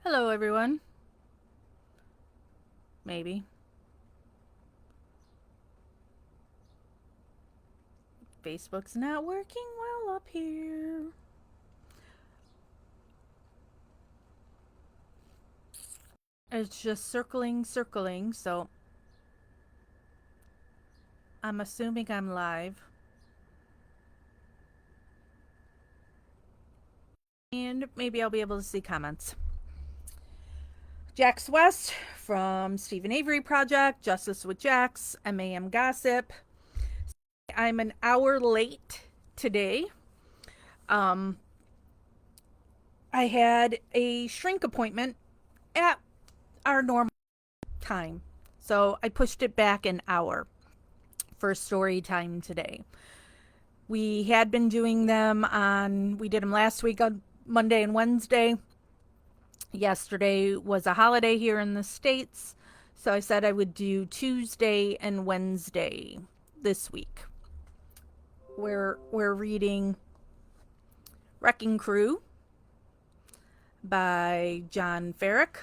Hello, everyone. Maybe. Facebook's not working well up here. It's just circling, so I'm assuming I'm live. And maybe I'll be able to see comments. Jax West from Stephen Avery Project, Justice with Jax, MAM Gossip. I'm an hour late today. Um, I had a shrink appointment at our normal time, so I pushed it back an hour for story time today. We had been doing them we did them last week on Monday and Wednesday. Yesterday was a holiday here in the States, so I said I would do Tuesday and Wednesday this week. We're reading Wrecking Crew by John Ferrick.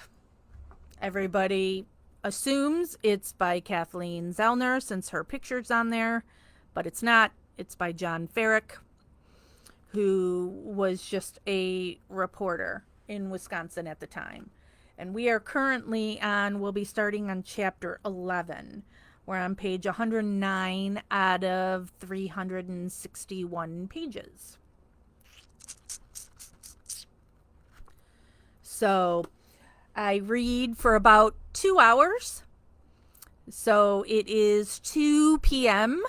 Everybody assumes it's by Kathleen Zellner since her picture's on there, but it's not. It's by John Ferrick, who was just a reporter in Wisconsin at the time. And we are currently we'll be starting on chapter 11. We're on page 109 out of 361 pages. So I read for about 2 hours. So it is 2 p.m.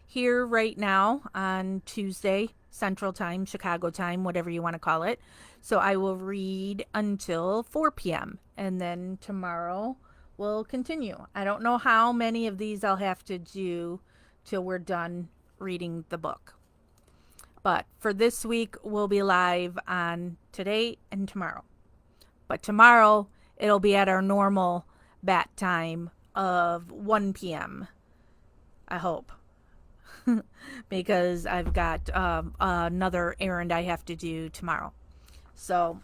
here right now on Tuesday, Central Time, Chicago Time, whatever you want to call it. So I will read until 4 p.m. and then tomorrow we'll continue. I don't know how many of these I'll have to do till we're done reading the book. But for this week, we'll be live on today and tomorrow. But tomorrow, it'll be at our normal bat time of 1 p.m. I hope. Because I've got another errand I have to do tomorrow. So,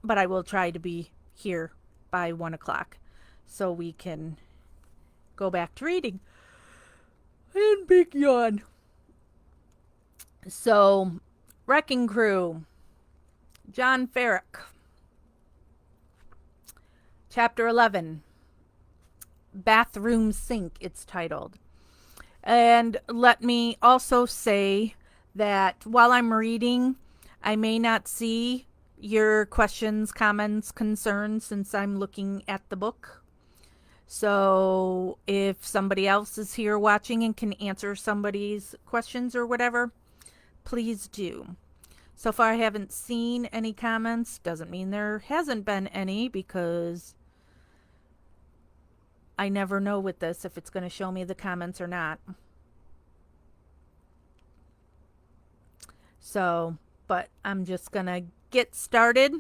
but I will try to be here by 1 o'clock so we can go back to reading. And big yawn. So, Wrecking Crew, John Ferrick. Chapter 11, Bathroom Sink, it's titled. And let me also say that while I'm reading, I may not see your questions, comments, concerns since I'm looking at the book. So if somebody else is here watching and can answer somebody's questions or whatever, please do. So far, I haven't seen any comments. Doesn't mean there hasn't been any because I never know with this if it's going to show me the comments or not. So, but I'm just going to get started.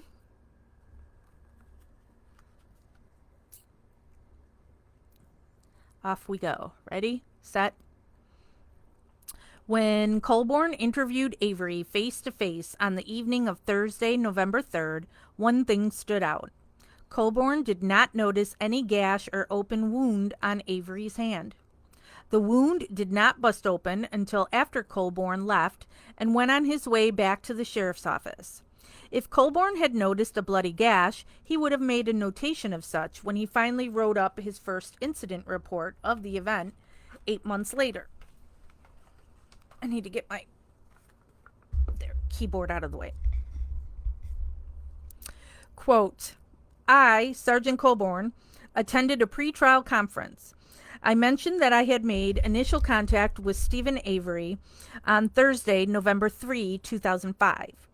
Off we go. Ready? Set. When Colborne interviewed Avery face to face on the evening of Thursday, November 3rd, one thing stood out. Colborne did not notice any gash or open wound on Avery's hand. The wound did not bust open until after Colborne left and went on his way back to the sheriff's office. If Colborne had noticed a bloody gash, he would have made a notation of such when he finally wrote up his first incident report of the event 8 months later. I need to get my keyboard out of the way. Quote, I, Sergeant Colborne, attended a pretrial conference. I mentioned that I had made initial contact with Stephen Avery on Thursday, November 3, 2005.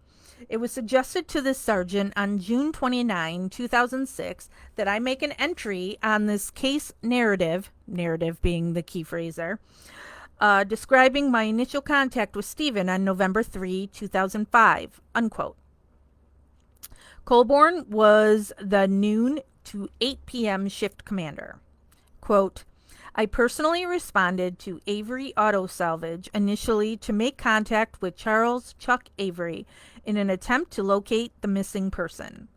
It was suggested to the sergeant on June 29, 2006, that I make an entry on this case narrative being the key phrase there, describing my initial contact with Stephen on November 3, 2005, unquote. Colborne was the noon to 8 p.m. shift commander. Quote, I personally responded to Avery Auto Salvage initially to make contact with Charles Chuck Avery in an attempt to locate the missing person.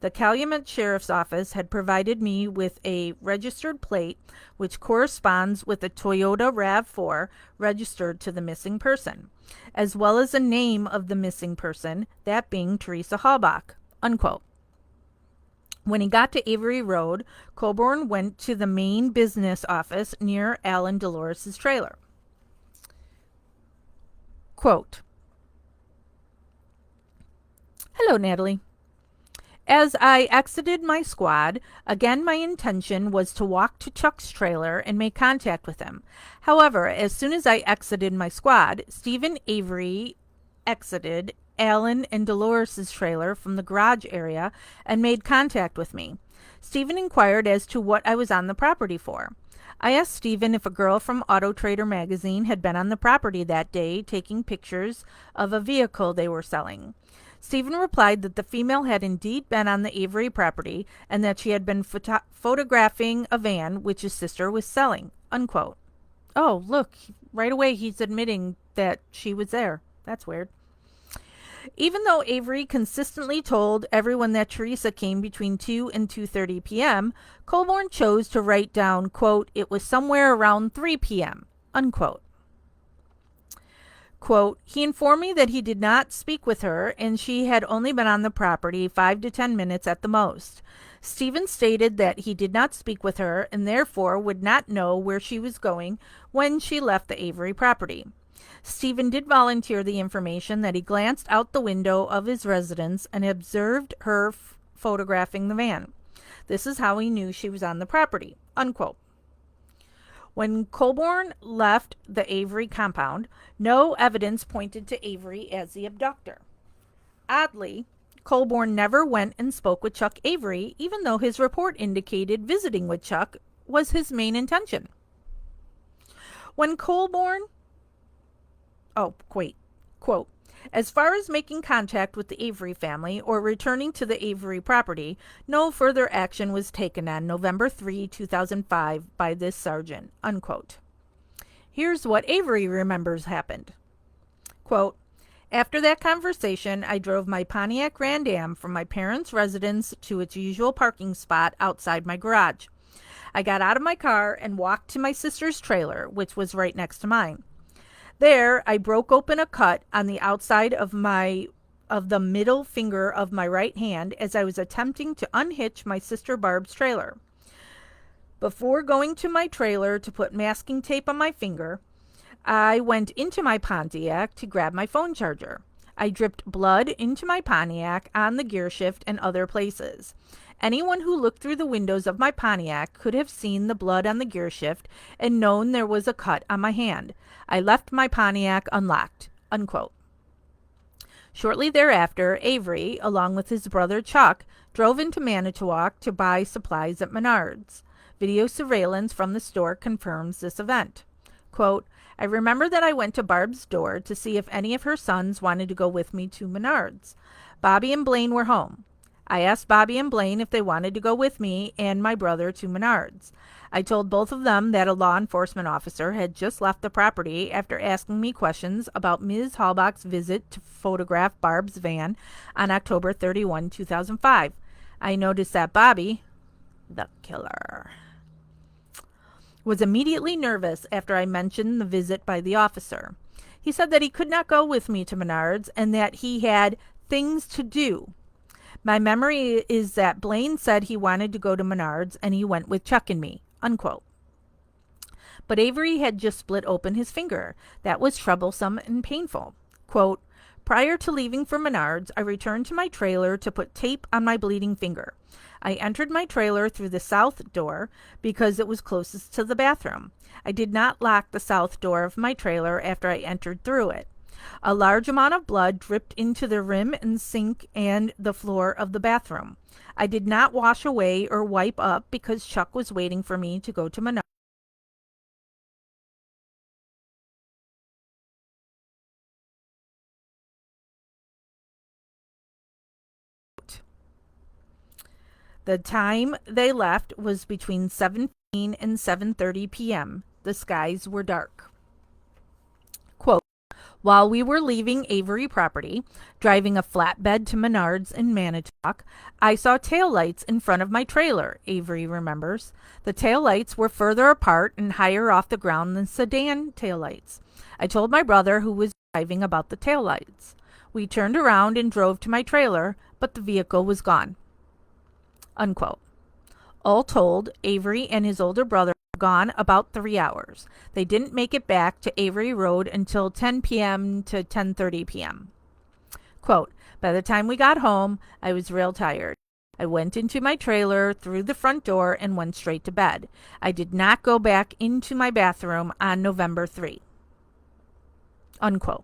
The Calumet Sheriff's Office had provided me with a registered plate which corresponds with a Toyota RAV4 registered to the missing person, as well as a name of the missing person, that being Teresa Halbach, unquote. When he got to Avery Road, Colborn went to the main business office near Alan Dolores' trailer. Quote, "Hello, Natalie. As I exited my squad, again my intention was to walk to Chuck's trailer and make contact with him. However, as soon as I exited my squad, Stephen Avery exited Alan and Dolores' trailer from the garage area and made contact with me. Stephen inquired as to what I was on the property for. I asked Stephen if a girl from Auto Trader magazine had been on the property that day taking pictures of a vehicle they were selling. Stephen replied that the female had indeed been on the Avery property and that she had been photographing a van which his sister was selling," unquote. Oh, look, right away he's admitting that she was there. That's weird. Even though Avery consistently told everyone that Teresa came between 2 and 2:30 p.m., Colborn chose to write down, quote, "It was somewhere around 3 p.m., unquote. Quote, "He informed me that he did not speak with her and she had only been on the property 5 to 10 minutes at the most. Stephen stated that he did not speak with her and therefore would not know where she was going when she left the Avery property. Stephen did volunteer the information that he glanced out the window of his residence and observed her photographing the van. This is how he knew she was on the property," unquote. When Colborn left the Avery compound, no evidence pointed to Avery as the abductor. Oddly, Colborn never went and spoke with Chuck Avery, even though his report indicated visiting with Chuck was his main intention. When Colborn quote, "As far as making contact with the Avery family or returning to the Avery property, no further action was taken on November 3, 2005 by this sergeant," unquote. Here's what Avery remembers happened. Quote, "After that conversation, I drove my Pontiac Grand Am from my parents' residence to its usual parking spot outside my garage. I got out of my car and walked to my sister's trailer, which was right next to mine. There, I broke open a cut on the outside of the middle finger of my right hand as I was attempting to unhitch my sister Barb's trailer. Before going to my trailer to put masking tape on my finger, I went into my Pontiac to grab my phone charger. I dripped blood into my Pontiac on the gear shift and other places. Anyone who looked through the windows of my Pontiac could have seen the blood on the gear shift and known there was a cut on my hand. I left my Pontiac unlocked," unquote. Shortly thereafter, Avery, along with his brother Chuck, drove into Manitowoc to buy supplies at Menards. Video surveillance from the store confirms this event. Quote, "I remember that I went to Barb's door to see if any of her sons wanted to go with me to Menards. Bobby and Blaine were home. I asked Bobby and Blaine if they wanted to go with me and my brother to Menards. I told both of them that a law enforcement officer had just left the property after asking me questions about Ms. Halbach's visit to photograph Barb's van on October 31, 2005. I noticed that Bobby, the killer, was immediately nervous after I mentioned the visit by the officer. He said that he could not go with me to Menards and that he had things to do. My memory is that Blaine said he wanted to go to Menards and he went with Chuck and me," unquote. But Avery had just split open his finger. That was troublesome and painful. Quote, "Prior to leaving for Menards, I returned to my trailer to put tape on my bleeding finger. I entered my trailer through the south door because it was closest to the bathroom. I did not lock the south door of my trailer after I entered through it. A large amount of blood dripped into the rim and sink and the floor of the bathroom. I did not wash away or wipe up because Chuck was waiting for me to go to Menards. The time they left was between 7:15 and 7:30 p.m. The skies were dark." Quote, While we were leaving Avery property, driving a flatbed to Menards in Manitowoc, I saw taillights in front of my trailer, Avery remembers. The taillights were further apart and higher off the ground than sedan taillights. I told my brother, who was driving, about the taillights. We turned around and drove to my trailer, but the vehicle was gone. Unquote. All told, Avery and his older brother were gone about 3 hours. They didn't make it back to Avery Road until 10 p.m. to 10:30 p.m. Quote, by the time we got home, I was real tired. I went into my trailer through the front door and went straight to bed. I did not go back into my bathroom on November 3. Unquote.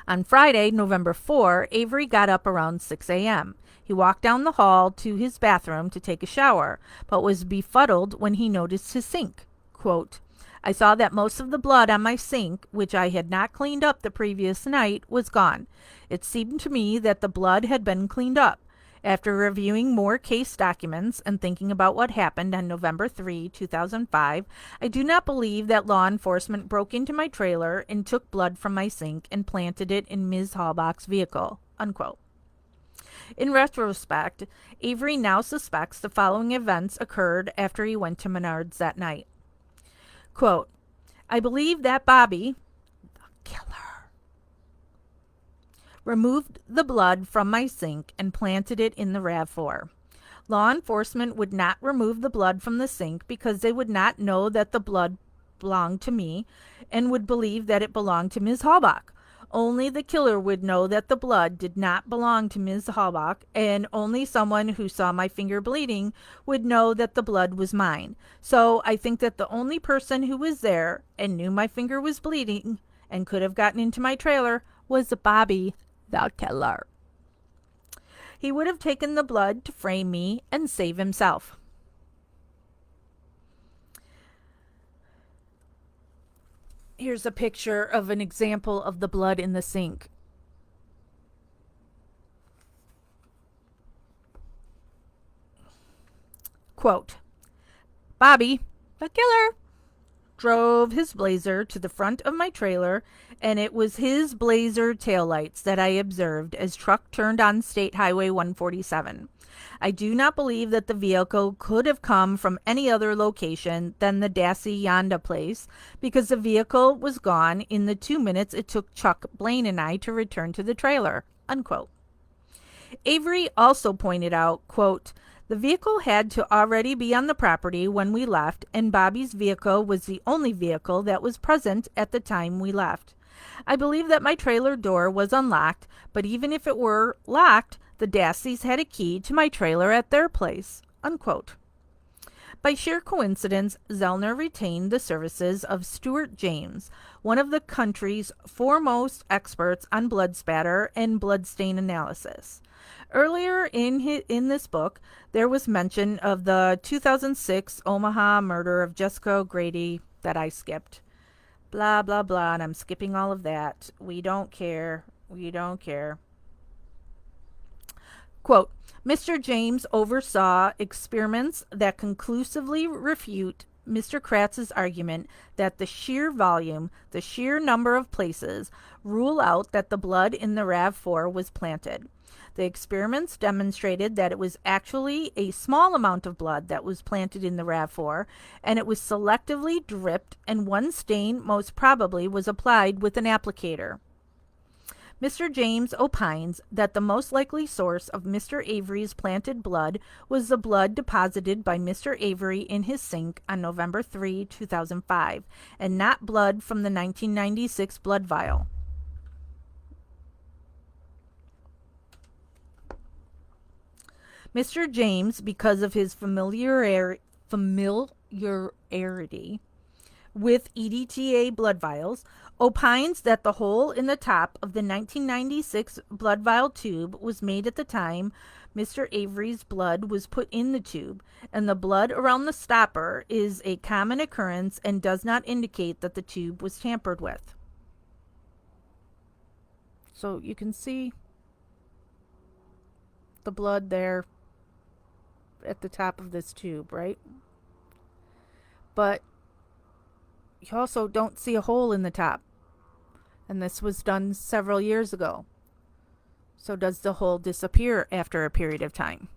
On Friday, November 4, Avery got up around 6 a.m. He walked down the hall to his bathroom to take a shower, but was befuddled when he noticed his sink. Quote, I saw that most of the blood on my sink, which I had not cleaned up the previous night, was gone. It seemed to me that the blood had been cleaned up. After reviewing more case documents and thinking about what happened on November 3, 2005, I do not believe that law enforcement broke into my trailer and took blood from my sink and planted it in Ms. Halbach's vehicle. Unquote. In retrospect, Avery now suspects the following events occurred after he went to Menards that night. Quote, I believe that Bobby, the killer, removed the blood from my sink and planted it in the RAV4. Law enforcement would not remove the blood from the sink because they would not know that the blood belonged to me and would believe that it belonged to Ms. Halbach. Only the killer would know that the blood did not belong to Ms. Halbach, and only someone who saw my finger bleeding would know that the blood was mine. So I think that the only person who was there and knew my finger was bleeding and could have gotten into my trailer was Bobby, the killer. He would have taken the blood to frame me and save himself. Here's a picture of an example of the blood in the sink. Quote, Bobby, the killer, drove his Blazer to the front of my trailer, and it was his Blazer taillights that I observed as truck turned on State Highway 147. I do not believe that the vehicle could have come from any other location than the Dassey Yonda place because the vehicle was gone in the 2 minutes it took Chuck Blaine and I to return to the trailer. Unquote. Avery also pointed out, quote, the vehicle had to already be on the property when we left, and Bobby's vehicle was the only vehicle that was present at the time we left. I believe that my trailer door was unlocked, but even if it were locked, the Dasseys had a key to my trailer at their place. Unquote. By sheer coincidence, Zellner retained the services of Stuart James, one of the country's foremost experts on blood spatter and bloodstain analysis. Earlier in this book, there was mention of the 2006 Omaha murder of Jessica O'Grady that I skipped. Blah, blah, blah, and I'm skipping all of that. We don't care. We don't care. Quote, Mr. James oversaw experiments that conclusively refute Mr. Kratz's argument that the sheer volume, the sheer number of places, rule out that the blood in the RAV4 was planted. The experiments demonstrated that it was actually a small amount of blood that was planted in the RAV4, and it was selectively dripped, and one stain most probably was applied with an applicator. Mr. James opines that the most likely source of Mr. Avery's planted blood was the blood deposited by Mr. Avery in his sink on November 3, 2005, and not blood from the 1996 blood vial. Mr. James, because of his familiarity with EDTA blood vials, opines that the hole in the top of the 1996 blood vial tube was made at the time Mr. Avery's blood was put in the tube, and the blood around the stopper is a common occurrence and does not indicate that the tube was tampered with. So you can see the blood there at the top of this tube, right? But you also don't see a hole in the top. And this was done several years ago. So does the hole disappear after a period of time?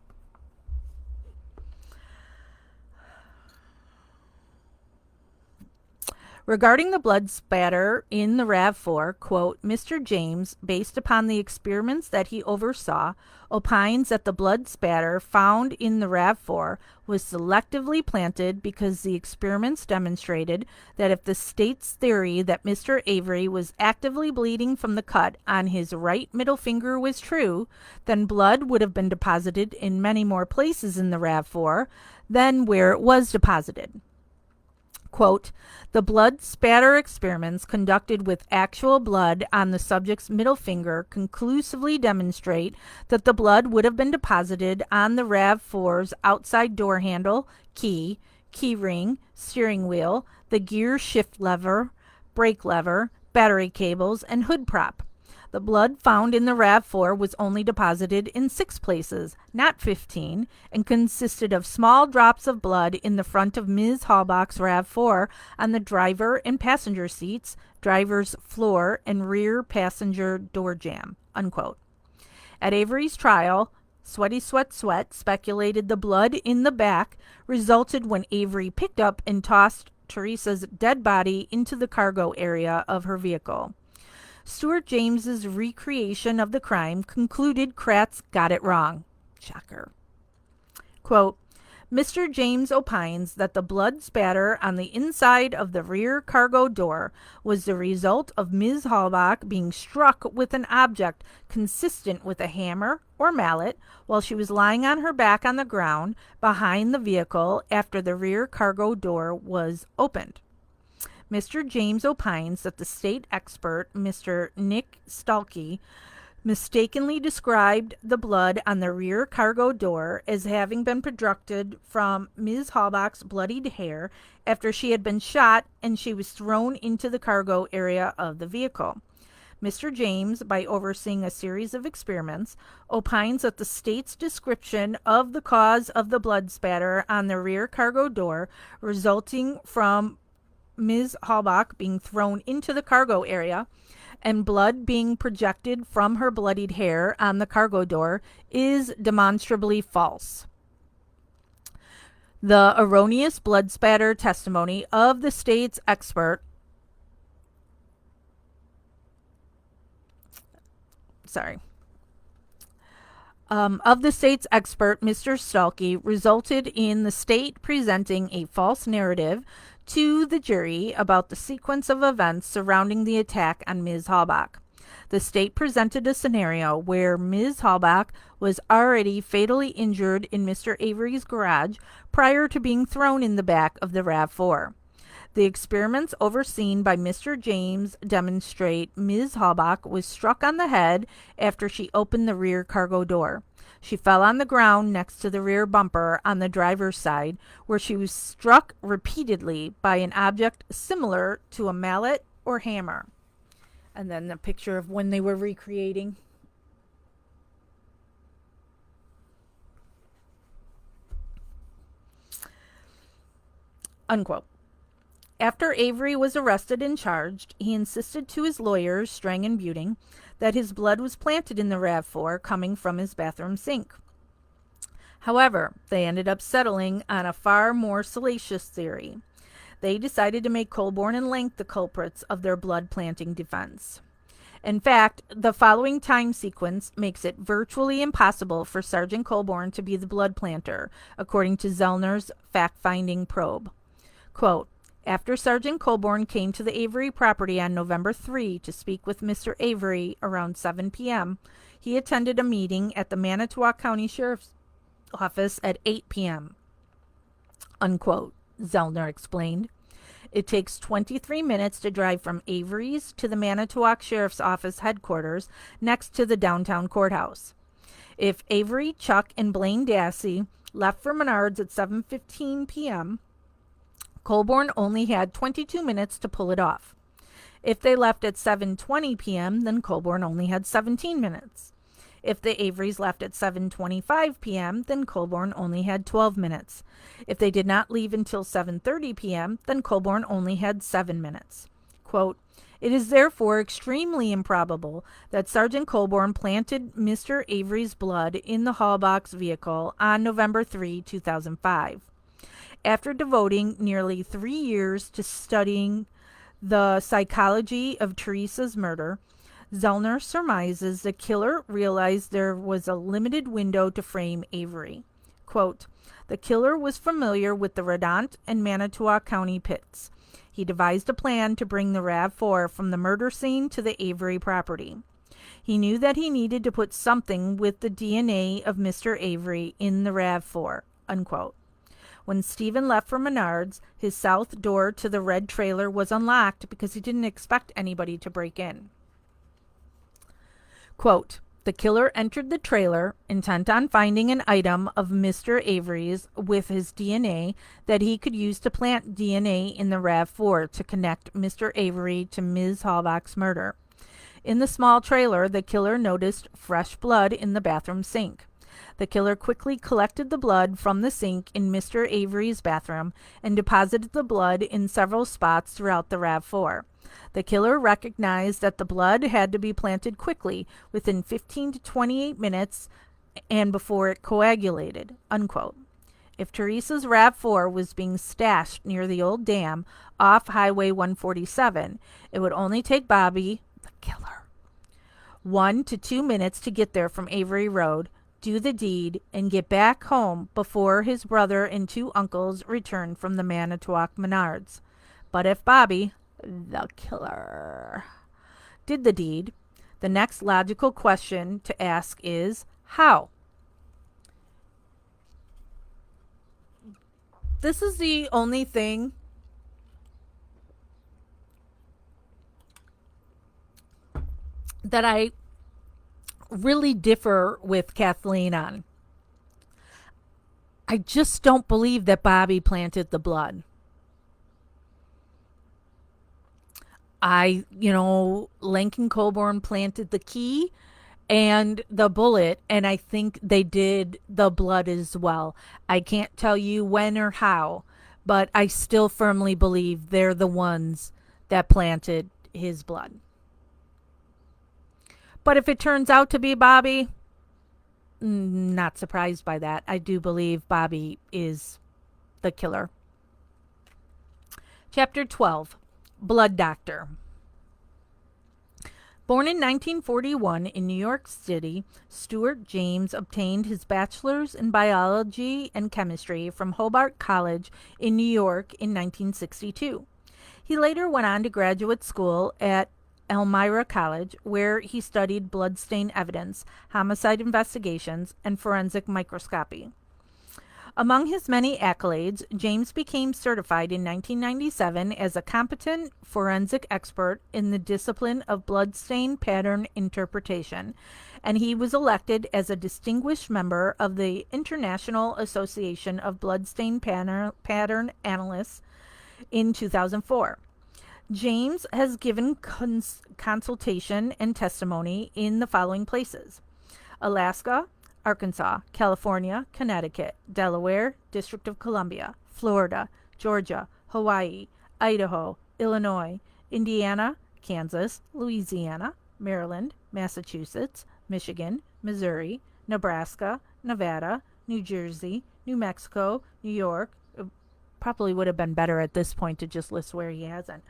Regarding the blood spatter in the RAV4, quote, Mr. James, based upon the experiments that he oversaw, opines that the blood spatter found in the RAV4 was selectively planted because the experiments demonstrated that if the state's theory that Mr. Avery was actively bleeding from the cut on his right middle finger was true, then blood would have been deposited in many more places in the RAV4 than where it was deposited. Quote, the blood spatter experiments conducted with actual blood on the subject's middle finger conclusively demonstrate that the blood would have been deposited on the RAV4's outside door handle, key ring, steering wheel, the gear shift lever, brake lever, battery cables, and hood prop. The blood found in the RAV4 was only deposited in 6 places, not 15, and consisted of small drops of blood in the front of Ms. Halbach's RAV4 on the driver and passenger seats, driver's floor, and rear passenger door jamb, unquote. At Avery's trial, Sweaty Sweat speculated the blood in the back resulted when Avery picked up and tossed Teresa's dead body into the cargo area of her vehicle. Stuart James's recreation of the crime concluded Kratz got it wrong. Shocker. Quote, Mr. James opines that the blood spatter on the inside of the rear cargo door was the result of Ms. Halbach being struck with an object consistent with a hammer or mallet while she was lying on her back on the ground behind the vehicle after the rear cargo door was opened. Mr. James opines that the state expert, Mr. Nick Stalkey, mistakenly described the blood on the rear cargo door as having been projected from Ms. Halbach's bloodied hair after she had been shot and she was thrown into the cargo area of the vehicle. Mr. James, by overseeing a series of experiments, opines that the state's description of the cause of the blood spatter on the rear cargo door resulting from Ms. Halbach being thrown into the cargo area and blood being projected from her bloodied hair on the cargo door is demonstrably false. The erroneous blood spatter testimony of the state's expert Mr. Stalkey, resulted in the state presenting a false narrative to the jury about the sequence of events surrounding the attack on Ms. Halbach. The state presented a scenario where Ms. Halbach was already fatally injured in Mr. Avery's garage prior to being thrown in the back of the RAV4. The experiments overseen by Mr. James demonstrate Ms. Halbach was struck on the head after she opened the rear cargo door. She fell on the ground next to the rear bumper on the driver's side, where she was struck repeatedly by an object similar to a mallet or hammer. And then the picture of when they were recreating. Unquote. After Avery was arrested and charged, he insisted to his lawyers, Strang and Buting, that his blood was planted in the RAV4 coming from his bathroom sink. However, they ended up settling on a far more salacious theory. They decided to make Colborn and Lank the culprits of their blood planting defense. In fact, the following time sequence makes it virtually impossible for Sergeant Colborn to be the blood planter, according to Zellner's fact-finding probe. Quote, after Sergeant Colborn came to the Avery property on November 3 to speak with Mr. Avery around 7 p.m., he attended a meeting at the Manitowoc County Sheriff's Office at 8 p.m. Unquote, Zellner explained. It takes 23 minutes to drive from Avery's to the Manitowoc Sheriff's Office headquarters next to the downtown courthouse. If Avery, Chuck, and Blaine Dassey left for Menards at 7:15 p.m., Colborn only had 22 minutes to pull it off. If they left at 7:20 p.m., then Colborn only had 17 minutes. If the Averys left at 7:25 p.m., then Colborn only had 12 minutes. If they did not leave until 7:30 p.m., then Colborn only had 7 minutes. Quote, It is therefore extremely improbable that Sergeant Colborne planted Mr. Avery's blood in the Hallbox vehicle on November 3, 2005. After devoting nearly 3 years to studying the psychology of Teresa's murder, Zellner surmises the killer realized there was a limited window to frame Avery. Quote, "The killer was familiar with the Redont and Manitowoc County pits. He devised a plan to bring the RAV4 from the murder scene to the Avery property. He knew that he needed to put something with the DNA of Mr. Avery in the RAV4." Unquote. When Stephen left for Menards, his south door to the red trailer was unlocked because he didn't expect anybody to break in. Quote, "The killer entered the trailer, intent on finding an item of Mr. Avery's with his DNA that he could use to plant DNA in the RAV4 to connect Mr. Avery to Ms. Hallbox's murder. In the small trailer, the killer noticed fresh blood in the bathroom sink. The killer quickly collected the blood from the sink in Mr. Avery's bathroom and deposited the blood in several spots throughout the RAV4. The killer recognized that the blood had to be planted quickly, within 15 to 28 minutes, and before it coagulated." Unquote. If Teresa's RAV4 was being stashed near the old dam off Highway 147, it would only take Bobby, the killer, 1 to 2 minutes to get there from Avery Road, do the deed, and get back home before his brother and 2 uncles returned from the Manitowoc Menards. But if Bobby, the killer, did the deed, the next logical question to ask is, how? This is the only thing that I really differ with Kathleen on. I just don't believe that Bobby planted the blood. Lincoln Colborne planted the key and the bullet, and I think they did the blood as well. I can't tell you when or how, but I still firmly believe they're the ones that planted his blood. But if it turns out to be Bobby, not surprised by that. I do believe Bobby is the killer. Chapter 12, Blood Doctor. Born in 1941 in New York City, Stuart James obtained his bachelor's in biology and chemistry from Hobart College in New York in 1962. He later went on to graduate school at Elmira College, where he studied bloodstain evidence, homicide investigations, and forensic microscopy. Among his many accolades, James became certified in 1997 as a competent forensic expert in the discipline of bloodstain pattern interpretation, and he was elected as a distinguished member of the International Association of Bloodstain Pattern Analysts in 2004. James has given consultation and testimony in the following places: Alaska, Arkansas, California, Connecticut, Delaware, District of Columbia, Florida, Georgia, Hawaii, Idaho, Illinois, Indiana, Kansas, Louisiana, Maryland, Massachusetts, Michigan, Missouri, Nebraska, Nevada, New Jersey, New Mexico, New York. It probably would have been better at this point to just list where he hasn't.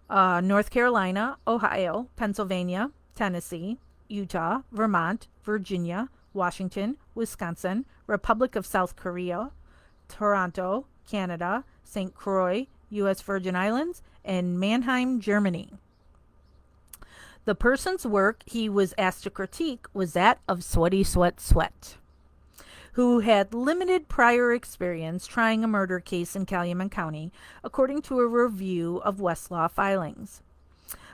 North Carolina, Ohio, Pennsylvania, Tennessee, Utah, Vermont, Virginia, Washington, Wisconsin, Republic of South Korea, Toronto, Canada, St. Croix, U.S. Virgin Islands, and Mannheim, Germany. The person's work he was asked to critique was that of Sweaty Sweat Sweat, who had limited prior experience trying a murder case in Calumet County, according to a review of Westlaw filings.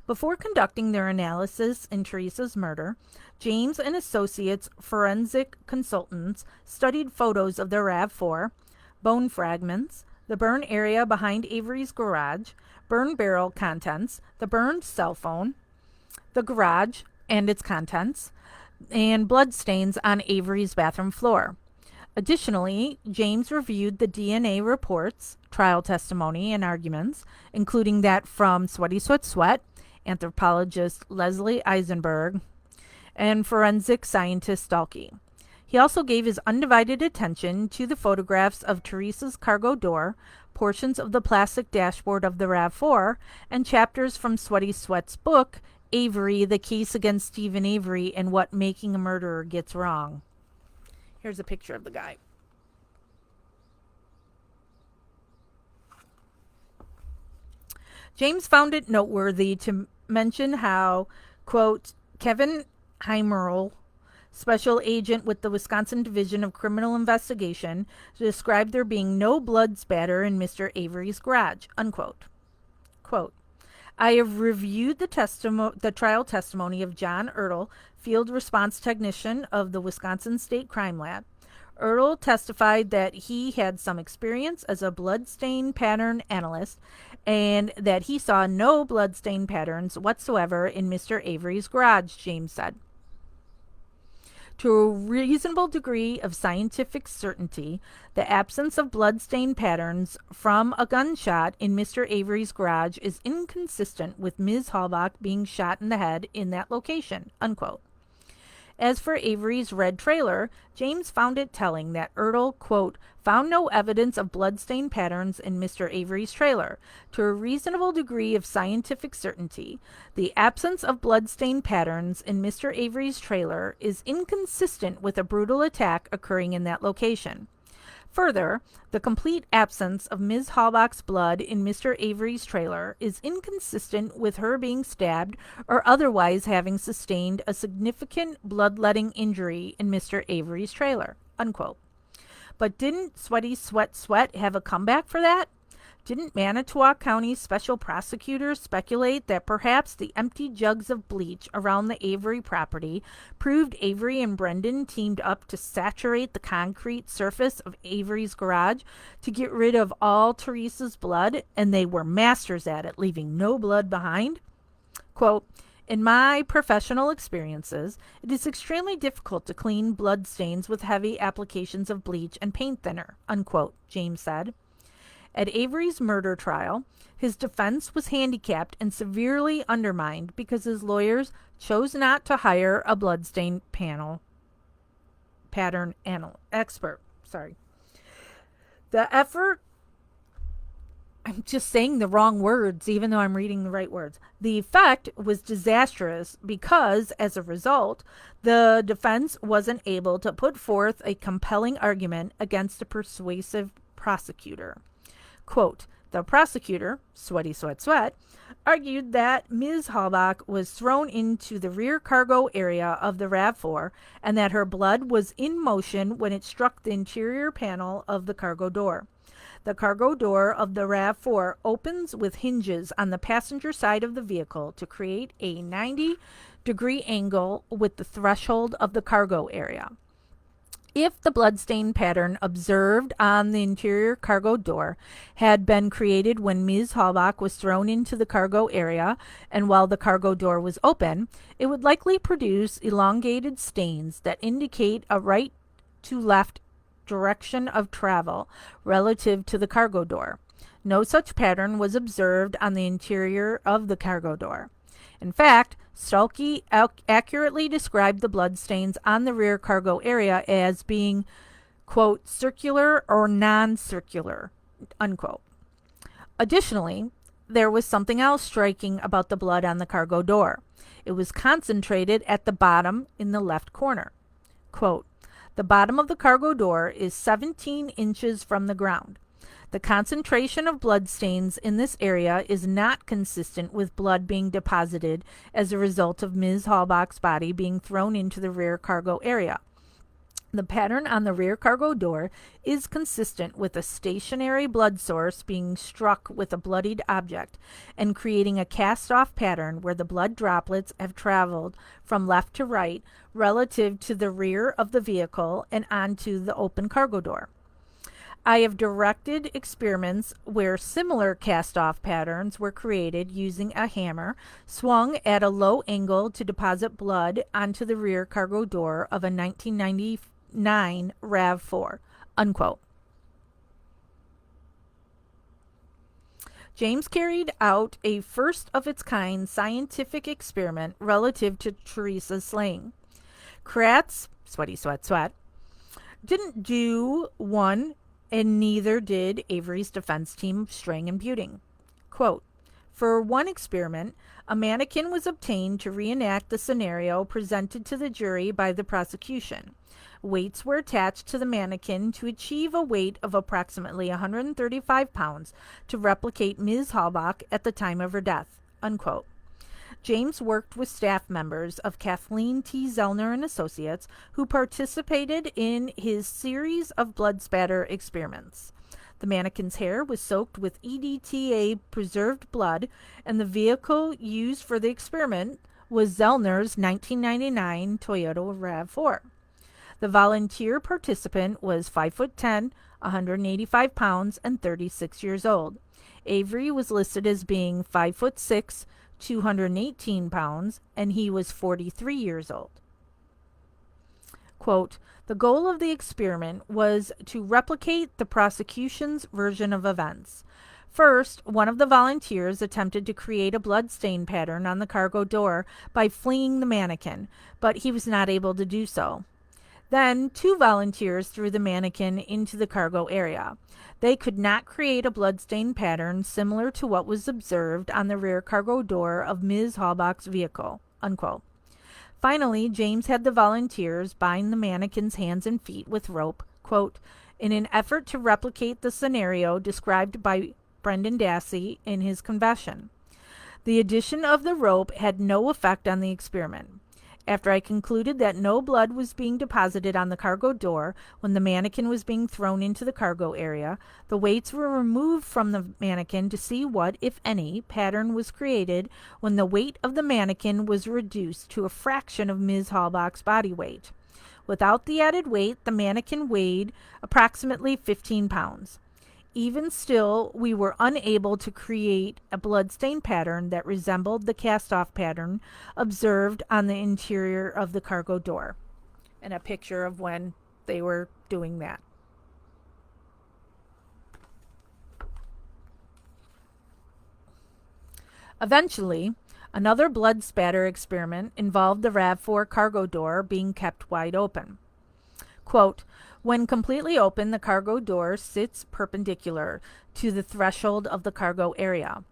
Before conducting their analysis in Teresa's murder, James and Associates forensic consultants studied photos of the RAV4, bone fragments, the burn area behind Avery's garage, burn barrel contents, the burned cell phone, the garage and its contents, and bloodstains on Avery's bathroom floor. Additionally, James reviewed the DNA reports, trial testimony, and arguments, including that from Sweaty Sweat Sweat anthropologist Leslie Eisenberg, and forensic scientist Stalky. He also gave his undivided attention to the photographs of Teresa's cargo door, portions of the plastic dashboard of the RAV4, and chapters from Sweaty Sweat's book, Avery, The Case Against Stephen Avery and What Making a Murderer Gets Wrong. Here's a picture of the guy. James found it noteworthy to mention how, quote, Kevin Heimerl, special agent with the Wisconsin Division of Criminal Investigation, described there being no blood spatter in Mr. Avery's garage, unquote. Quote, I have reviewed the trial testimony of John Ertl, field response technician of the Wisconsin State Crime Lab. Ertl testified that he had some experience as a bloodstain pattern analyst and that he saw no bloodstain patterns whatsoever in Mr. Avery's garage, James said. To a reasonable degree of scientific certainty, the absence of bloodstain patterns from a gunshot in Mr. Avery's garage is inconsistent with Ms. Halbach being shot in the head in that location, unquote. As for Avery's red trailer, James found it telling that Ertl, quote, found no evidence of bloodstain patterns in Mr. Avery's trailer. To a reasonable degree of scientific certainty, the absence of bloodstain patterns in Mr. Avery's trailer is inconsistent with a brutal attack occurring in that location. Further, the complete absence of Ms. Halbach's blood in Mr. Avery's trailer is inconsistent with her being stabbed or otherwise having sustained a significant bloodletting injury in Mr. Avery's trailer, unquote. But didn't Sweaty Sweat have a comeback for that? Didn't Manitowoc County special prosecutors speculate that perhaps the empty jugs of bleach around the Avery property proved Avery and Brendan teamed up to saturate the concrete surface of Avery's garage to get rid of all Teresa's blood, and they were masters at it, leaving no blood behind? Quote, in my professional experiences, it is extremely difficult to clean blood stains with heavy applications of bleach and paint thinner, unquote, James said. At Avery's murder trial, his defense was handicapped and severely undermined because his lawyers chose not to hire a bloodstain pattern expert. The effort, I'm just saying the wrong words, even though I'm reading the right words. The effect was disastrous because, as a result, the defense wasn't able to put forth a compelling argument against a persuasive prosecutor. Quote, the prosecutor, Sweaty Sweat, argued that Ms. Halbach was thrown into the rear cargo area of the RAV4 and that her blood was in motion when it struck the interior panel of the cargo door. The cargo door of the RAV4 opens with hinges on the passenger side of the vehicle to create a 90-degree angle with the threshold of the cargo area. If the bloodstain pattern observed on the interior cargo door had been created when Ms. Halbach was thrown into the cargo area and while the cargo door was open, it would likely produce elongated stains that indicate a right to left direction of travel relative to the cargo door. No such pattern was observed on the interior of the cargo door. In fact, Stalky accurately described the bloodstains on the rear cargo area as being, quote, circular or non-circular, unquote. Additionally, there was something else striking about the blood on the cargo door. It was concentrated at the bottom in the left corner. Quote, the bottom of the cargo door is 17 inches from the ground. The concentration of blood stains in this area is not consistent with blood being deposited as a result of Ms. Halbach's body being thrown into the rear cargo area. The pattern on the rear cargo door is consistent with a stationary blood source being struck with a bloodied object and creating a cast-off pattern where the blood droplets have traveled from left to right relative to the rear of the vehicle and onto the open cargo door. I have directed experiments where similar cast-off patterns were created using a hammer swung at a low angle to deposit blood onto the rear cargo door of a 1999 RAV4, unquote. James carried out a first of its kind scientific experiment relative to Teresa's slaying. Kratz, sweaty sweat sweat, didn't do one, and neither did Avery's defense team of Strang and Buting. Quote, for one experiment, a mannequin was obtained to reenact the scenario presented to the jury by the prosecution. Weights were attached to the mannequin to achieve a weight of approximately 135 pounds to replicate Ms. Halbach at the time of her death. Unquote. James worked with staff members of Kathleen T. Zellner and Associates who participated in his series of blood spatter experiments. The mannequin's hair was soaked with EDTA preserved blood, and the vehicle used for the experiment was Zellner's 1999 Toyota RAV4. The volunteer participant was 5'10", 185 pounds, and 36 years old. Avery was listed as being 5'6", 218 pounds, and he was 43 years old. Quote, the goal of the experiment was to replicate the prosecution's version of events. First, one of the volunteers attempted to create a blood stain pattern on the cargo door by fleeing the mannequin, but he was not able to do so. Then, two volunteers threw the mannequin into the cargo area. They could not create a bloodstain pattern similar to what was observed on the rear cargo door of Ms. Halbach's vehicle. Unquote. Finally, James had the volunteers bind the mannequin's hands and feet with rope, quote, in an effort to replicate the scenario described by Brendan Dassey in his confession. The addition of the rope had no effect on the experiment. After I concluded that no blood was being deposited on the cargo door when the mannequin was being thrown into the cargo area, the weights were removed from the mannequin to see what, if any, pattern was created when the weight of the mannequin was reduced to a fraction of Ms. Halbach's body weight. Without the added weight, the mannequin weighed approximately 15 pounds. Even still, we were unable to create a bloodstain pattern that resembled the cast-off pattern observed on the interior of the cargo door. And a picture of when they were doing that. Eventually, another blood spatter experiment involved the RAV4 cargo door being kept wide open. Quote, when completely open, the cargo door sits perpendicular to the threshold of the cargo area.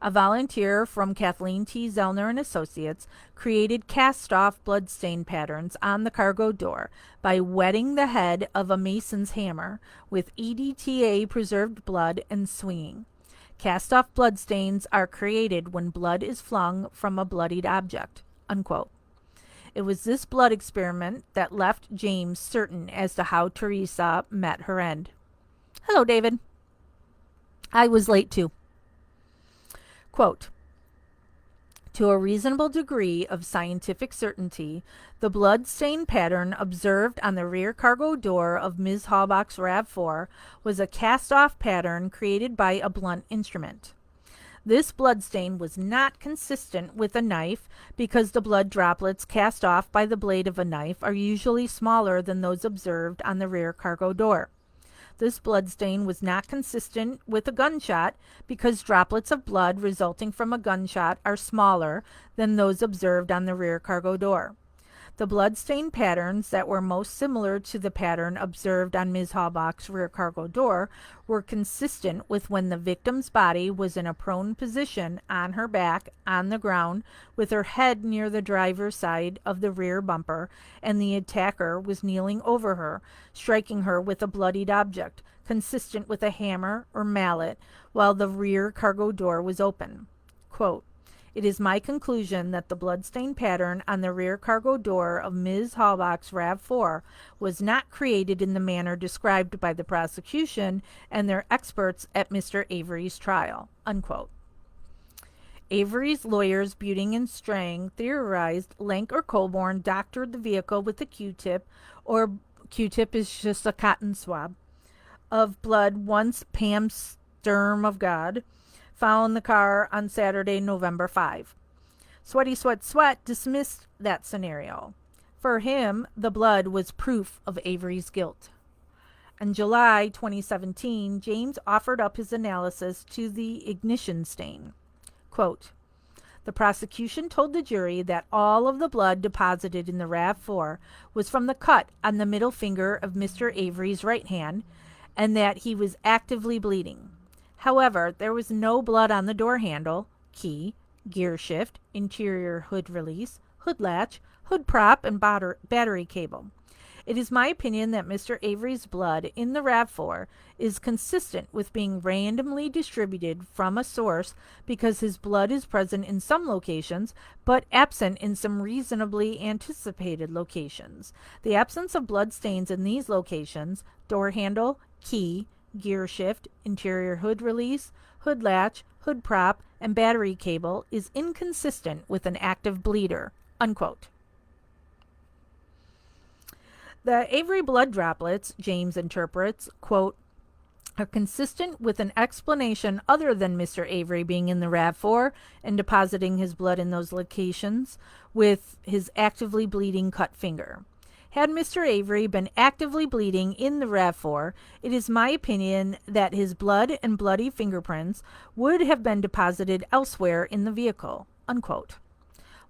A volunteer from Kathleen T. Zellner and Associates created cast-off bloodstain patterns on the cargo door by wetting the head of a mason's hammer with EDTA preserved blood and swinging. Cast-off bloodstains are created when blood is flung from a bloodied object. Unquote. It was this blood experiment that left James certain as to how Teresa met her end. Hello, David. I was late too. Quote, to a reasonable degree of scientific certainty, the blood stain pattern observed on the rear cargo door of Ms. Halbach's RAV4 was a cast-off pattern created by a blunt instrument. This bloodstain was not consistent with a knife because the blood droplets cast off by the blade of a knife are usually smaller than those observed on the rear cargo door. This bloodstain was not consistent with a gunshot because droplets of blood resulting from a gunshot are smaller than those observed on the rear cargo door. The bloodstain patterns that were most similar to the pattern observed on Ms. Halbach's rear cargo door were consistent with when the victim's body was in a prone position on her back on the ground with her head near the driver's side of the rear bumper, and the attacker was kneeling over her, striking her with a bloodied object, consistent with a hammer or mallet, while the rear cargo door was open. Quote, it is my conclusion that the bloodstain pattern on the rear cargo door of Ms. Halbach's RAV4 was not created in the manner described by the prosecution and their experts at Mr. Avery's trial. Unquote. Avery's lawyers, Buting and Strang, theorized Lenk or Colborn doctored the vehicle with a Q-tip, or Q-tip is just a cotton swab, of blood once Pam Sturm of God found the car on Saturday, November 5. Sweaty Sweat Sweat dismissed that scenario. For him, the blood was proof of Avery's guilt. In July 2017, James offered up his analysis to the ignition stain. Quote, the prosecution told the jury that all of the blood deposited in the RAV4 was from the cut on the middle finger of Mr. Avery's right hand and that he was actively bleeding. However, there was no blood on the door handle, key, gear shift, interior hood release, hood latch, hood prop, and battery cable. It is my opinion that Mr. Avery's blood in the RAV4 is consistent with being randomly distributed from a source because his blood is present in some locations but absent in some reasonably anticipated locations. The absence of blood stains in these locations, door handle, key, gear shift, interior hood release, hood latch, hood prop, and battery cable is inconsistent with an active bleeder. Unquote. The Avery blood droplets, James interprets, quote, are consistent with an explanation other than Mr. Avery being in the RAV4 and depositing his blood in those locations with his actively bleeding cut finger. Had Mr. Avery been actively bleeding in the RAV4, it is my opinion that his blood and bloody fingerprints would have been deposited elsewhere in the vehicle. Unquote.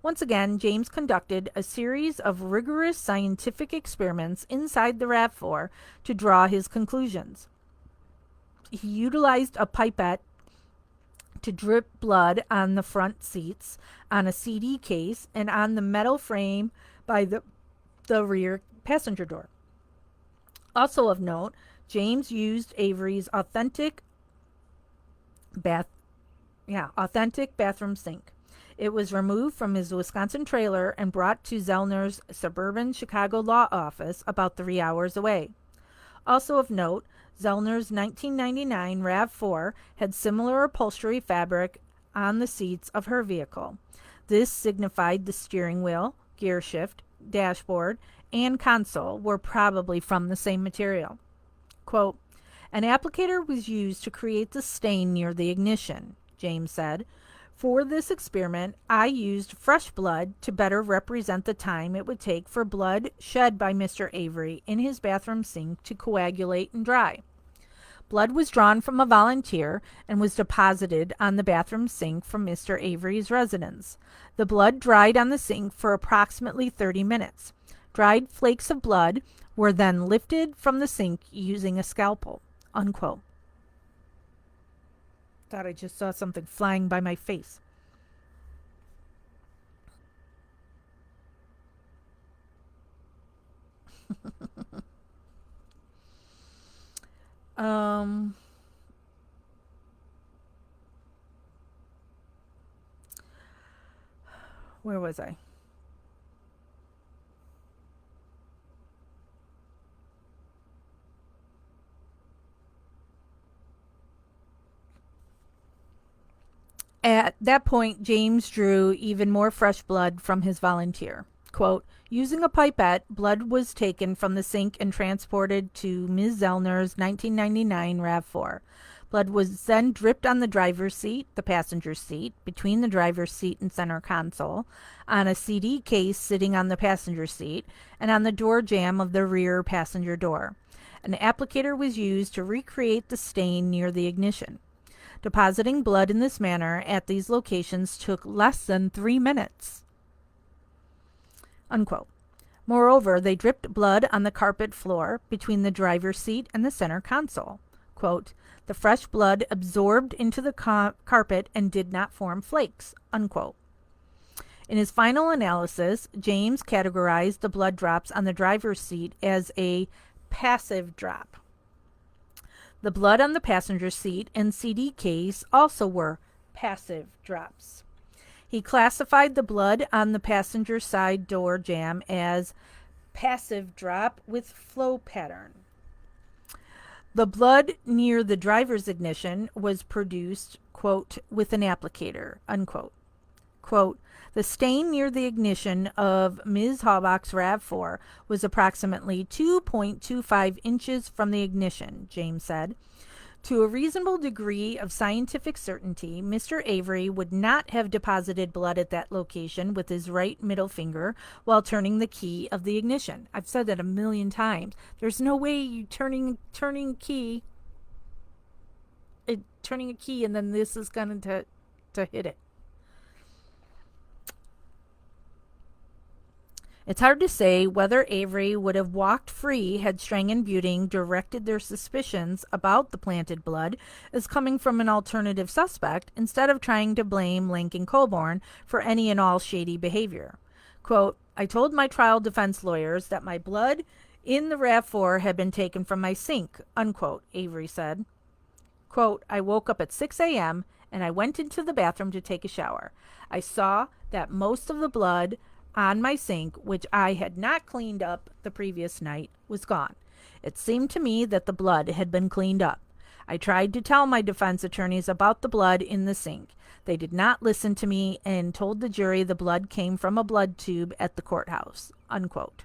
Once again, James conducted a series of rigorous scientific experiments inside the RAV4 to draw his conclusions. He utilized a pipette to drip blood on the front seats, on a CD case, and on the metal frame by the rear passenger door. Also of note, James used Avery's authentic bathroom sink. It was removed from his Wisconsin trailer and brought to Zellner's suburban Chicago law office about 3 hours away. Also of note, Zellner's 1999 RAV4 had similar upholstery fabric on the seats of her vehicle. This signified the steering wheel, gear shift, dashboard, and console were probably from the same material. Quote, an applicator was used to create the stain near the ignition, James said. For this experiment, I used fresh blood to better represent the time it would take for blood shed by Mr. Avery in his bathroom sink to coagulate and dry. Blood was drawn from a volunteer and was deposited on the bathroom sink from Mr. Avery's residence. The blood dried on the sink for approximately 30 minutes. Dried flakes of blood were then lifted from the sink using a scalpel. Unquote. Thought I just saw something flying by my face. Where was I? At that point, James drew even more fresh blood from his volunteer. Quote, using a pipette, blood was taken from the sink and transported to Ms. Zellner's 1999 RAV4. Blood was then dripped on the driver's seat, the passenger seat, between the driver's seat and center console, on a CD case sitting on the passenger seat, and on the door jamb of the rear passenger door. An applicator was used to recreate the stain near the ignition. Depositing blood in this manner at these locations took less than 3 minutes. Unquote. Moreover, they dripped blood on the carpet floor between the driver's seat and the center console. Quote, the fresh blood absorbed into the carpet and did not form flakes. Unquote. In his final analysis, James categorized the blood drops on the driver's seat as a passive drop. The blood on the passenger seat and CD case also were passive drops. He classified the blood on the passenger side door jamb as passive drop with flow pattern. The blood near the driver's ignition was produced, quote, with an applicator, unquote. Quote, the stain near the ignition of Ms. Halbach's RAV4 was approximately 2.25 inches from the ignition, James said. To a reasonable degree of scientific certainty, Mr. Avery would not have deposited blood at that location with his right middle finger while turning the key of the ignition. I've said that a million times. There's no way you turning a key and then this is going to hit it. It's hard to say whether Avery would have walked free had Strang and Buting directed their suspicions about the planted blood as coming from an alternative suspect instead of trying to blame Link and Colborn for any and all shady behavior. Quote, I told my trial defense lawyers that my blood in the RAV4 had been taken from my sink, unquote, Avery said. Quote, I woke up at 6 a.m. and I went into the bathroom to take a shower. I saw that most of the blood on my sink, which I had not cleaned up the previous night, was gone. It seemed to me that the blood had been cleaned up. I tried to tell my defense attorneys about the blood in the sink. They did not listen to me and told the jury the blood came from a blood tube at the courthouse, unquote.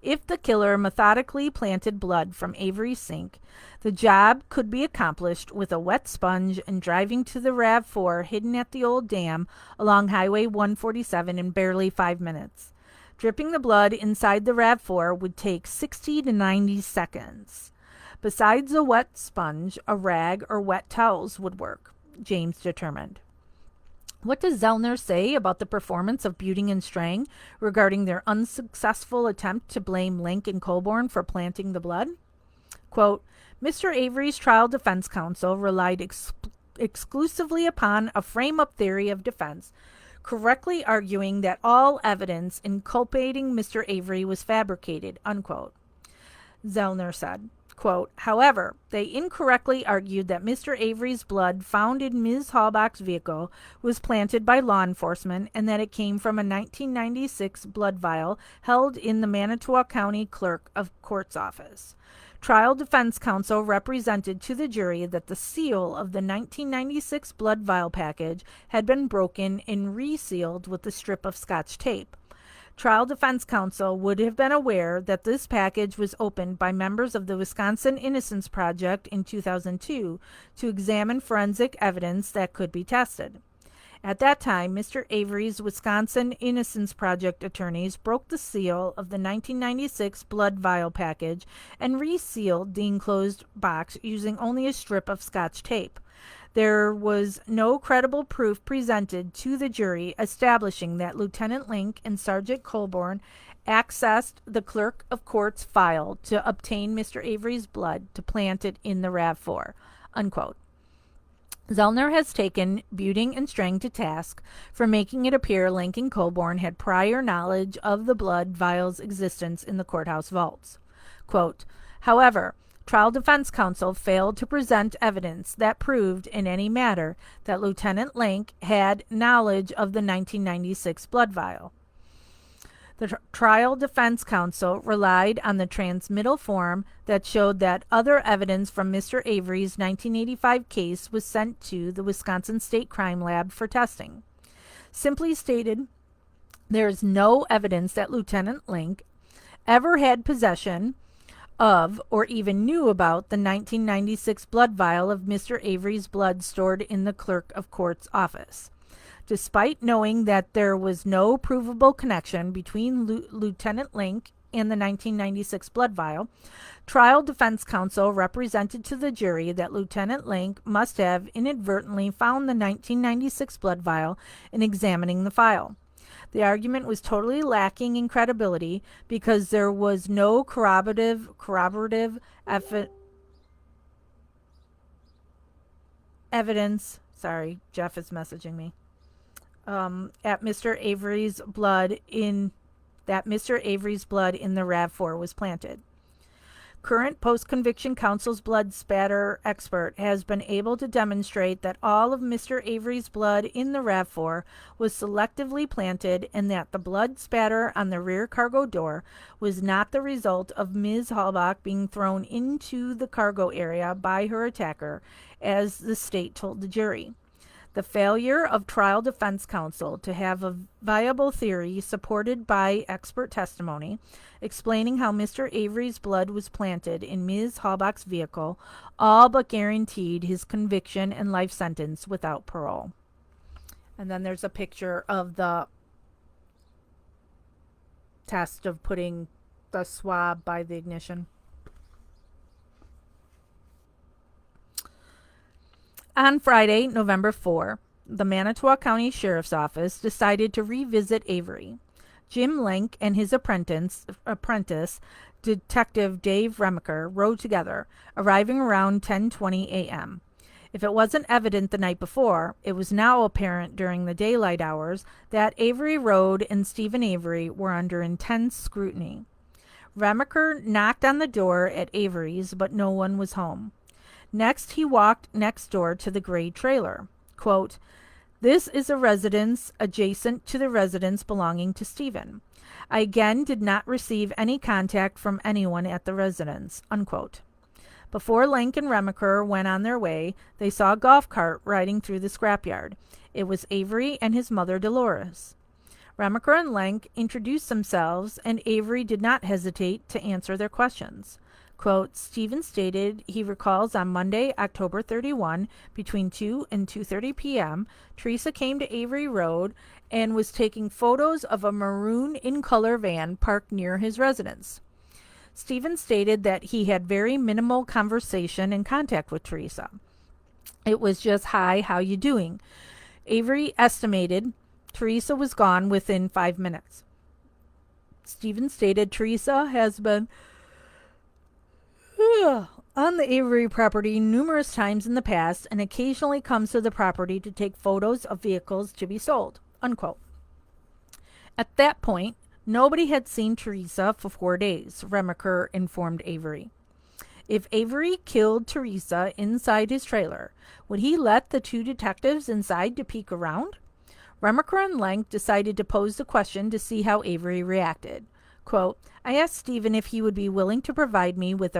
If the killer methodically planted blood from Avery's sink, the job could be accomplished with a wet sponge and driving to the RAV4 hidden at the old dam along Highway 147 in barely 5 minutes. Dripping the blood inside the RAV4 would take 60 to 90 seconds. Besides a wet sponge, a rag or wet towels would work, James determined. What does Zellner say about the performance of Buting and Strang regarding their unsuccessful attempt to blame Link and Colborn for planting the blood? Quote, Mr. Avery's trial defense counsel relied exclusively upon a frame-up theory of defense, correctly arguing that all evidence inculpating Mr. Avery was fabricated, unquote. Zellner said, quote, however, they incorrectly argued that Mr. Avery's blood found in Ms. Halbach's vehicle was planted by law enforcement and that it came from a 1996 blood vial held in the Manitowoc County Clerk of Court's office. Trial defense counsel represented to the jury that the seal of the 1996 blood vial package had been broken and resealed with a strip of Scotch tape. Trial defense counsel would have been aware that this package was opened by members of the Wisconsin Innocence Project in 2002 to examine forensic evidence that could be tested. At that time, Mr. Avery's Wisconsin Innocence Project attorneys broke the seal of the 1996 blood vial package and resealed the enclosed box using only a strip of Scotch tape. There was no credible proof presented to the jury establishing that Lieutenant Link and Sergeant Colborn accessed the Clerk of Court's file to obtain Mr. Avery's blood to plant it in the RAV4, unquote. Zellner has taken Buting and Strang to task for making it appear Link and Colborn had prior knowledge of the blood vial's existence in the courthouse vaults. Quote, however, trial defense counsel failed to present evidence that proved in any matter that Lieutenant Link had knowledge of the 1996 blood vial. The trial defense counsel relied on the transmittal form that showed that other evidence from Mr. Avery's 1985 case was sent to the Wisconsin State Crime Lab for testing. Simply stated, there is no evidence that Lieutenant Link ever had possession of or even knew about the 1996 blood vial of Mr. Avery's blood stored in the Clerk of Court's office. Despite knowing that there was no provable connection between Lieutenant Link and the 1996 blood vial, trial defense counsel represented to the jury that Lieutenant Link must have inadvertently found the 1996 blood vial in examining the file. The argument was totally lacking in credibility because there was no corroborative evidence. Sorry, Jeff is messaging me. At Mr. Avery's blood in the RAV4 was planted. Current post-conviction counsel's blood spatter expert has been able to demonstrate that all of Mr. Avery's blood in the RAV4 was selectively planted and that the blood spatter on the rear cargo door was not the result of Ms. Halbach being thrown into the cargo area by her attacker, as the state told the jury. The failure of trial defense counsel to have a viable theory supported by expert testimony explaining how Mr. Avery's blood was planted in Ms. Halbach's vehicle all but guaranteed his conviction and life sentence without parole. And then there's a picture of the test of putting the swab by the ignition. On Friday, November 4, the Manitowoc County Sheriff's Office decided to revisit Avery. Jim Lenk and his apprentice, Detective Dave Remacher, rode together, arriving around 10:20 a.m. If it wasn't evident the night before, it was now apparent during the daylight hours that Avery Road and Stephen Avery were under intense scrutiny. Remacher knocked on the door at Avery's, but no one was home. Next, he walked next door to the gray trailer. Quote, "This is a residence adjacent to the residence belonging to Stephen. I again did not receive any contact from anyone at the residence." Unquote. Before Lenk and Remacher went on their way, they saw a golf cart riding through the scrapyard. It was Avery and his mother, Dolores. Remacher and Lenk introduced themselves, and Avery did not hesitate to answer their questions. Quote, Stephen stated he recalls on Monday, October 31, between 2 and 2:30 p.m., Teresa came to Avery Road and was taking photos of a maroon in-color van parked near his residence. Stephen stated that he had very minimal conversation and contact with Teresa. It was just, "Hi, how you doing?" Avery estimated Teresa was gone within 5 minutes. Stephen stated Teresa has been on the Avery property numerous times in the past and occasionally comes to the property to take photos of vehicles to be sold. Unquote. At that point, nobody had seen Teresa for 4 days, Remacher informed Avery. If Avery killed Teresa inside his trailer, would he let the two detectives inside to peek around? Remacher and Lenk decided to pose the question to see how Avery reacted. Quote, "I asked Stephen if he would be willing to provide me with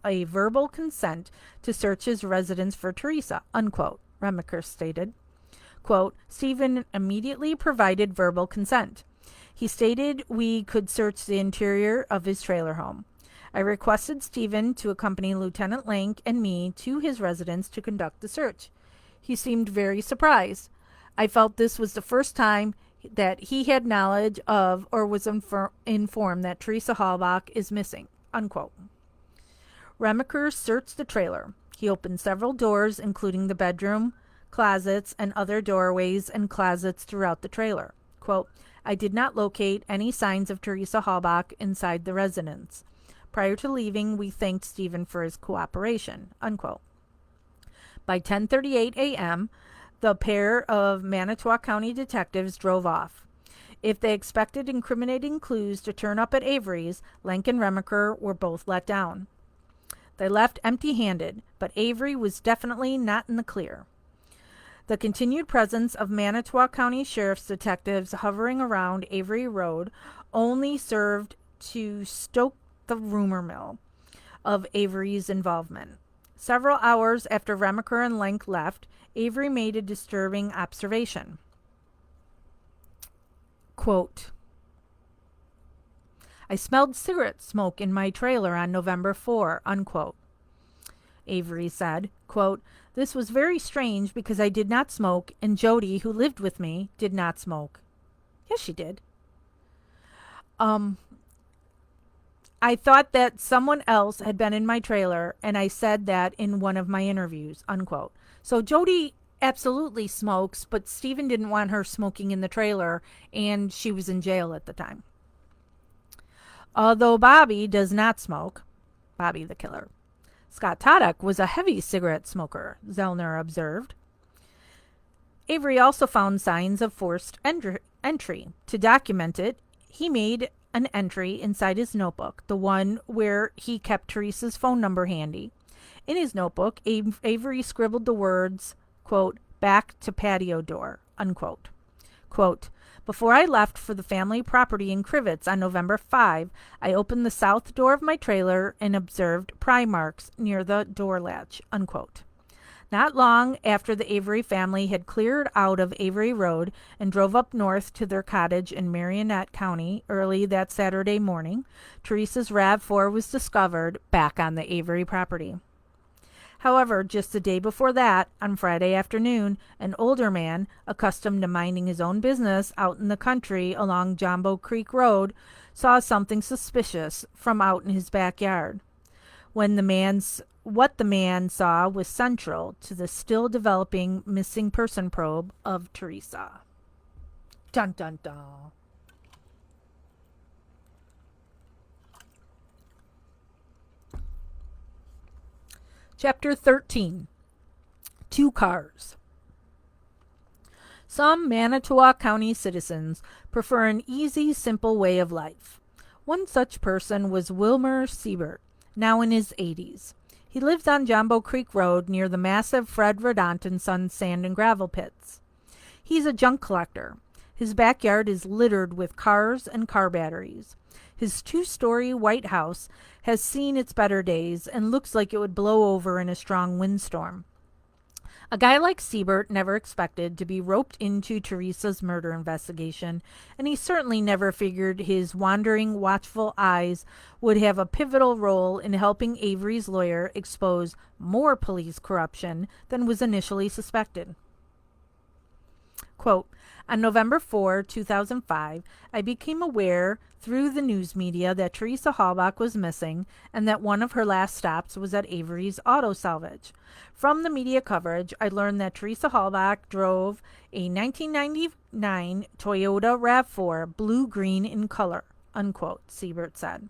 a verbal consent to search his residence for Teresa," unquote, Remacher stated. Quote, "Stephen immediately provided verbal consent. He stated we could search the interior of his trailer home. I requested Stephen to accompany Lieutenant Lenk and me to his residence to conduct the search. He seemed very surprised. I felt this was the first time that he had knowledge of or was informed that Teresa Halbach is missing," unquote. Remacher searched the trailer. He opened several doors, including the bedroom, closets, and other doorways and closets throughout the trailer. Quote, "I did not locate any signs of Teresa Halbach inside the residence. Prior to leaving, we thanked Stephen for his cooperation," unquote. By 10:38 a.m., the pair of Manitowoc County detectives drove off. If they expected incriminating clues to turn up at Avery's, Lenk and Remacher were both let down. They left empty-handed, but Avery was definitely not in the clear. The continued presence of Manitowoc County Sheriff's detectives hovering around Avery Road only served to stoke the rumor mill of Avery's involvement. Several hours after Remacher and Lenk left, Avery made a disturbing observation. Quote, "I smelled cigarette smoke in my trailer on November 4, unquote. Avery said, quote, "This was very strange because I did not smoke and Jody, who lived with me, did not smoke." Yes, she did. "I thought that someone else had been in my trailer and I said that in one of my interviews," unquote. So Jody absolutely smokes, but Stephen didn't want her smoking in the trailer and she was in jail at the time. Although Bobby does not smoke, Bobby the killer, Scott Toddock was a heavy cigarette smoker, Zellner observed. Avery also found signs of forced entry. To document it, he made an entry inside his notebook, the one where he kept Teresa's phone number handy. In his notebook, Avery scribbled the words, quote, "back to patio door," unquote. Quote, "Before I left for the family property in Crivets on November 5, I opened the south door of my trailer and observed pry marks near the door latch," unquote. Not long after the Avery family had cleared out of Avery Road and drove up north to their cottage in Marionette County early that Saturday morning, Teresa's RAV4 was discovered back on the Avery property. However, just the day before that, on Friday afternoon, an older man, accustomed to minding his own business out in the country along Jumbo Creek Road, saw something suspicious from out in his backyard. What the man saw was central to the still developing missing person probe of Teresa. Dun dun dun. Chapter 13. Two Cars. Some Manitowoc County citizens prefer an easy, simple way of life. One such person was Wilmer Siebert, now in his 80s. He lives on Jumbo Creek Road near the massive Fred Redant and Sons sand and gravel pits. He's a junk collector. His backyard is littered with cars and car batteries. His 2-story white house has seen its better days and looks like it would blow over in a strong windstorm. A guy like Siebert never expected to be roped into Teresa's murder investigation, and he certainly never figured his wandering, watchful eyes would have a pivotal role in helping Avery's lawyer expose more police corruption than was initially suspected. Quote, on November 4, 2005, I became aware through the news media that Teresa Halbach was missing and that one of her last stops was at Avery's Auto Salvage. From the media coverage, I learned that Teresa Halbach drove a 1999 Toyota RAV4, blue-green in color, unquote, Siebert said.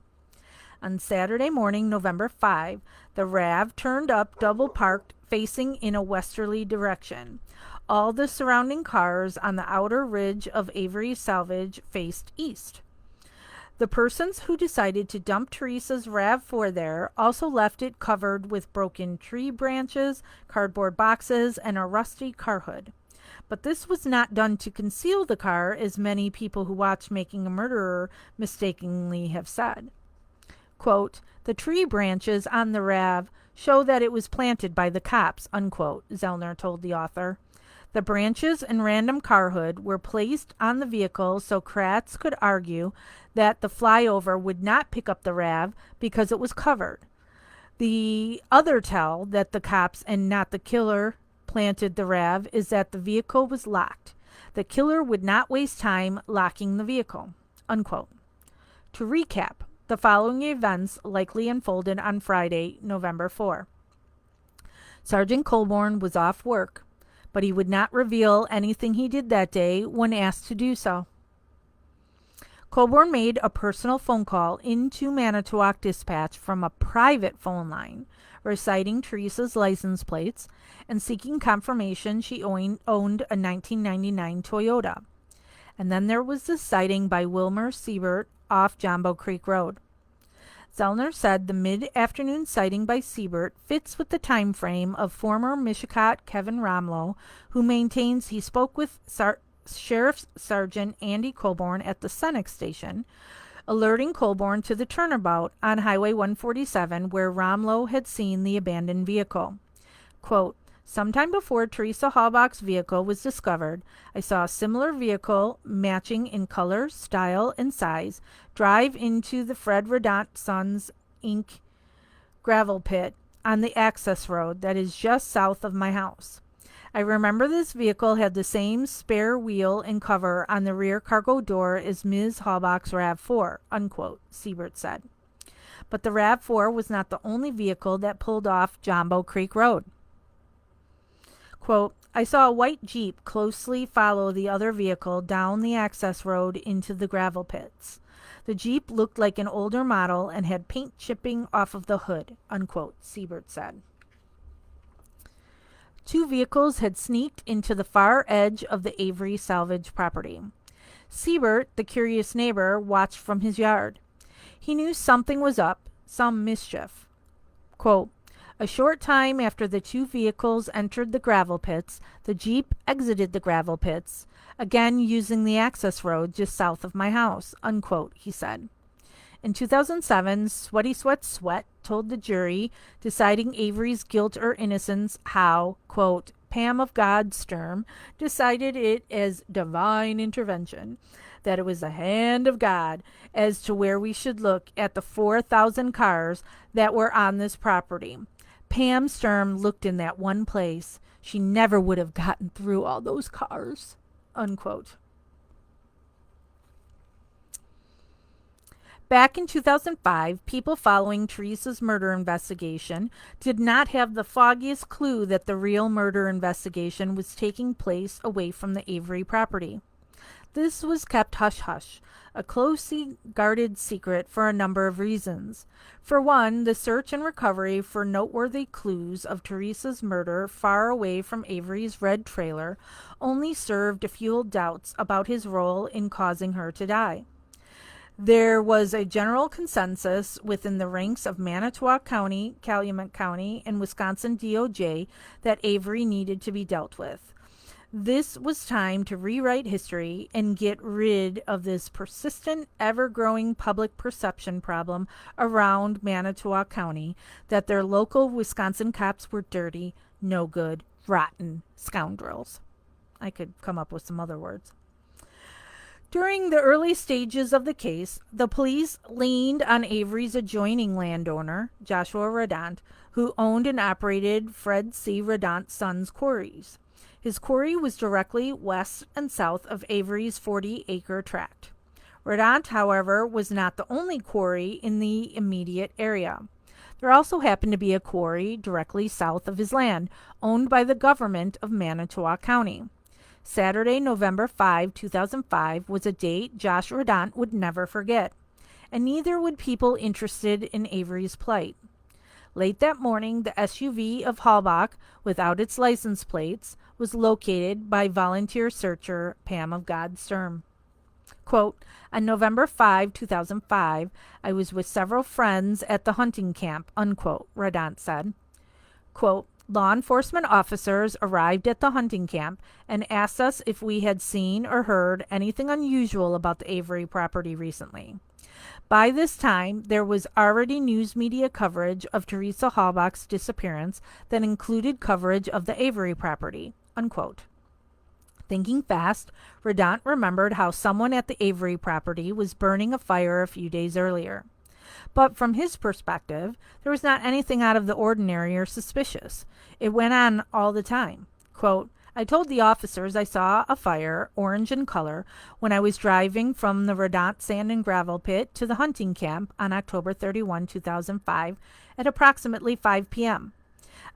On Saturday morning, November 5, the RAV turned up double-parked facing in a westerly direction. All the surrounding cars on the outer ridge of Avery Salvage faced east. The persons who decided to dump Teresa's RAV4 there also left it covered with broken tree branches, cardboard boxes, and a rusty car hood. But this was not done to conceal the car, as many people who watched Making a Murderer mistakenly have said. Quote, the tree branches on the RAV show that it was planted by the cops, unquote, Zellner told the author. The branches and random car hood were placed on the vehicle so Kratz could argue that the flyover would not pick up the RAV because it was covered. The other tell that the cops and not the killer planted the RAV is that the vehicle was locked. The killer would not waste time locking the vehicle, unquote. To recap, the following events likely unfolded on Friday, November 4. Sergeant Colborn was off work, but he would not reveal anything he did that day when asked to do so. Colborn made a personal phone call into Manitowoc Dispatch from a private phone line, reciting Teresa's license plates and seeking confirmation she owned a 1999 Toyota. And then there was the sighting by Wilmer Siebert off Jumbo Creek Road. Zellner said the mid-afternoon sighting by Siebert fits with the time frame of former Mishicot Kevin Romlow, who maintains he spoke with Sheriff Sergeant Andy Colborn at the Senex station, alerting Colborn to the turnabout on Highway 147 where Romlow had seen the abandoned vehicle. Quote, sometime before Teresa Halbach's vehicle was discovered, I saw a similar vehicle matching in color, style, and size drive into the Fred Redant Sons Inc. gravel pit on the access road that is just south of my house. I remember this vehicle had the same spare wheel and cover on the rear cargo door as Ms. Halbach's RAV4, unquote, Siebert said. But the RAV4 was not the only vehicle that pulled off Jumbo Creek Road. Quote, I saw a white Jeep closely follow the other vehicle down the access road into the gravel pits. The Jeep looked like an older model and had paint chipping off of the hood, unquote, Siebert said. Two vehicles had sneaked into the far edge of the Avery Salvage property. Siebert, the curious neighbor, watched from his yard. He knew something was up, some mischief. Quote, a short time after the two vehicles entered the gravel pits, the Jeep exited the gravel pits, again using the access road just south of my house, unquote, he said. In 2007, Sweaty Sweat Sweat told the jury deciding Avery's guilt or innocence how, quote, Pam of God Sturm decided it as divine intervention, that it was the hand of God as to where we should look at the 4,000 cars that were on this property. Pam Sturm looked in that one place. She never would have gotten through all those cars, unquote. Back in 2005, people following Teresa's murder investigation did not have the foggiest clue that the real murder investigation was taking place away from the Avery property. This was kept hush-hush, a closely guarded secret for a number of reasons. For one, the search and recovery for noteworthy clues of Teresa's murder far away from Avery's red trailer only served to fuel doubts about his role in causing her to die. There was a general consensus within the ranks of Manitowoc County, Calumet County, and Wisconsin DOJ that Avery needed to be dealt with. This was time to rewrite history and get rid of this persistent, ever-growing public perception problem around Manitowoc County that their local Wisconsin cops were dirty, no good, rotten scoundrels. I could come up with some other words. During the early stages of the case, the police leaned on Avery's adjoining landowner, Joshua Radant, who owned and operated Fred C. Radant Sons quarries. His quarry was directly west and south of Avery's 40-acre tract. Radant, however, was not the only quarry in the immediate area. There also happened to be a quarry directly south of his land, owned by the government of Manitowoc County. Saturday, November 5, 2005, was a date Josh Radant would never forget, and neither would people interested in Avery's plight. Late that morning, the SUV of Halbach, without its license plates, was located by volunteer searcher Pam of God Sturm. Quote, on November 5, 2005, I was with several friends at the hunting camp, unquote, Radant said. Quote, law enforcement officers arrived at the hunting camp and asked us if we had seen or heard anything unusual about the Avery property recently. By this time, there was already news media coverage of Teresa Halbach's disappearance that included coverage of the Avery property, unquote. Thinking fast, Radant remembered how someone at the Avery property was burning a fire a few days earlier. But from his perspective, there was not anything out of the ordinary or suspicious. It went on all the time. Quote, I told the officers I saw a fire, orange in color, when I was driving from the Radant Sand and Gravel Pit to the hunting camp on October 31, 2005, at approximately 5 p.m.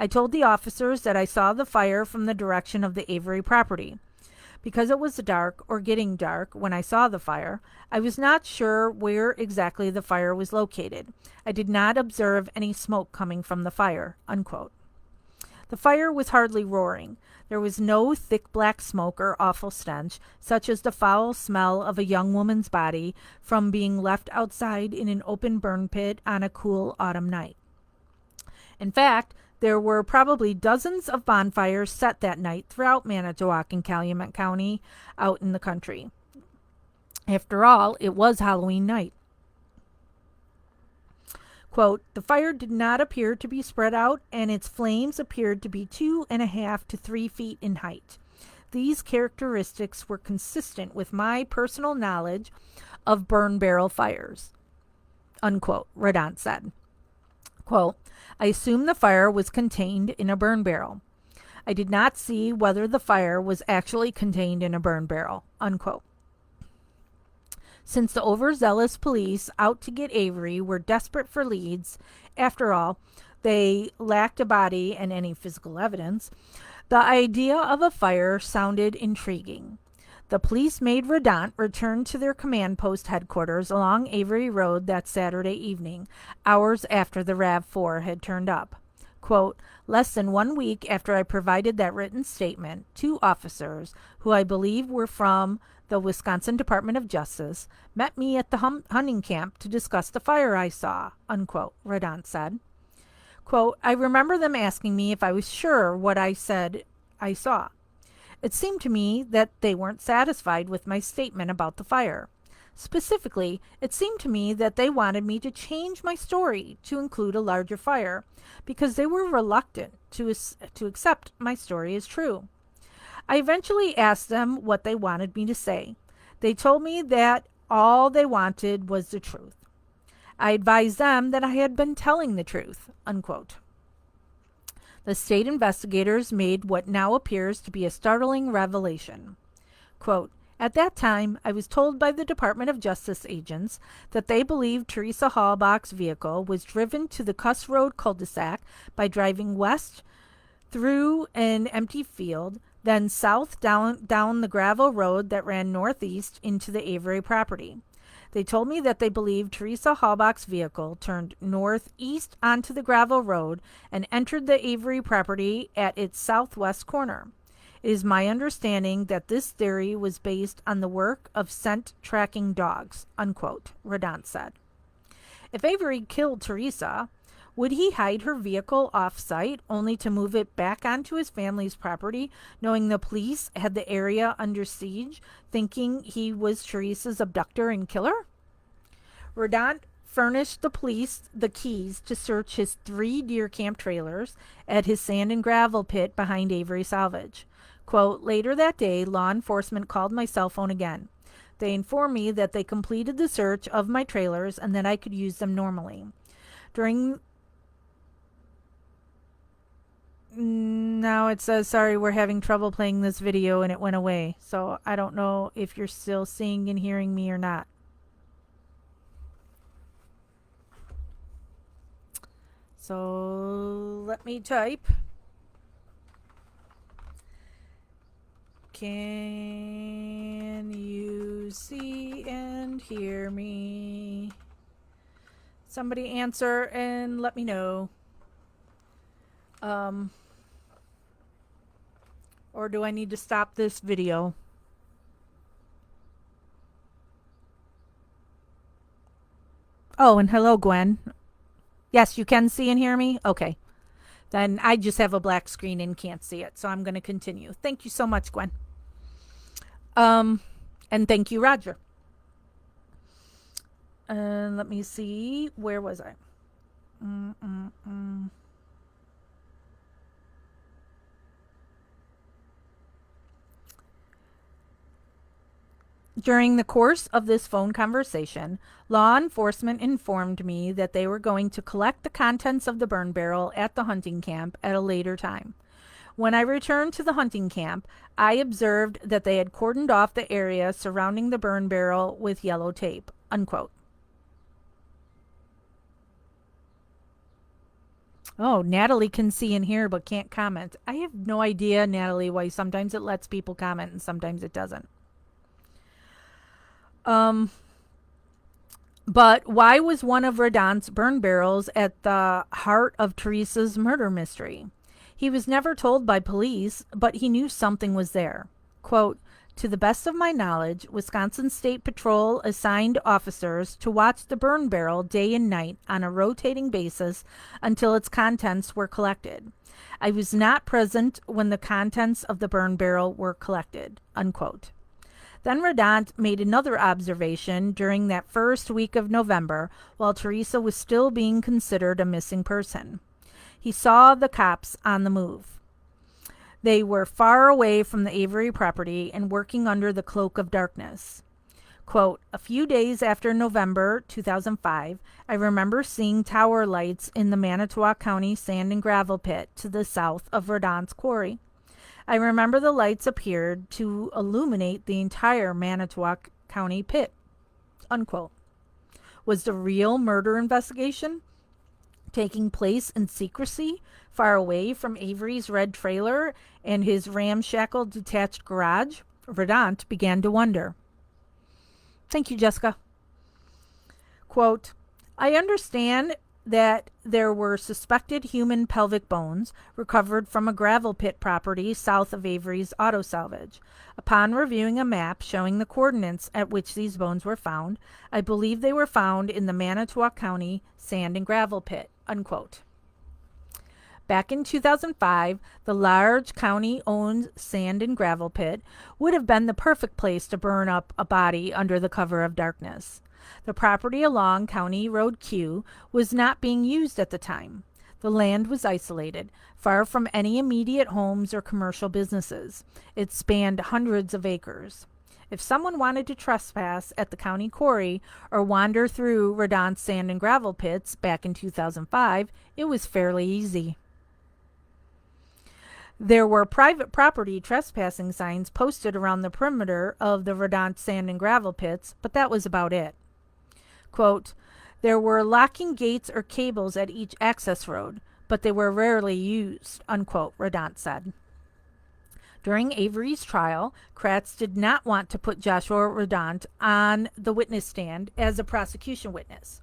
I told the officers that I saw the fire from the direction of the Avery property. Because it was dark or getting dark when I saw the fire, I was not sure where exactly the fire was located. I did not observe any smoke coming from the fire, unquote. The fire was hardly roaring. There was no thick black smoke or awful stench, such as the foul smell of a young woman's body from being left outside in an open burn pit on a cool autumn night. In fact, there were probably dozens of bonfires set that night throughout Manitowoc and Calumet County out in the country. After all, it was Halloween night. Quote, the fire did not appear to be spread out, and its flames appeared to be 2.5 to 3 feet in height. These characteristics were consistent with my personal knowledge of burn barrel fires, unquote, Radant said. Quote, I assume the fire was contained in a burn barrel. I did not see whether the fire was actually contained in a burn barrel, unquote. Since the overzealous police out to get Avery were desperate for leads, after all, they lacked a body and any physical evidence, the idea of a fire sounded intriguing. The police made Radant return to their command post headquarters along Avery Road that Saturday evening, hours after the RAV4 had turned up. Quote, less than 1 week after I provided that written statement, 2 officers, who I believe were from the Wisconsin Department of Justice, met me at the hunting camp to discuss the fire I saw, unquote, Radant said. Quote, I remember them asking me if I was sure what I said I saw. It seemed to me that they weren't satisfied with my statement about the fire. Specifically, it seemed to me that they wanted me to change my story to include a larger fire because they were reluctant to accept my story as true. I eventually asked them what they wanted me to say. They told me that all they wanted was the truth. I advised them that I had been telling the truth, unquote. The state investigators made what now appears to be a startling revelation. Quote, at that time, I was told by the Department of Justice agents that they believed Teresa Halbach's vehicle was driven to the Cuss Road cul-de-sac by driving west through an empty field, then south down the gravel road that ran northeast into the Avery property. They told me that they believed Teresa Halbach's vehicle turned northeast onto the gravel road and entered the Avery property at its southwest corner. It is my understanding that this theory was based on the work of scent tracking dogs, unquote, Radant said. If Avery killed Teresa, would he hide her vehicle off-site only to move it back onto his family's property, knowing the police had the area under siege, thinking he was Teresa's abductor and killer? Radant furnished the police the keys to search his 3 deer camp trailers at his sand and gravel pit behind Avery Salvage. Quote, later that day, law enforcement called my cell phone again. They informed me that they completed the search of my trailers and that I could use them normally. Now it says, sorry, we're having trouble playing this video and it went away. So I don't know if you're still seeing and hearing me or not. So let me type. Can you see and hear me? Somebody answer and let me know. Or do I need to stop this video? Oh, and hello, Gwen. Yes, you can see and hear me? Okay. Then I just have a black screen and can't see it, so I'm going to continue. Thank you so much, Gwen. And thank you, Roger. And let me see. Where was I? During the course of this phone conversation, law enforcement informed me that they were going to collect the contents of the burn barrel at the hunting camp at a later time. When I returned to the hunting camp, I observed that they had cordoned off the area surrounding the burn barrel with yellow tape, unquote. Oh, Natalie can see and hear but can't comment. I have no idea, Natalie, why sometimes it lets people comment and sometimes it doesn't. But why was one of Radant's burn barrels at the heart of Teresa's murder mystery? He was never told by police, but he knew something was there. Quote, to the best of my knowledge, Wisconsin State Patrol assigned officers to watch the burn barrel day and night on a rotating basis until its contents were collected. I was not present when the contents of the burn barrel were collected, unquote. Then Radant made another observation during that first week of November while Teresa was still being considered a missing person. He saw the cops on the move. They were far away from the Avery property and working under the cloak of darkness. Quote, a few days after November 2005, I remember seeing tower lights in the Manitowoc County sand and gravel pit to the south of Radant's quarry. I remember the lights appeared to illuminate the entire Manitowoc County pit, unquote. Was the real murder investigation taking place in secrecy, far away from Avery's red trailer and his ramshackle detached garage? Radant began to wonder. Thank you, Jessica. Quote, I understand that there were suspected human pelvic bones recovered from a gravel pit property south of Avery's auto salvage. Upon reviewing a map showing the coordinates at which these bones were found, I believe they were found in the Manitowoc County sand and gravel pit, unquote. Back in 2005, the large county-owned sand and gravel pit would have been the perfect place to burn up a body under the cover of darkness. The property along County Road Q was not being used at the time. The land was isolated, far from any immediate homes or commercial businesses. It spanned hundreds of acres. If someone wanted to trespass at the county quarry or wander through Rodant's sand and gravel pits back in 2005, it was fairly easy. There were private property trespassing signs posted around the perimeter of the Rodant sand and gravel pits, but that was about it. Quote, there were locking gates or cables at each access road, but they were rarely used, unquote, Rodant said. During Avery's trial, Kratz did not want to put Joshua Rodant on the witness stand as a prosecution witness.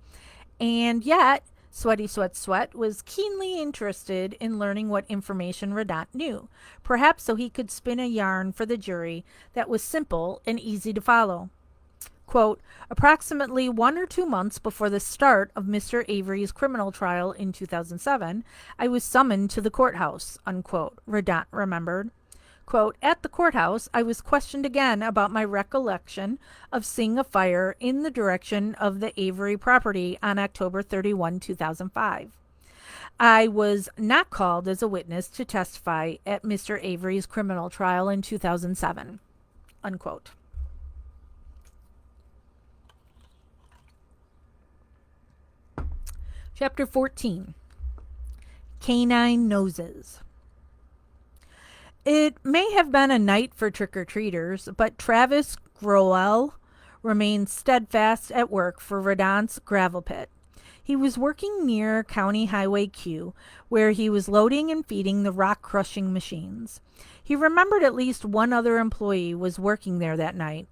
And yet, Sweaty Sweat Sweat was keenly interested in learning what information Rodant knew, perhaps so he could spin a yarn for the jury that was simple and easy to follow. Quote, approximately 1 or 2 months before the start of Mr. Avery's criminal trial in 2007, I was summoned to the courthouse, unquote, Rodant remembered. Quote, at the courthouse, I was questioned again about my recollection of seeing a fire in the direction of the Avery property on October 31, 2005. I was not called as a witness to testify at Mr. Avery's criminal trial in 2007, unquote. Chapter 14, Canine Noses. It may have been a night for trick-or-treaters, but Travis Groel remained steadfast at work for Rodant's gravel pit. He was working near County Highway Q, where he was loading and feeding the rock-crushing machines. He remembered at least one other employee was working there that night.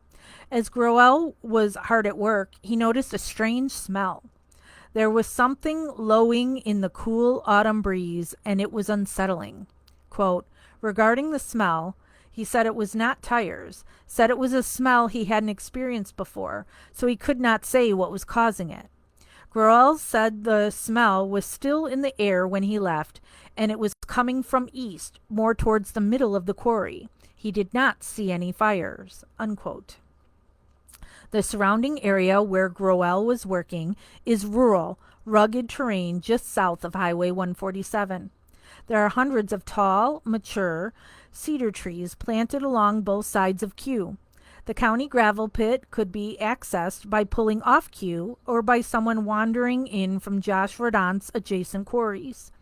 As Groel was hard at work, he noticed a strange smell. There was something lowing in the cool autumn breeze, and it was unsettling. Quote, regarding the smell, he said it was not tires, said it was a smell he hadn't experienced before, so he could not say what was causing it. Groel said the smell was still in the air when he left, and it was coming from east, more towards the middle of the quarry. He did not see any fires, unquote. The surrounding area where Groel was working is rural, rugged terrain just south of Highway 147. There are hundreds of tall, mature cedar trees planted along both sides of Q. The county gravel pit could be accessed by pulling off Q or by someone wandering in from Josh Rodant's adjacent quarries.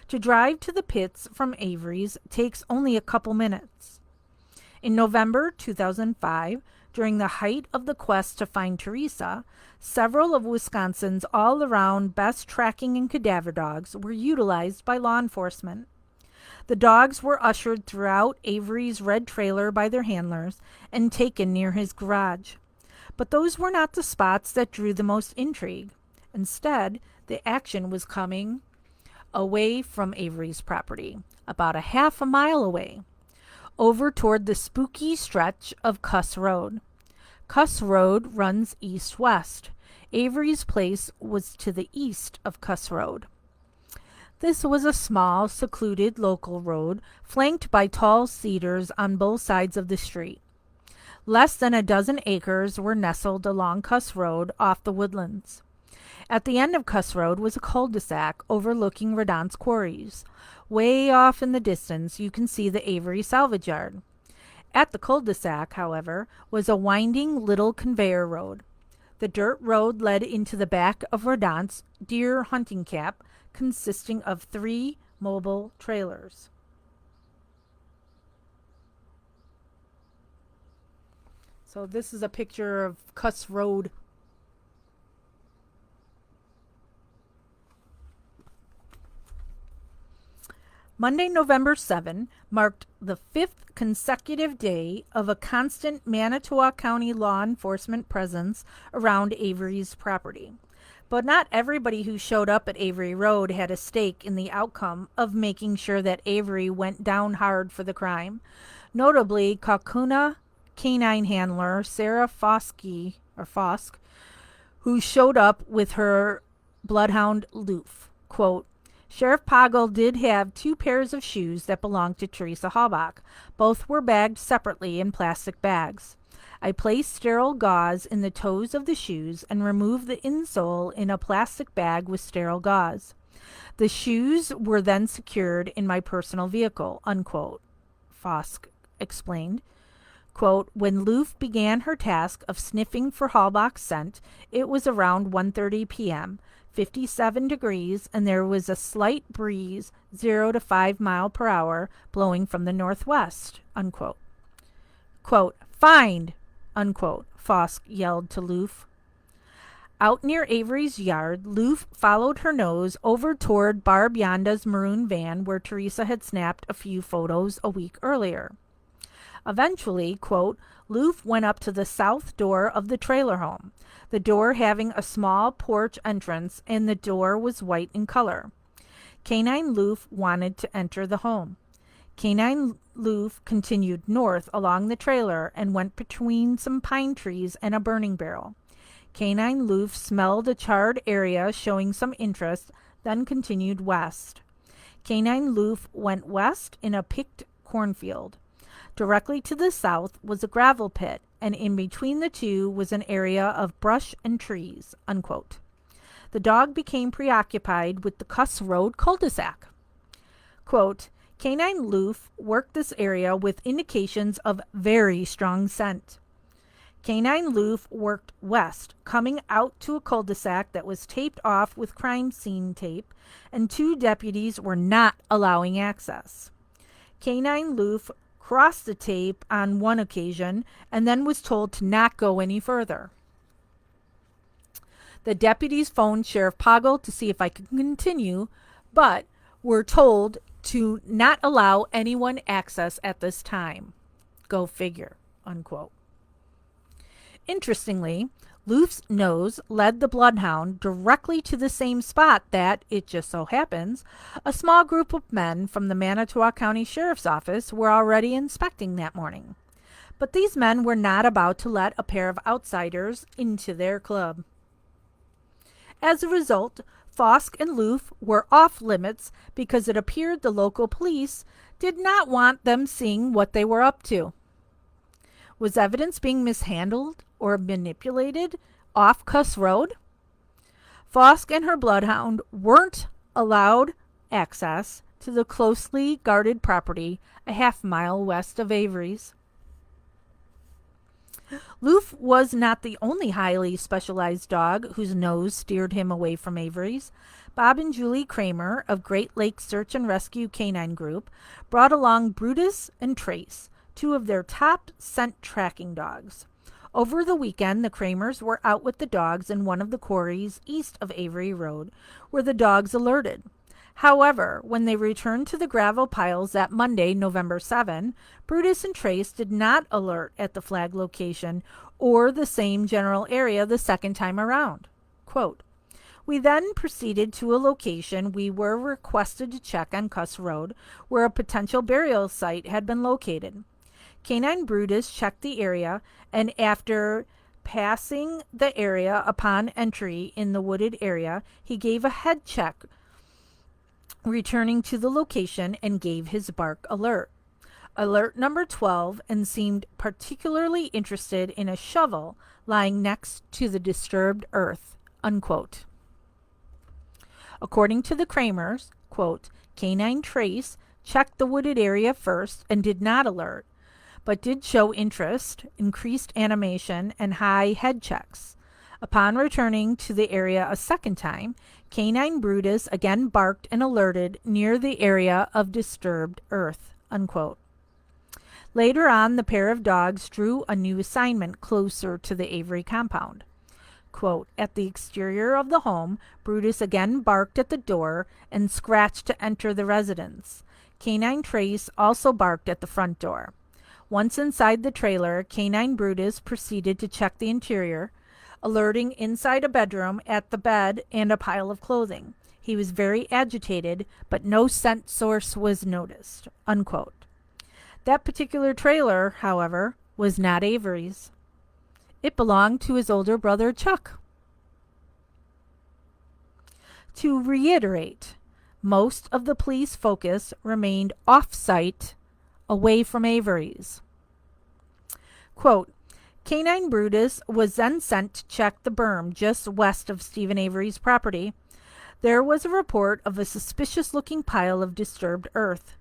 To drive to the pits from Avery's takes only a couple minutes. In November 2005, during the height of the quest to find Teresa, several of Wisconsin's all-around best tracking and cadaver dogs were utilized by law enforcement. The dogs were ushered throughout Avery's red trailer by their handlers and taken near his garage. But those were not the spots that drew the most intrigue. Instead, the action was coming away from Avery's property, about a half a mile away, over toward the spooky stretch of Cuss Road. Cuss Road runs east-west. Avery's place was to the east of Cuss Road. This was a small, secluded local road flanked by tall cedars on both sides of the street. Less than a dozen acres were nestled along Cuss Road off the woodlands. At the end of Cuss Road was a cul-de-sac overlooking Rodant's quarries. Way off in the distance, you can see the Avery salvage yard. At the cul-de-sac, however, was a winding little conveyor road. The dirt road led into the back of Rodant's deer hunting camp, consisting of 3 mobile trailers. So this is a picture of Cuss Road. Monday, November 7, marked the 5th consecutive day of a constant Manitowoc County law enforcement presence around Avery's property. But not everybody who showed up at Avery Road had a stake in the outcome of making sure that Avery went down hard for the crime. Notably, Kaukauna canine handler Sarah Fosk, who showed up with her bloodhound Loof. Quote, Sheriff Poggle did have 2 pairs of shoes that belonged to Teresa Halbach. Both were bagged separately in plastic bags. I placed sterile gauze in the toes of the shoes and removed the insole in a plastic bag with sterile gauze. The shoes were then secured in my personal vehicle, unquote, Fosk explained. Quote, when Loof began her task of sniffing for Halbach's scent, it was around 1:30 p.m., 57 degrees, and there was a slight breeze, 0 to 5 mile per hour, blowing from the northwest, unquote. Quote, find, unquote, Fosk yelled to Loof. Out near Avery's yard, Loof followed her nose over toward Barb Yanda's maroon van where Teresa had snapped a few photos a week earlier. Eventually, quote, Loof went up to the south door of the trailer home, the door having a small porch entrance, and the door was white in color. Canine Loof wanted to enter the home. Canine Loof continued north along the trailer and went between some pine trees and a burning barrel. Canine Loof smelled a charred area showing some interest, then continued west. Canine Loof went west in a picked cornfield. Directly to the south was a gravel pit, and in between the two was an area of brush and trees, unquote. The dog became preoccupied with the Cuss Road cul-de-sac. Quote, Canine Loof worked this area with indications of very strong scent. Canine Loof worked west, coming out to a cul-de-sac that was taped off with crime scene tape, and 2 deputies were not allowing access. Canine Loof crossed the tape on one occasion and then was told to not go any further. The deputies phoned Sheriff Poggle to see if I could continue, but were told to not allow anyone access at this time. Go figure, unquote. Interestingly, Loof's nose led the bloodhound directly to the same spot that, it just so happens, a small group of men from the Manitowoc County Sheriff's Office were already inspecting that morning. But these men were not about to let a pair of outsiders into their club. As a result, Fosk and Loof were off limits because it appeared the local police did not want them seeing what they were up to. Was evidence being mishandled or manipulated off Cuss Road? Fosk and her bloodhound weren't allowed access to the closely guarded property a half-mile west of Avery's. Loof was not the only highly specialized dog whose nose steered him away from Avery's. Bob and Julie Kramer of Great Lakes Search and Rescue Canine Group brought along Brutus and Trace, 2 of their top scent tracking dogs. Over the weekend, the Kramers were out with the dogs in one of the quarries east of Avery Road, where the dogs alerted. However, when they returned to the gravel piles that Monday, November 7, Brutus and Trace did not alert at the flag location or the same general area the second time around. Quote, we then proceeded to a location we were requested to check on Cuss Road, where a potential burial site had been located. Canine Brutus checked the area, and after passing the area upon entry in the wooded area, he gave a head check, returning to the location and gave his bark alert. Alert number 12, and seemed particularly interested in a shovel lying next to the disturbed earth, unquote. According to the Kramers, quote, Canine Trace checked the wooded area first and did not alert, but did show interest, increased animation, and high head checks. Upon returning to the area a second time, Canine Brutus again barked and alerted near the area of disturbed earth, unquote. Later on, the pair of dogs drew a new assignment closer to the Avery compound. Quote, at the exterior of the home, Brutus again barked at the door and scratched to enter the residence. Canine Trace also barked at the front door. Once inside the trailer, Canine Brutus proceeded to check the interior, alerting inside a bedroom at the bed and a pile of clothing. He was very agitated, but no scent source was noticed, unquote. That particular trailer, however, was not Avery's. It belonged to his older brother, Chuck. To reiterate, Most of the police focus remained off-site, away from Avery's. Quote, Canine Brutus was then sent to check the berm just west of Stephen Avery's property. There was a report of a suspicious-looking pile of disturbed earth.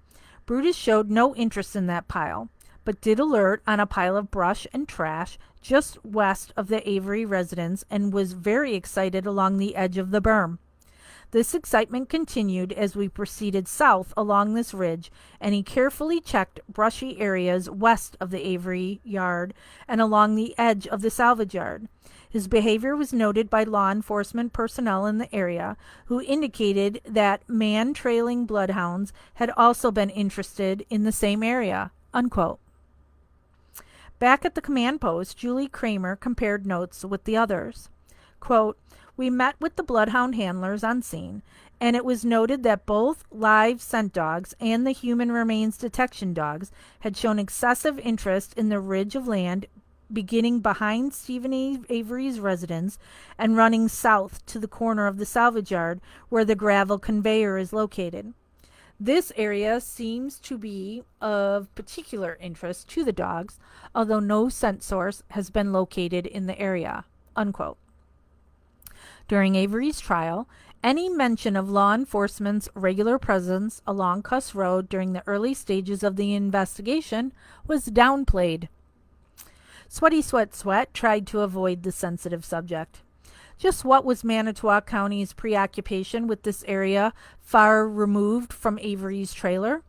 Brutus showed no interest in that pile, but did alert on a pile of brush and trash just west of the Avery residence and was very excited along the edge of the berm. This excitement continued as we proceeded south along this ridge, and he carefully checked brushy areas west of the Avery yard and along the edge of the salvage yard. His behavior was noted by law enforcement personnel in the area, who indicated that man-trailing bloodhounds had also been interested in the same area. Unquote. Back at the command post, Julie Kramer compared notes with the others. Quote, we met with the bloodhound handlers on scene, and it was noted that both live scent dogs and the human remains detection dogs had shown excessive interest in the ridge of land beginning behind Stephen Avery's residence and running south to the corner of the salvage yard where the gravel conveyor is located. This area seems to be of particular interest to the dogs, although no scent source has been located in the area. Unquote. During Avery's trial, any mention of law enforcement's regular presence along Kuss Road during the early stages of the investigation was downplayed. Sweaty Sweat Sweat tried to avoid the sensitive subject. Just what was Manitowoc County's preoccupation with this area far removed from Avery's trailer?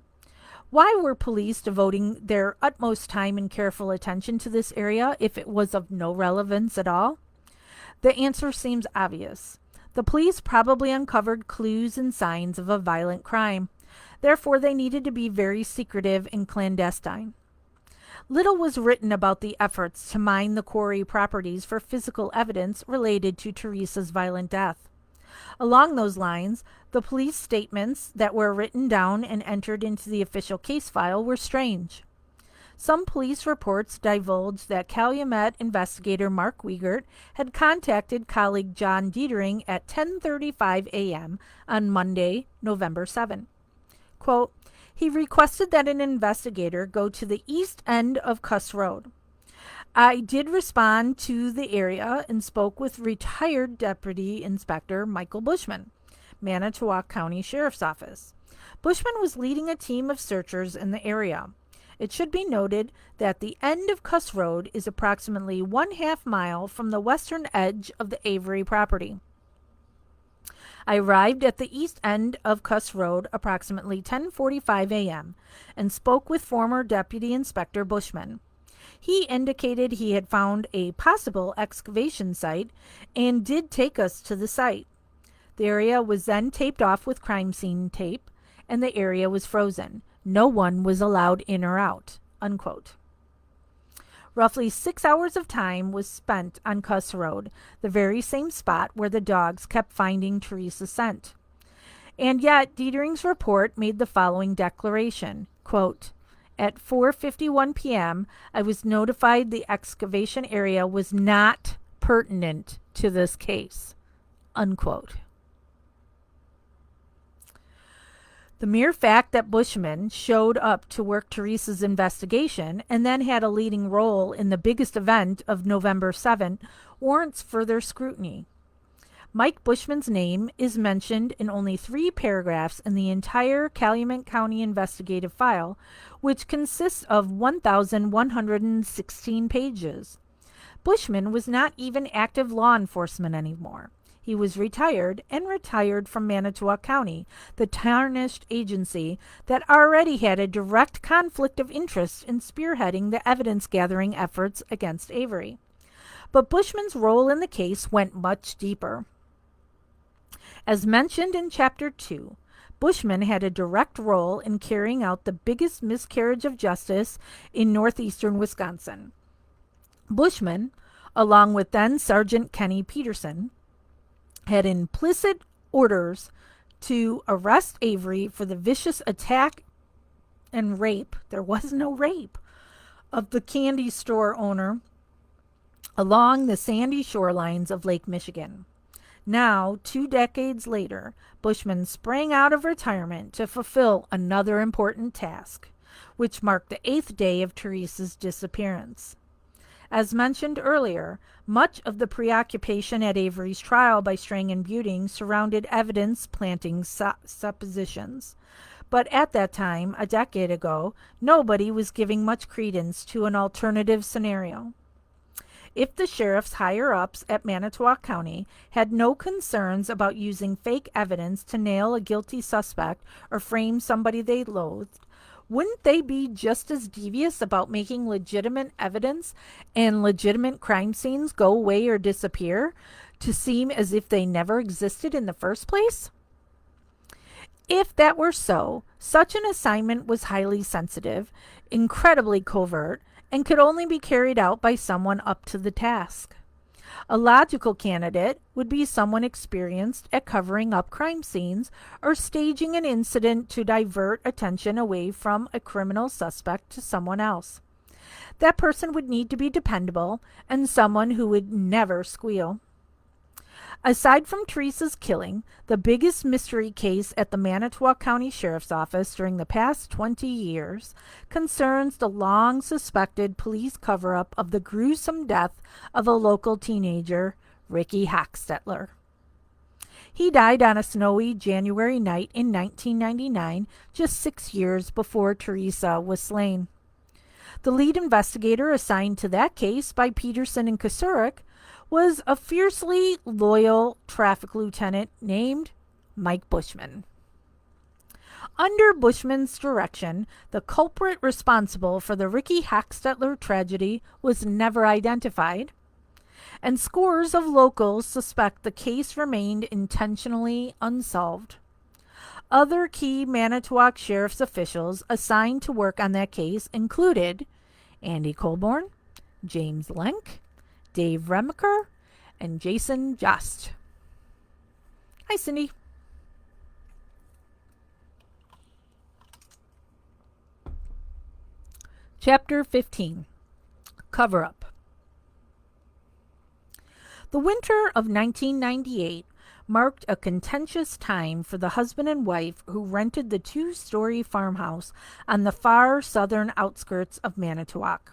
Why were police devoting their utmost time and careful attention to this area if it was of no relevance at all? The answer seems obvious. The police probably uncovered clues and signs of a violent crime. Therefore, they needed to be very secretive and clandestine. Little was written about the efforts to mine the quarry properties for physical evidence related to Teresa's violent death. Along those lines, the police statements that were written down and entered into the official case file were strange. Some police reports divulged that Calumet investigator Mark Wiegert had contacted colleague John Dietering at 10:35 a.m. on Monday, November 7. Quote, he requested that an investigator go to the east end of Kuss Road. I did respond to the area and spoke with retired Deputy Inspector Michael Bushman, Manitowoc County Sheriff's Office. Bushman was leading a team of searchers in the area. It should be noted that the end of Kuss Road is approximately 1/2 mile from the western edge of the Avery property. I arrived at the east end of Kuss Road approximately 10:45 a.m. and spoke with former Deputy Inspector Bushman. He indicated he had found a possible excavation site and did take us to the site. The area was then taped off with crime scene tape, and the area was frozen. No one was allowed in or out. Unquote. Roughly 6 hours of time was spent on Kuss Road, the very same spot where the dogs kept finding Teresa's scent. And yet, Dietering's report made the following declaration, quote, at 4:51 p.m., I was notified the excavation area was not pertinent to this case. Unquote. The mere fact that Bushman showed up to work Teresa's investigation and then had a leading role in the biggest event of November 7 warrants further scrutiny. Mike Bushman's name is mentioned in only 3 paragraphs in the entire Calumet County investigative file, which consists of 1,116 pages. Bushman was not even active law enforcement anymore. He was retired from Manitowoc County, the tarnished agency that already had a direct conflict of interest in spearheading the evidence-gathering efforts against Avery. But Bushman's role in the case went much deeper. As mentioned in Chapter 2, Bushman had a direct role in carrying out the biggest miscarriage of justice in northeastern Wisconsin. Bushman, along with then Sergeant Kenny Peterson, had implicit orders to arrest Avery for the vicious attack and rape, there was no rape, of the candy store owner along the sandy shorelines of Lake Michigan. Now, 2 decades later, Bushman sprang out of retirement to fulfill another important task, which marked the 8th day of Teresa's disappearance. As mentioned earlier, much of the preoccupation at Avery's trial by Strang and Buting surrounded evidence planting suppositions. But at that time, a decade ago, nobody was giving much credence to an alternative scenario. If the sheriff's higher-ups at Manitowoc County had no concerns about using fake evidence to nail a guilty suspect or frame somebody they loathed, wouldn't they be just as devious about making legitimate evidence and legitimate crime scenes go away or disappear to seem as if they never existed in the first place? If that were so, such an assignment was highly sensitive, incredibly covert, and could only be carried out by someone up to the task. A logical candidate would be someone experienced at covering up crime scenes or staging an incident to divert attention away from a criminal suspect to someone else. That person would need to be dependable and someone who would never squeal. Aside from Teresa's killing, the biggest mystery case at the Manitowoc County Sheriff's Office during the past 20 years concerns the long-suspected police cover-up of the gruesome death of a local teenager, Ricky Hochstetler. He died on a snowy January night in 1999, just 6 years before Teresa was slain. The lead investigator assigned to that case by Peterson and Kasurik was a fiercely loyal traffic lieutenant named Mike Bushman. Under Bushman's direction, the culprit responsible for the Ricky Hochstetler tragedy was never identified, and scores of locals suspect the case remained intentionally unsolved. Other key Manitowoc Sheriff's officials assigned to work on that case included Andy Colborn, James Lenk, Dave Remaker, and Jason Jost. Hi, Cindy. Chapter 15. Cover-Up. The winter of 1998 marked a contentious time for the husband and wife who rented the 2-story farmhouse on the far southern outskirts of Manitowoc.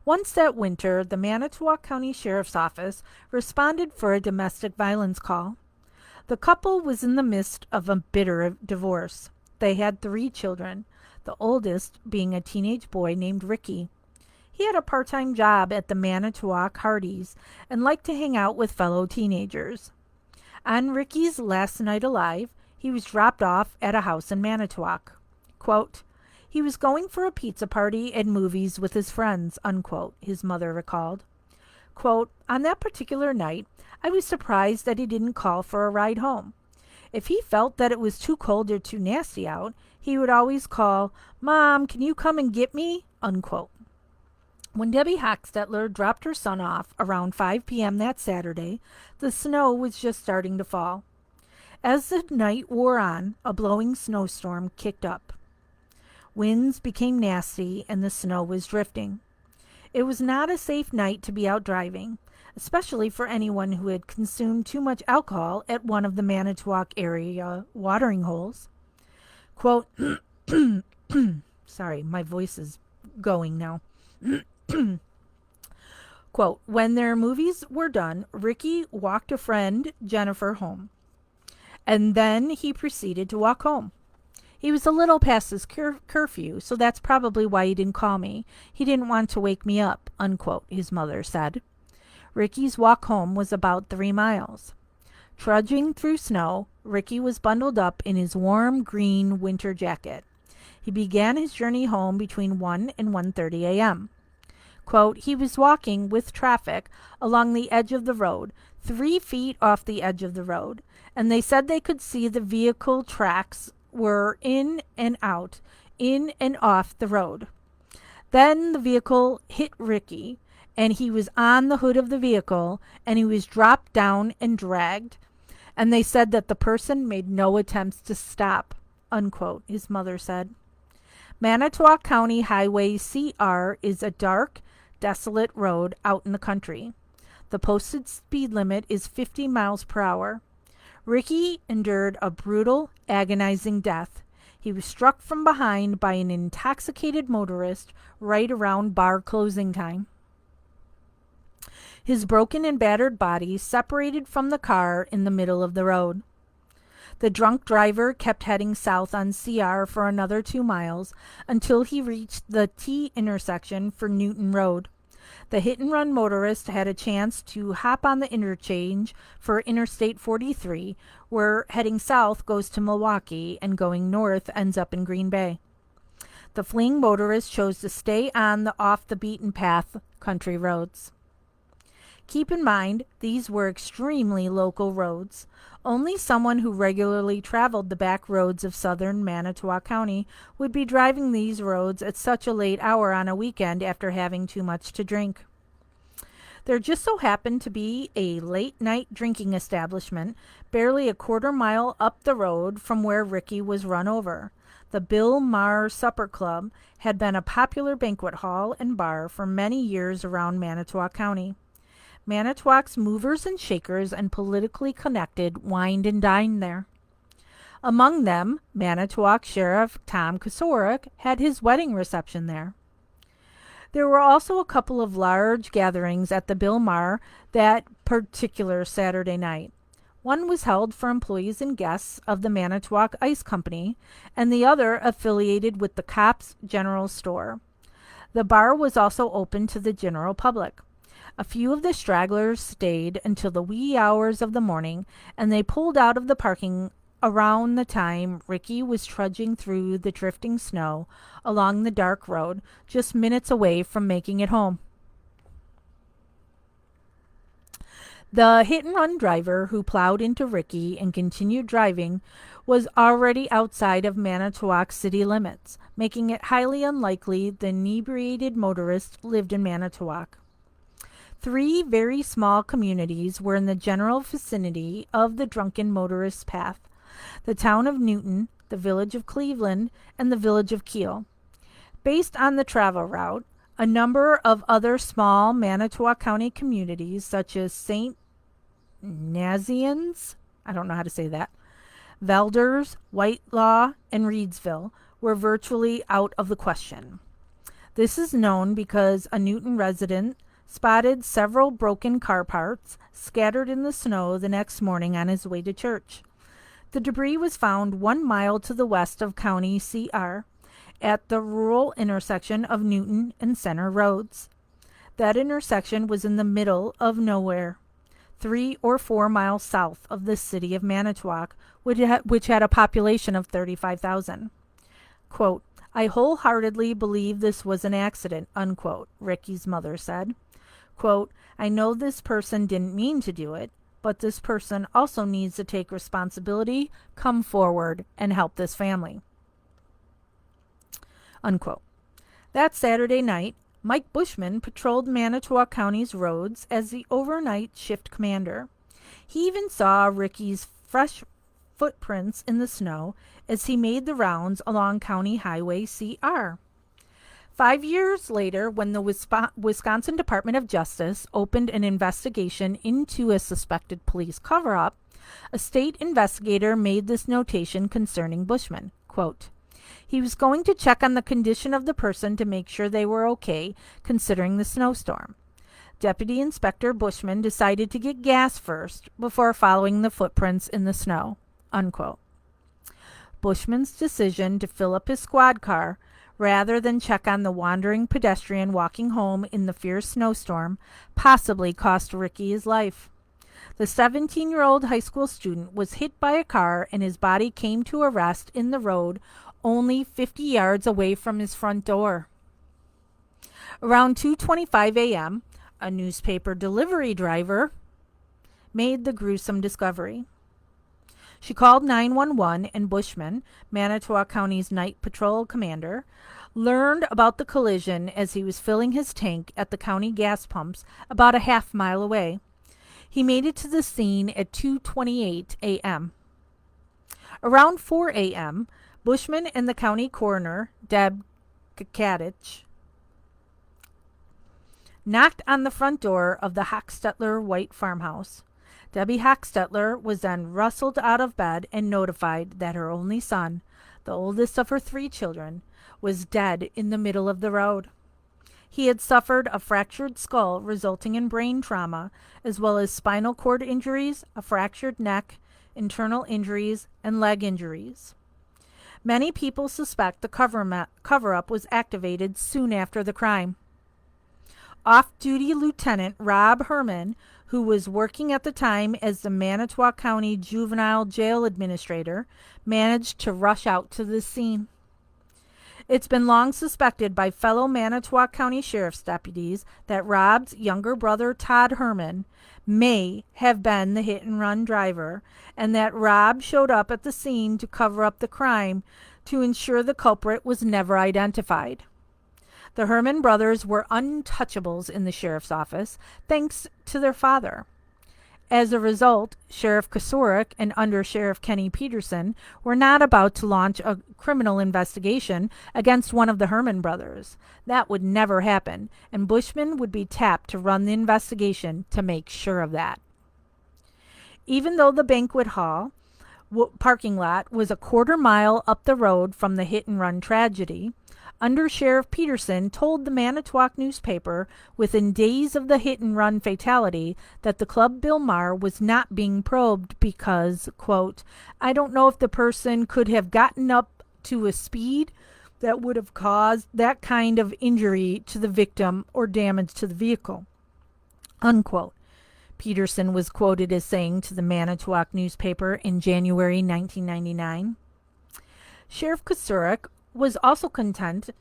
Once that winter, the Manitowoc County Sheriff's Office responded for a domestic violence call. The couple was in the midst of a bitter divorce. They had 3 children, the oldest being a teenage boy named Ricky. He had a part-time job at the Manitowoc Hardee's and liked to hang out with fellow teenagers. On Ricky's last night alive, he was dropped off at a house in Manitowoc. Quote, "He was going for a pizza party and movies with his friends," unquote, his mother recalled. Quote, "On that particular night, I was surprised that he didn't call for a ride home. If he felt that it was too cold or too nasty out, he would always call, 'Mom, can you come and get me?' Unquote." When Debbie Hochstetler dropped her son off around 5 p.m. that Saturday, the snow was just starting to fall. As the night wore on, a blowing snowstorm kicked up. Winds became nasty and the snow was drifting. It was not a safe night to be out driving, especially for anyone who had consumed too much alcohol at one of the Manitowoc area watering holes. Quote, sorry, my voice is going now. Quote, "When their movies were done, Ricky walked a friend, Jennifer, home. And then he proceeded to walk home. He was a little past his curfew, so that's probably why he didn't call me. He didn't want to wake me up," unquote, his mother said. Ricky's walk home was about 3 miles. Trudging through snow, Ricky was bundled up in his warm green winter jacket. He began his journey home between 1 and 1:30 a.m. Quote, "He was walking with traffic along the edge of the road, 3 feet off the edge of the road, and they said they could see the vehicle tracks were in and out, in and off the road. Then the vehicle hit Ricky, and he was on the hood of the vehicle, and he was dropped down and dragged, and they said that the person made no attempts to stop," unquote, his mother said. Manitowoc County Highway CR is a dark, desolate road out in the country. The posted speed limit is 50 miles per hour. Ricky endured a brutal, agonizing death. He was struck from behind by an intoxicated motorist right around bar closing time. His broken and battered body separated from the car in the middle of the road. The drunk driver kept heading south on CR for another 2 miles until he reached the T intersection for Newton Road. The hit-and-run motorist had a chance to hop on the interchange for Interstate 43, where heading south goes to Milwaukee and going north ends up in Green Bay. The fleeing motorist chose to stay on the off-the-beaten-path country roads. Keep in mind, these were extremely local roads. Only someone who regularly traveled the back roads of southern Manitowoc County would be driving these roads at such a late hour on a weekend after having too much to drink. There just so happened to be a late-night drinking establishment barely a quarter mile up the road from where Ricky was run over. The Bill Maher Supper Club had been a popular banquet hall and bar for many years around Manitowoc County. Manitowoc's movers and shakers and politically connected wined and dined there. Among them, Manitowoc Sheriff Tom Kosarik had his wedding reception there. There were also a couple of large gatherings at the Bill Maher that particular Saturday night. One was held for employees and guests of the Manitowoc Ice Company, and the other affiliated with the Kopp's General Store. The bar was also open to the general public. A few of the stragglers stayed until the wee hours of the morning, and they pulled out of the parking around the time Ricky was trudging through the drifting snow along the dark road, just minutes away from making it home. The hit-and-run driver who plowed into Ricky and continued driving was already outside of Manitowoc city limits, making it highly unlikely the inebriated motorist lived in Manitowoc. 3 very small communities were in the general vicinity of the drunken motorist's path: the town of Newton, the village of Cleveland, and the village of Kiel. Based on the travel route, a number of other small Manitowoc County communities, such as St. Nazianz, I don't know how to say that, Valders, Whitelaw, and Reedsville, were virtually out of the question. This is known because a Newton resident spotted several broken car parts scattered in the snow the next morning on his way to church. The debris was found 1 mile to the west of County CR at the rural intersection of Newton and Center Roads. That intersection was in the middle of nowhere, 3 or 4 miles south of the city of Manitowoc, which had a population of 35,000. Quote, "I wholeheartedly believe this was an accident," unquote, Ricky's mother said. Quote, "I know this person didn't mean to do it, but this person also needs to take responsibility, come forward, and help this family." Unquote. That Saturday night, Mike Bushman patrolled Manitowoc County's roads as the overnight shift commander. He even saw Ricky's fresh footprints in the snow as he made the rounds along County Highway CR. 5 years later, when the Wisconsin Department of Justice opened an investigation into a suspected police cover-up, a state investigator made this notation concerning Bushman. Quote, "He was going to check on the condition of the person to make sure they were okay, considering the snowstorm. Deputy Inspector Bushman decided to get gas first before following the footprints in the snow." Unquote. Bushman's decision to fill up his squad car rather than check on the wandering pedestrian walking home in the fierce snowstorm possibly cost Ricky his life. The 17-year-old high school student was hit by a car and his body came to a rest in the road only 50 yards away from his front door. Around 2:25 a.m., a newspaper delivery driver made the gruesome discovery. She called 911, and Bushman, Manitowoc County's night patrol commander, learned about the collision as he was filling his tank at the county gas pumps about a half-mile away. He made it to the scene at 2:28 a.m. Around 4 a.m., Bushman and the county coroner, Deb Kakadich, knocked on the front door of the Hochstetler White farmhouse. Debbie Hochstetler was then rustled out of bed and notified that her only son, the oldest of her 3 children, was dead in the middle of the road. He had suffered a fractured skull resulting in brain trauma, as well as spinal cord injuries, a fractured neck, internal injuries, and leg injuries. Many people suspect the cover-up was activated soon after the crime. Off-duty Lieutenant Rob Herman, who was working at the time as the Manitowoc County Juvenile Jail Administrator, managed to rush out to the scene. It's been long suspected by fellow Manitowoc County Sheriff's deputies that Rob's younger brother, Todd Herman, may have been the hit-and-run driver, and that Rob showed up at the scene to cover up the crime to ensure the culprit was never identified. The Herman brothers were untouchables in the sheriff's office, thanks to their father. As a result, Sheriff Kosarik and Under Sheriff Kenny Peterson were not about to launch a criminal investigation against one of the Herman brothers. That would never happen, and Bushman would be tapped to run the investigation to make sure of that. Even though the banquet hall parking lot was a quarter-mile up the road from the hit-and-run tragedy, Under Sheriff Peterson told the Manitowoc newspaper within days of the hit-and-run fatality that the Club Bill Maher was not being probed because, quote, "I don't know if the person could have gotten up to a speed that would have caused that kind of injury to the victim or damage to the vehicle," unquote. Peterson was quoted as saying to the Manitowoc newspaper in January 1999. Sheriff Kosarik was also content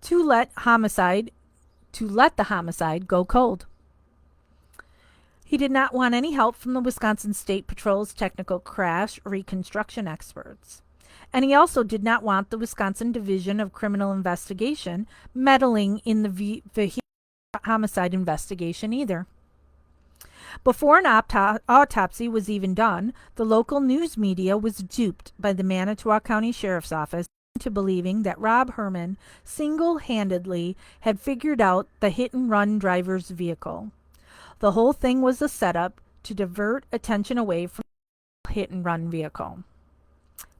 to let the homicide go cold. He did not want any help from the Wisconsin State Patrol's technical crash reconstruction experts. And he also did not want the Wisconsin Division of Criminal Investigation meddling in the vehicular homicide investigation either. Before an autopsy was even done, the local news media was duped by the Manitowoc County Sheriff's Office into believing that Rob Herman single-handedly had figured out the hit-and-run driver's vehicle. The whole thing was a setup to divert attention away from the hit-and-run vehicle.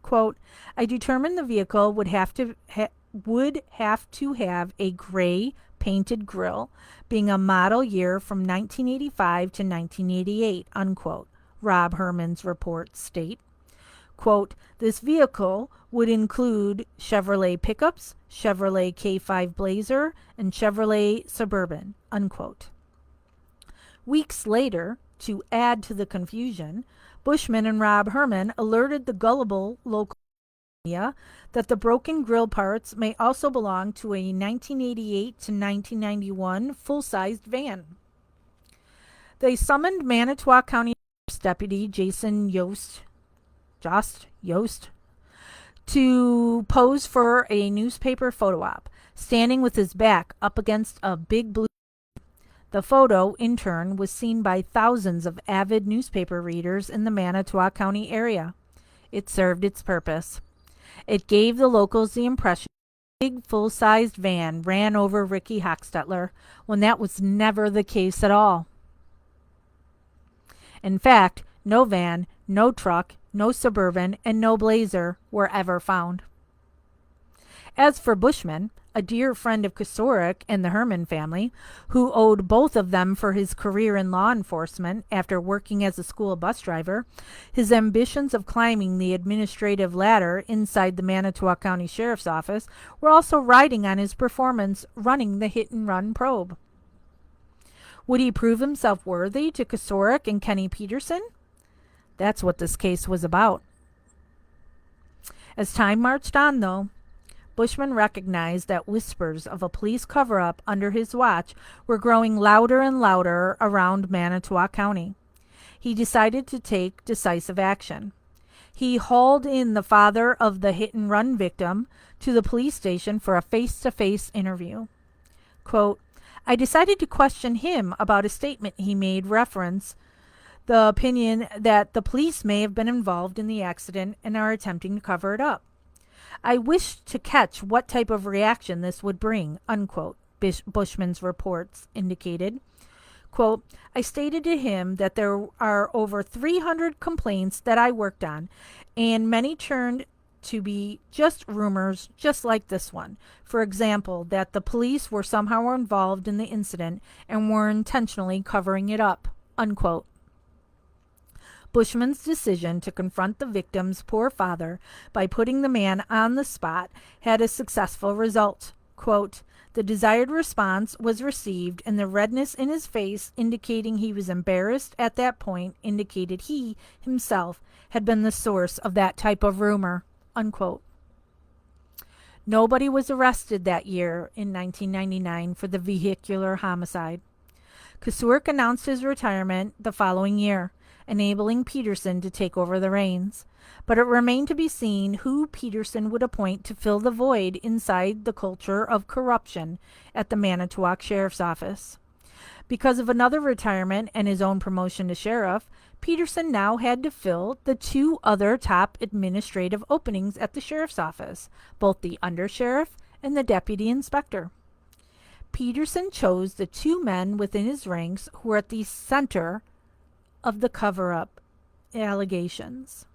Quote, "I determined the vehicle would have to have a gray painted grille, being a model year from 1985 to 1988, unquote," Rob Herman's reports state. Quote, "This vehicle would include Chevrolet pickups, Chevrolet K5 Blazer, and Chevrolet Suburban," unquote. Weeks later, to add to the confusion, Bushman and Rob Herman alerted the gullible local media that the broken grille parts may also belong to a 1988 to 1991 full-sized van. They summoned Manitowoc County Sheriff's Deputy Jason Yost to pose for a newspaper photo op, standing with his back up against a big blue. The photo, in turn, was seen by thousands of avid newspaper readers in the Manitowoc County area. It served its purpose. It gave the locals the impression that a big full-sized van ran over Ricky Hochstetler, when that was never the case at all. In fact, no van, no truck, no Suburban, and no Blazer were ever found. As for Bushman, a dear friend of Kosarik and the Herman family, who owed both of them for his career in law enforcement after working as a school bus driver, his ambitions of climbing the administrative ladder inside the Manitowoc County Sheriff's Office were also riding on his performance running the hit-and-run probe. Would he prove himself worthy to Kosarik and Kenny Peterson? That's what this case was about. As time marched on, though, Bushman recognized that whispers of a police cover-up under his watch were growing louder and louder around Manitowoc County. He decided to take decisive action. He hauled in the father of the hit-and-run victim to the police station for a face-to-face interview. Quote, "I decided to question him about a statement he made reference the opinion that the police may have been involved in the accident and are attempting to cover it up. I wished to catch what type of reaction this would bring," unquote, Bushman's reports indicated. Quote, I stated to him that there are over 300 complaints that I worked on, and many turned to be just rumors, just like this one. For example, that the police were somehow involved in the incident and were intentionally covering it up, unquote. Bushman's decision to confront the victim's poor father by putting the man on the spot had a successful result. Quote, the desired response was received, and the redness in his face, indicating he was embarrassed at that point, indicated he himself had been the source of that type of rumor, unquote. Nobody was arrested that year in 1999 for the vehicular homicide. Kasurik announced his retirement the following year, enabling Peterson to take over the reins. But it remained to be seen who Peterson would appoint to fill the void inside the culture of corruption at the Manitowoc Sheriff's Office. Because of another retirement and his own promotion to sheriff, Peterson now had to fill the two other top administrative openings at the sheriff's office, both the undersheriff and the deputy inspector. Peterson chose the two men within his ranks who were at the center of the cover-up allegations.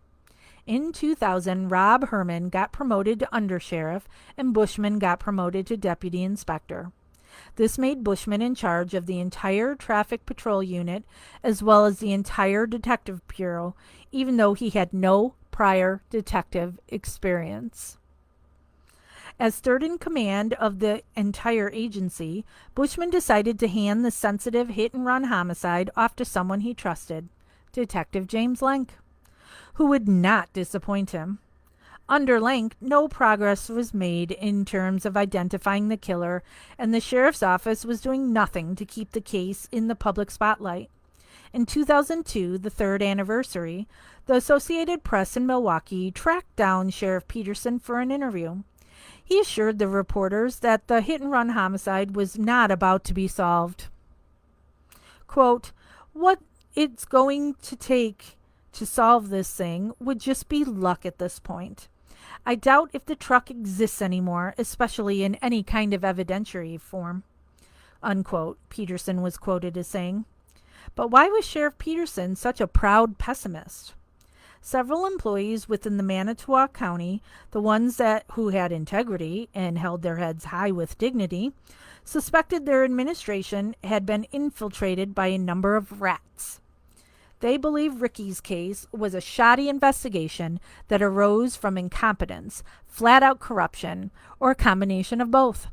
In 2000, Rob Herman got promoted to undersheriff and Bushman got promoted to deputy inspector. This made Bushman in charge of the entire traffic patrol unit as well as the entire detective bureau, even though he had no prior detective experience. As third in command of the entire agency, Bushman decided to hand the sensitive hit-and-run homicide off to someone he trusted, Detective James Lenk, who would not disappoint him. Under Lenk, no progress was made in terms of identifying the killer, and the sheriff's office was doing nothing to keep the case in the public spotlight. In 2002, the third anniversary, the Associated Press in Milwaukee tracked down Sheriff Peterson for an interview. He assured the reporters that the hit-and-run homicide was not about to be solved. Quote, what it's going to take to solve this thing would just be luck at this point. I doubt if the truck exists anymore, especially in any kind of evidentiary form, unquote, Peterson was quoted as saying. But why was Sheriff Peterson such a proud pessimist? Several employees within the Manitowoc County, the ones who had integrity and held their heads high with dignity, suspected their administration had been infiltrated by a number of rats. They believe Ricky's case was a shoddy investigation that arose from incompetence, flat-out corruption, or a combination of both.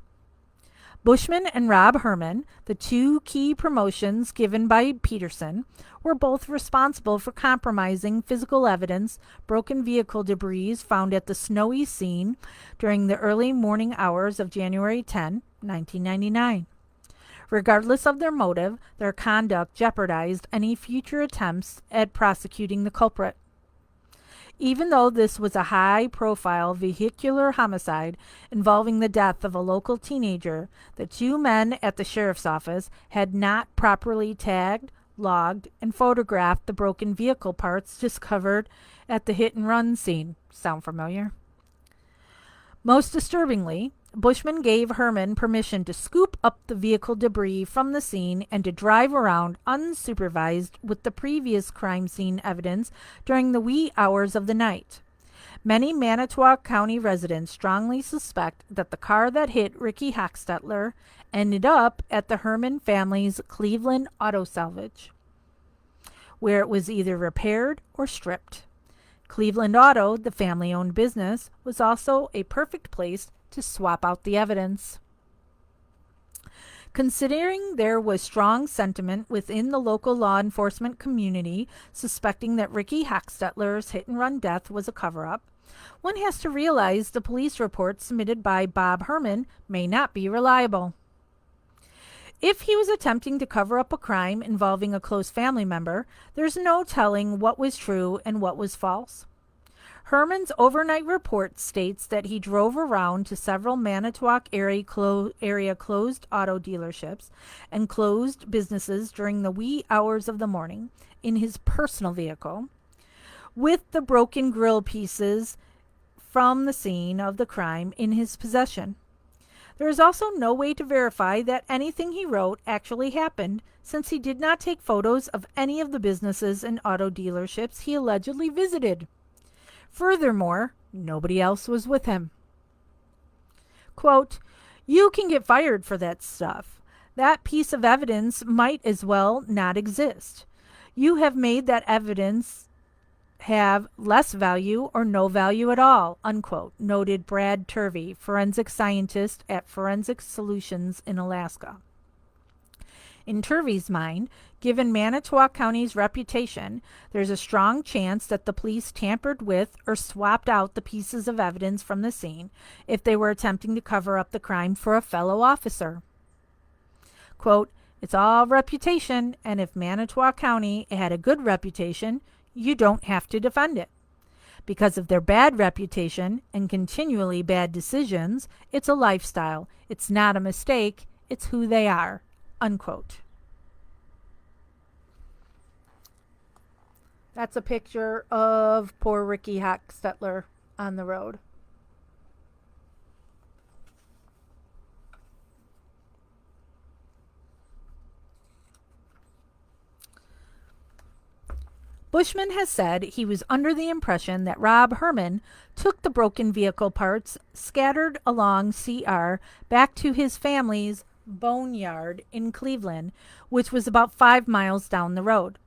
Bushman and Rob Herman, the two key promotions given by Peterson, were both responsible for compromising physical evidence, broken vehicle debris found at the snowy scene during the early morning hours of January 10, 1999. Regardless of their motive, their conduct jeopardized any future attempts at prosecuting the culprit. Even though this was a high-profile vehicular homicide involving the death of a local teenager, the two men at the sheriff's office had not properly tagged, logged, and photographed the broken vehicle parts discovered at the hit-and-run scene. Sound familiar? Most disturbingly, Bushman gave Herman permission to scoop up the vehicle debris from the scene and to drive around unsupervised with the previous crime scene evidence during the wee hours of the night. Many Manitowoc County residents strongly suspect that the car that hit Ricky Hochstetler ended up at the Herman family's Cleveland Auto Salvage, where it was either repaired or stripped. Cleveland Auto, the family-owned business, was also a perfect place to swap out the evidence. Considering there was strong sentiment within the local law enforcement community suspecting that Ricky Hochstetler's hit-and-run death was a cover-up, one has to realize the police report submitted by Bob Herman may not be reliable. If he was attempting to cover up a crime involving a close family member, there's no telling what was true and what was false. Herman's overnight report states that he drove around to several Manitowoc area closed auto dealerships and closed businesses during the wee hours of the morning in his personal vehicle, with the broken grill pieces from the scene of the crime in his possession. There is also no way to verify that anything he wrote actually happened, since he did not take photos of any of the businesses and auto dealerships he allegedly visited. Furthermore, nobody else was with him. Quote, "You can get fired for that stuff. That piece of evidence might as well not exist. You have made that evidence have less value or no value at all," unquote, noted Brad Turvey, forensic scientist at Forensic Solutions in Alaska. In Turvey's mind, given Manitowoc County's reputation, there's a strong chance that the police tampered with or swapped out the pieces of evidence from the scene if they were attempting to cover up the crime for a fellow officer. Quote, "It's all reputation, and if Manitowoc County had a good reputation, you don't have to defend it. Because of their bad reputation and continually bad decisions, it's a lifestyle. It's not a mistake. It's who they are." Unquote. That's a picture of poor Ricky Hochstetler on the road. Bushman has said he was under the impression that Rob Herman took the broken vehicle parts scattered along CR back to his family's boneyard in Cleveland, which was about 5 miles down the road.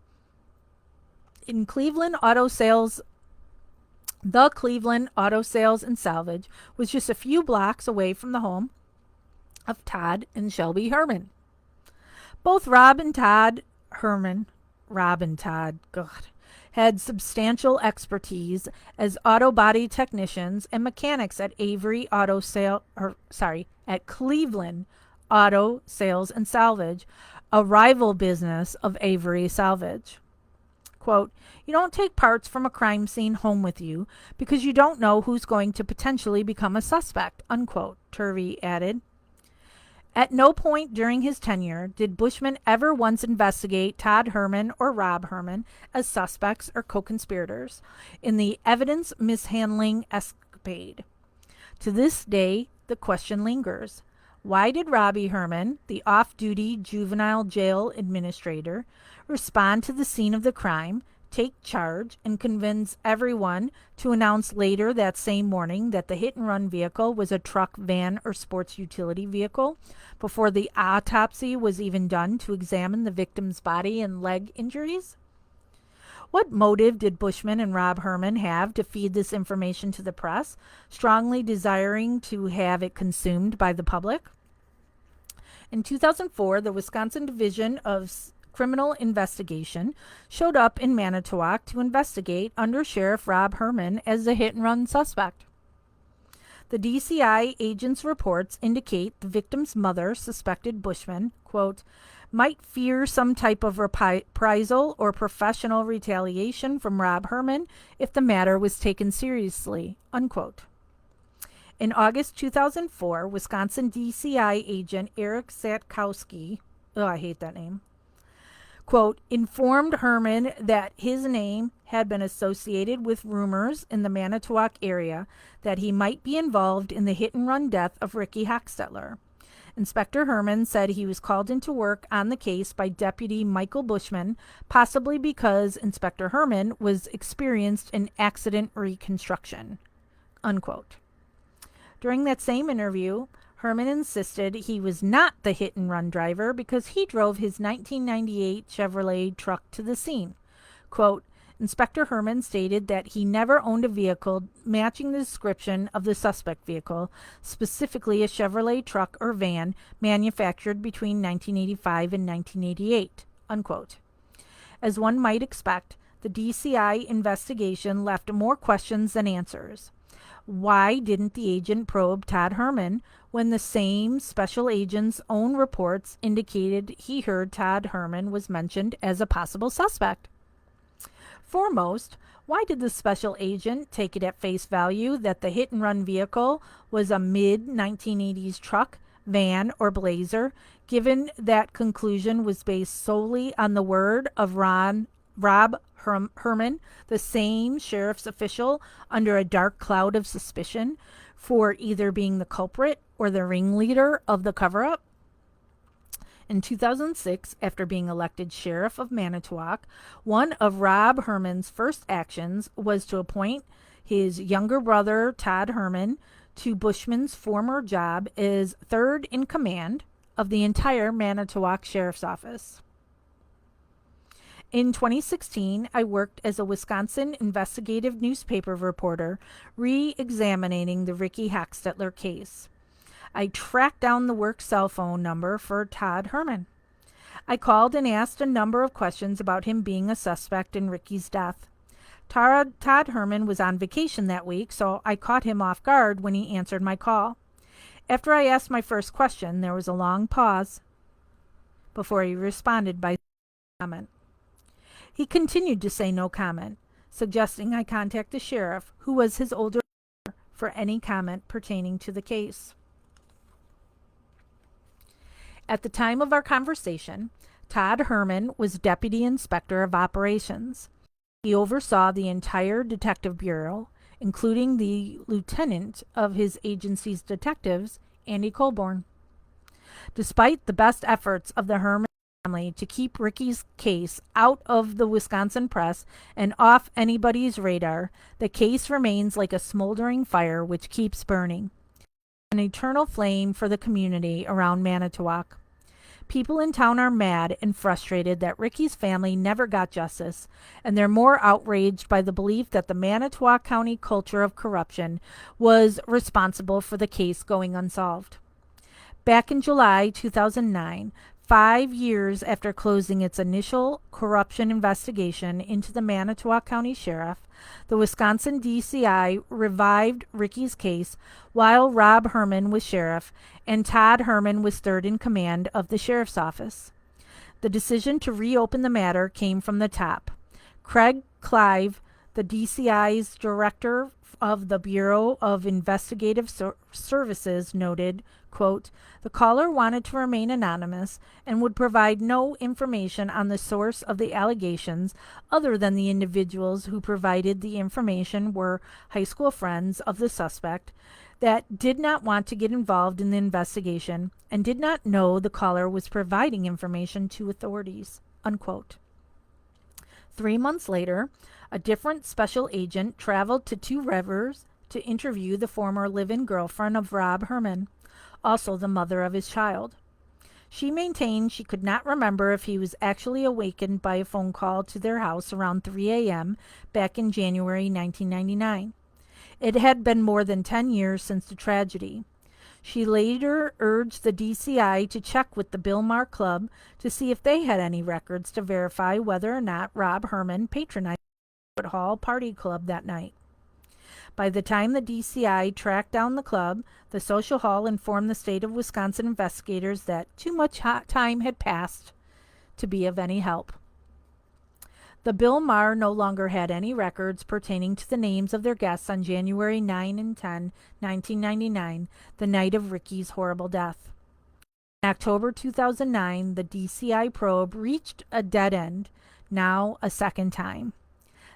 The Cleveland Auto Sales and Salvage was just a few blocks away from the home of Todd and Shelby Herman. Both Rob and Todd, had substantial expertise as auto body technicians and mechanics at Cleveland Auto Sales and Salvage, a rival business of Avery Salvage. Quote, "You don't take parts from a crime scene home with you because you don't know who's going to potentially become a suspect," unquote, Turvey added. At no point during his tenure did Bushman ever once investigate Todd Herman or Rob Herman as suspects or co-conspirators in the evidence mishandling escapade. To this day, the question lingers. Why did Robbie Herman, the off-duty juvenile jail administrator, respond to the scene of the crime, take charge, and convince everyone to announce later that same morning that the hit-and-run vehicle was a truck, van, or sports utility vehicle before the autopsy was even done to examine the victim's body and leg injuries? What motive did Bushman and Rob Herman have to feed this information to the press, strongly desiring to have it consumed by the public? In 2004, the Wisconsin Division of Criminal Investigation showed up in Manitowoc to investigate under Sheriff Rob Herman as a hit-and-run suspect. The DCI agent's reports indicate the victim's mother suspected Bushman, quote, "might fear some type of reprisal or professional retaliation from Rob Herman if the matter was taken seriously," unquote. In August 2004, Wisconsin DCI agent Eric Satkowski, I hate that name, quote, informed Herman that his name had been associated with rumors in the Manitowoc area that he might be involved in the hit-and-run death of Ricky Hochstetler. Inspector Herman said he was called into work on the case by Deputy Michael Bushman, possibly because Inspector Herman was experienced in accident reconstruction, unquote. During that same interview, Herman insisted he was not the hit-and-run driver because he drove his 1998 Chevrolet truck to the scene. Quote, Inspector Herman stated that he never owned a vehicle matching the description of the suspect vehicle, specifically a Chevrolet truck or van manufactured between 1985 and 1988, unquote. As one might expect, the DCI investigation left more questions than answers. Why didn't the agent probe Todd Herman when the same special agent's own reports indicated he heard Todd Herman was mentioned as a possible suspect? Foremost, why did the special agent take it at face value that the hit-and-run vehicle was a mid-1980s truck, van, or blazer, given that conclusion was based solely on the word of Rob Herman, the same sheriff's official under a dark cloud of suspicion for either being the culprit or the ringleader of the cover-up? In 2006, after being elected sheriff of Manitowoc, one of Rob Herman's first actions was to appoint his younger brother, Todd Herman, to Bushman's former job as third in command of the entire Manitowoc Sheriff's Office. In 2016, I worked as a Wisconsin investigative newspaper reporter re-examining the Ricky Hochstetler case. I tracked down the work cell phone number for Todd Herman. I called and asked a number of questions about him being a suspect in Ricky's death. Todd Herman was on vacation that week, so I caught him off guard when he answered my call. After I asked my first question, there was a long pause before he responded by comment. He continued to say no comment, suggesting I contact the sheriff, who was his older brother, for any comment pertaining to the case. At the time of our conversation, Todd Herman was Deputy Inspector of Operations. He oversaw the entire Detective Bureau, including the lieutenant of his agency's detectives, Andy Colborn. Despite the best efforts of the Herman family to keep Ricky's case out of the Wisconsin press and off anybody's radar, the case remains like a smoldering fire which keeps burning, an eternal flame for the community around Manitowoc. People in town are mad and frustrated that Ricky's family never got justice, and they're more outraged by the belief that the Manitowoc County culture of corruption was responsible for the case going unsolved. Back in July 2009, 5 years after closing its initial corruption investigation into the Manitowoc County Sheriff, the Wisconsin DCI revived Ricky's case while Rob Herman was sheriff and Todd Herman was third in command of the sheriff's office. The decision to reopen the matter came from the top. Craig Clive, the DCI's director of the Bureau of Investigative Services, noted, quote, "The caller wanted to remain anonymous and would provide no information on the source of the allegations other than the individuals who provided the information were high school friends of the suspect that did not want to get involved in the investigation and did not know the caller was providing information to authorities," unquote. 3 months later, a different special agent traveled to Two Rivers to interview the former live-in girlfriend of Rob Herman, also the mother of his child. She maintained she could not remember if he was actually awakened by a phone call to their house around 3 a.m. back in January 1999. It had been more than 10 years since the tragedy. She later urged the DCI to check with the Bill Maher Club to see if they had any records to verify whether or not Rob Herman patronized the Hall Party Club that night. By the time the DCI tracked down the club, the social hall informed the state of Wisconsin investigators that too much time had passed to be of any help. The Bill Maher no longer had any records pertaining to the names of their guests on January 9 and 10, 1999, the night of Ricky's horrible death. In October 2009, the DCI probe reached a dead end, now a second time.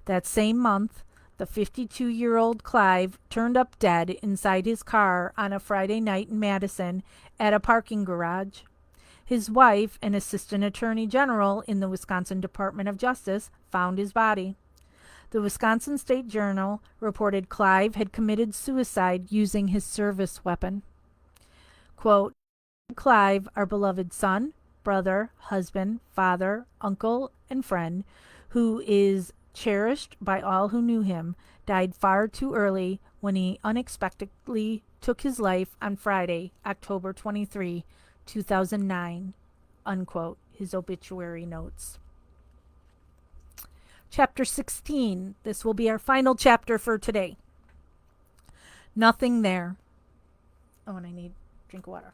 That same month, the 52-year-old Clive turned up dead inside his car on a Friday night in Madison at a parking garage. His wife, an assistant attorney general in the Wisconsin Department of Justice, found his body. The Wisconsin State Journal reported Clive had committed suicide using his service weapon. Quote, "Clive, our beloved son, brother, husband, father, uncle, and friend, who is cherished by all who knew him, died far too early when he unexpectedly took his life on Friday, October 23, 2009, unquote, his obituary notes. Chapter 16. This will be our final chapter for today. Nothing there. Oh, and I need a drink of water.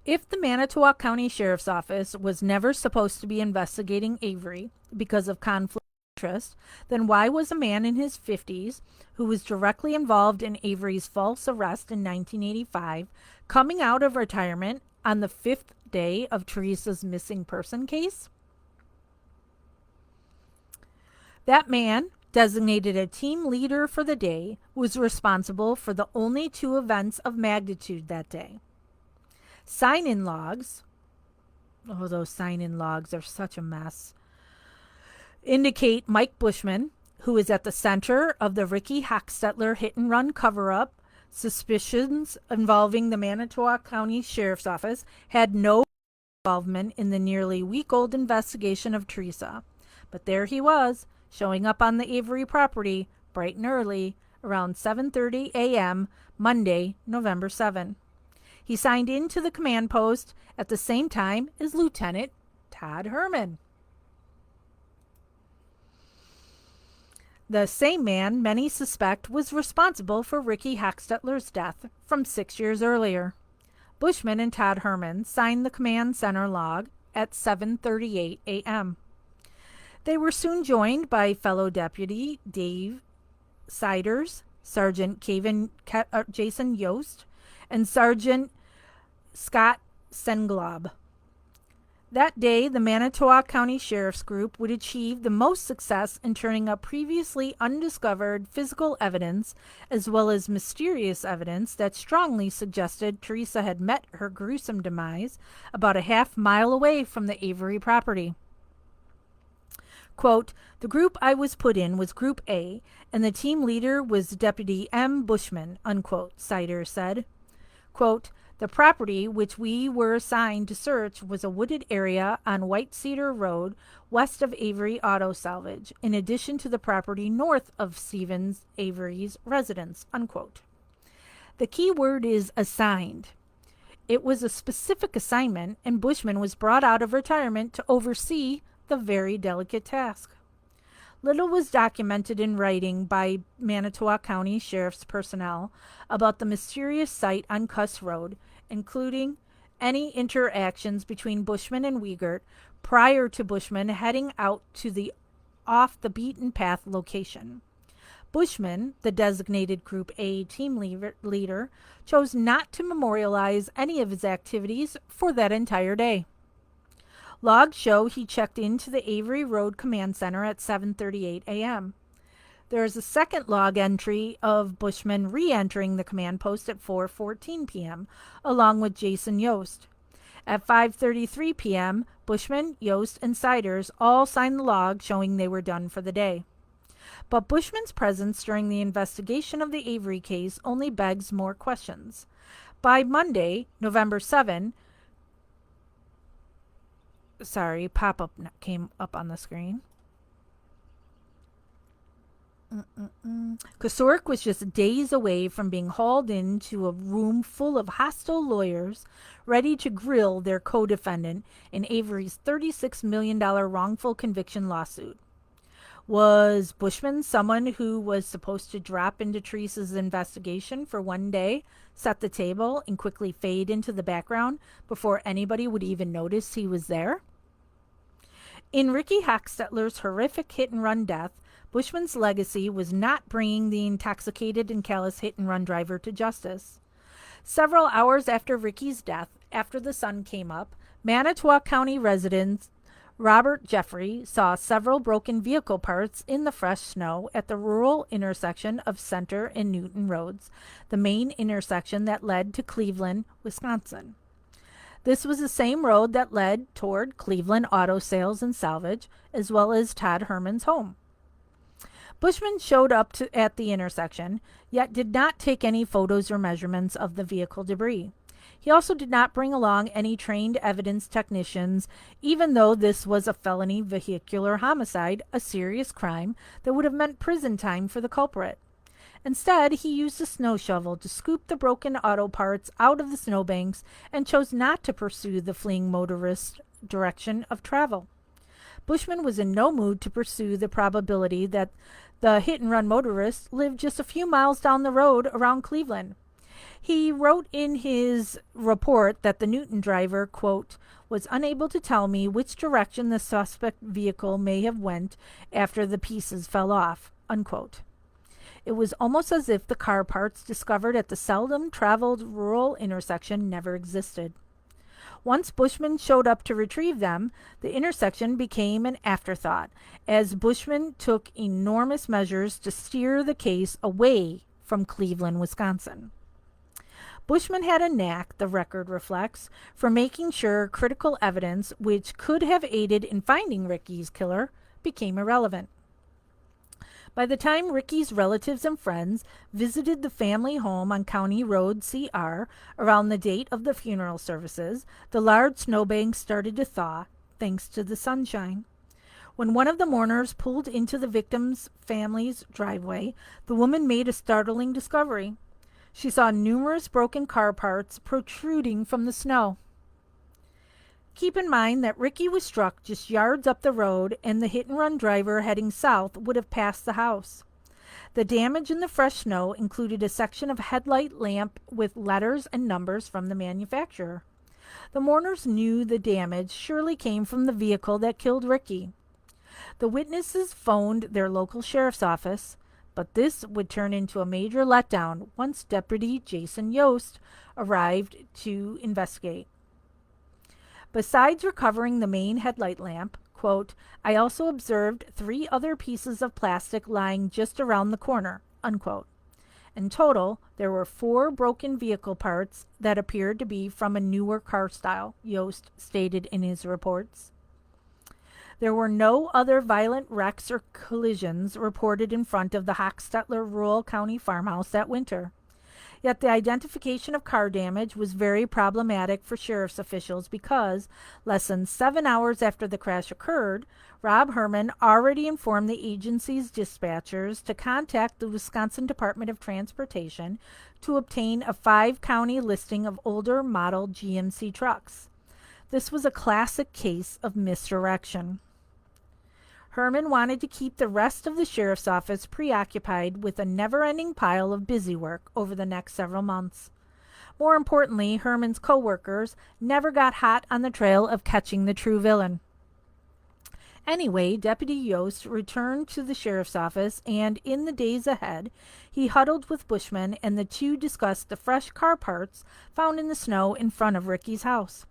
If the Manitowoc County Sheriff's Office was never supposed to be investigating Avery because of conflict of interest, then why was a man in his 50s who was directly involved in Avery's false arrest in 1985 coming out of retirement on the 5th day of Teresa's missing person case? That man designated a team leader for the day, was responsible for the only 2 events of magnitude that day. Sign-in logs, oh, those sign-in logs are such a mess, indicate Mike Bushman, who is at the center of the Ricky Hochstetler hit-and-run cover-up. Suspicions involving the Manitowoc County Sheriff's Office had no involvement in the nearly week-old investigation of Teresa. But there he was, showing up on the Avery property bright and early, around 7:30 a.m., Monday, November 7. He signed in to the command post at the same time as Lieutenant Todd Herman. The same man many suspect was responsible for Ricky Hochstetler's death from 6 years earlier. Bushman and Todd Herman signed the command center log at 7:38 a.m. They were soon joined by fellow deputy Dave Siders, Sergeant Jason Yost, and Sergeant Scott Senglob. That day, the Manitowoc County Sheriff's Group would achieve the most success in turning up previously undiscovered physical evidence as well as mysterious evidence that strongly suggested Teresa had met her gruesome demise about a half-mile away from the Avery property. Quote, "The group I was put in was Group A, and the team leader was Deputy M. Bushman," unquote, Siders said. Quote, "The property which we were assigned to search was a wooded area on White Cedar Road, west of Avery Auto Salvage, in addition to the property north of Stevens Avery's residence," unquote. The key word is assigned. It was a specific assignment, and Bushman was brought out of retirement to oversee the very delicate task. Little was documented in writing by Manitowoc County Sheriff's personnel about the mysterious site on Cuss Road, including any interactions between Bushman and Wiegert prior to Bushman heading out to the off-the-beaten-path location. Bushman, the designated Group A team leader, chose not to memorialize any of his activities for that entire day. Logs show he checked into the Avery Road Command Center at 7:38 a.m. There is a second log entry of Bushman re-entering the command post at 4:14 p.m., along with Jason Yost. At 5:33 p.m., Bushman, Yost, and Siders all signed the log showing they were done for the day. But Bushman's presence during the investigation of the Avery case only begs more questions. By Monday, November 7, pop-up came up on the screen. Kosurek was just days away from being hauled into a room full of hostile lawyers ready to grill their co-defendant in Avery's $36 million wrongful conviction lawsuit. Was Bushman someone who was supposed to drop into Teresa's investigation for one day, set the table, and quickly fade into the background before anybody would even notice he was there? In Ricky Hochstetler's horrific hit-and-run death, Bushman's legacy was not bringing the intoxicated and callous hit-and-run driver to justice. Several hours after Ricky's death, after the sun came up, Manitowoc County resident Robert Jeffrey saw several broken vehicle parts in the fresh snow at the rural intersection of Center and Newton Roads, the main intersection that led to Cleveland, Wisconsin. This was the same road that led toward Cleveland Auto Sales and Salvage, as well as Todd Herman's home. Bushman showed up at the intersection, yet did not take any photos or measurements of the vehicle debris. He also did not bring along any trained evidence technicians, even though this was a felony vehicular homicide, a serious crime that would have meant prison time for the culprit. Instead, he used a snow shovel to scoop the broken auto parts out of the snowbanks and chose not to pursue the fleeing motorist's direction of travel. Bushman was in no mood to pursue the probability that the hit-and-run motorist lived just a few miles down the road around Cleveland. He wrote in his report that the Newton driver, quote, "was unable to tell me which direction the suspect vehicle may have went after the pieces fell off," unquote. It was almost as if the car parts discovered at the seldom traveled rural intersection never existed. Once Bushman showed up to retrieve them, the intersection became an afterthought, as Bushman took enormous measures to steer the case away from Cleveland, Wisconsin. Bushman had a knack, the record reflects, for making sure critical evidence which could have aided in finding Ricky's killer became irrelevant. By the time Ricky's relatives and friends visited the family home on County Road CR around the date of the funeral services, the large snowbank started to thaw, thanks to the sunshine. When one of the mourners pulled into the victim's family's driveway, the woman made a startling discovery. She saw numerous broken car parts protruding from the snow. Keep in mind that Ricky was struck just yards up the road, and the hit-and-run driver heading south would have passed the house. The damage in the fresh snow included a section of headlight lamp with letters and numbers from the manufacturer. The mourners knew the damage surely came from the vehicle that killed Ricky. The witnesses phoned their local sheriff's office, but this would turn into a major letdown once Deputy Jason Yost arrived to investigate. Besides recovering the main headlight lamp, quote, I also observed 3 other pieces of plastic lying just around the corner, unquote. In total, there were 4 broken vehicle parts that appeared to be from a newer car style, Yost stated in his reports. There were no other violent wrecks or collisions reported in front of the Hochstetler Rural County farmhouse that winter. Yet the identification of car damage was very problematic for sheriff's officials because, less than 7 hours after the crash occurred, Rob Herman already informed the agency's dispatchers to contact the Wisconsin Department of Transportation to obtain a 5-county listing of older model GMC trucks. This was a classic case of misdirection. Herman wanted to keep the rest of the sheriff's office preoccupied with a never-ending pile of busy work over the next several months. More importantly, Herman's co-workers never got hot on the trail of catching the true villain. Anyway, Deputy Yost returned to the sheriff's office, and in the days ahead, he huddled with Bushman, and the two discussed the fresh car parts found in the snow in front of Ricky's house.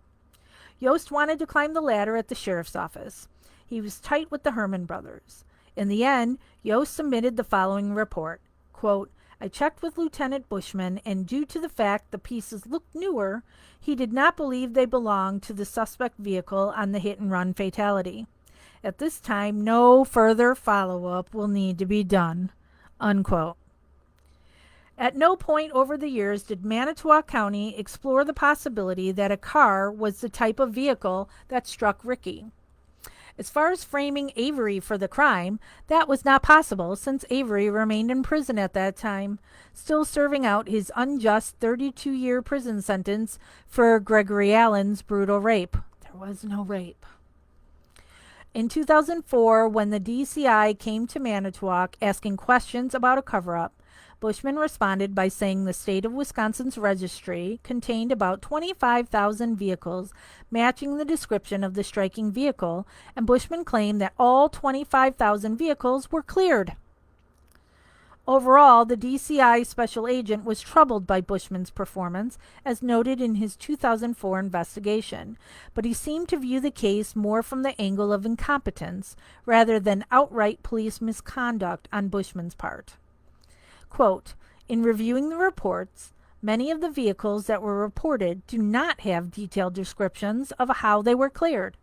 Yost wanted to climb the ladder at the sheriff's office. He was tight with the Herman brothers. In the end, Yost submitted the following report. Quote, I checked with Lieutenant Bushman, and due to the fact the pieces looked newer, he did not believe they belonged to the suspect vehicle on the hit-and-run fatality. At this time, no further follow-up will need to be done. Unquote. At no point over the years did Manitowoc County explore the possibility that a car was the type of vehicle that struck Ricky. As far as framing Avery for the crime, that was not possible since Avery remained in prison at that time, still serving out his unjust 32-year prison sentence for Gregory Allen's brutal rape. There was no rape. In 2004, when the DCI came to Manitowoc asking questions about a cover-up, Bushman responded by saying the state of Wisconsin's registry contained about 25,000 vehicles matching the description of the striking vehicle, and Bushman claimed that all 25,000 vehicles were cleared. Overall, the DCI special agent was troubled by Bushman's performance, as noted in his 2004 investigation, but he seemed to view the case more from the angle of incompetence rather than outright police misconduct on Bushman's part. Quote, in reviewing the reports, many of the vehicles that were reported do not have detailed descriptions of how they were cleared.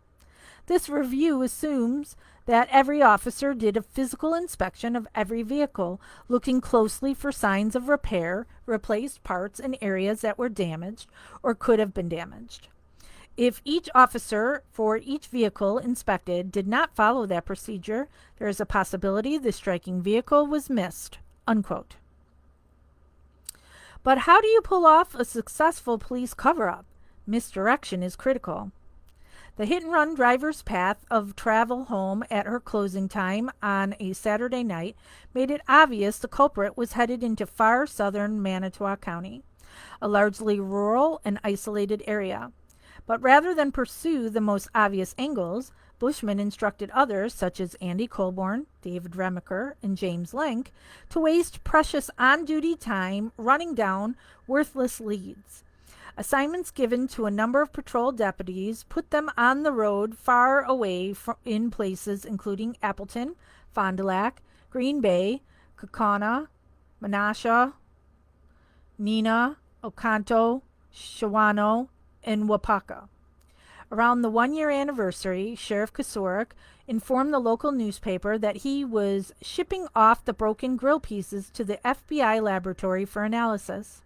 This review assumes that every officer did a physical inspection of every vehicle, looking closely for signs of repair, replaced parts in areas that were damaged or could have been damaged. If each officer for each vehicle inspected did not follow that procedure, there is a possibility the striking vehicle was missed. Unquote. But how do you pull off a successful police cover-up? Misdirection is critical. The hit-and-run driver's path of travel home at her closing time on a Saturday night made it obvious the culprit was headed into far southern Manitowoc County, a largely rural and isolated area. But rather than pursue the most obvious angles, Bushman instructed others, such as Andy Colborn, David Remacher, and James Lenk, to waste precious on-duty time running down worthless leads. Assignments given to a number of patrol deputies put them on the road far away in places including Appleton, Fond du Lac, Green Bay, Kaukauna, Menasha, Neenah, Oconto, Shawano, and Wapaka. Around the 1-year anniversary, Sheriff Kosarik informed the local newspaper that he was shipping off the broken grill pieces to the FBI laboratory for analysis.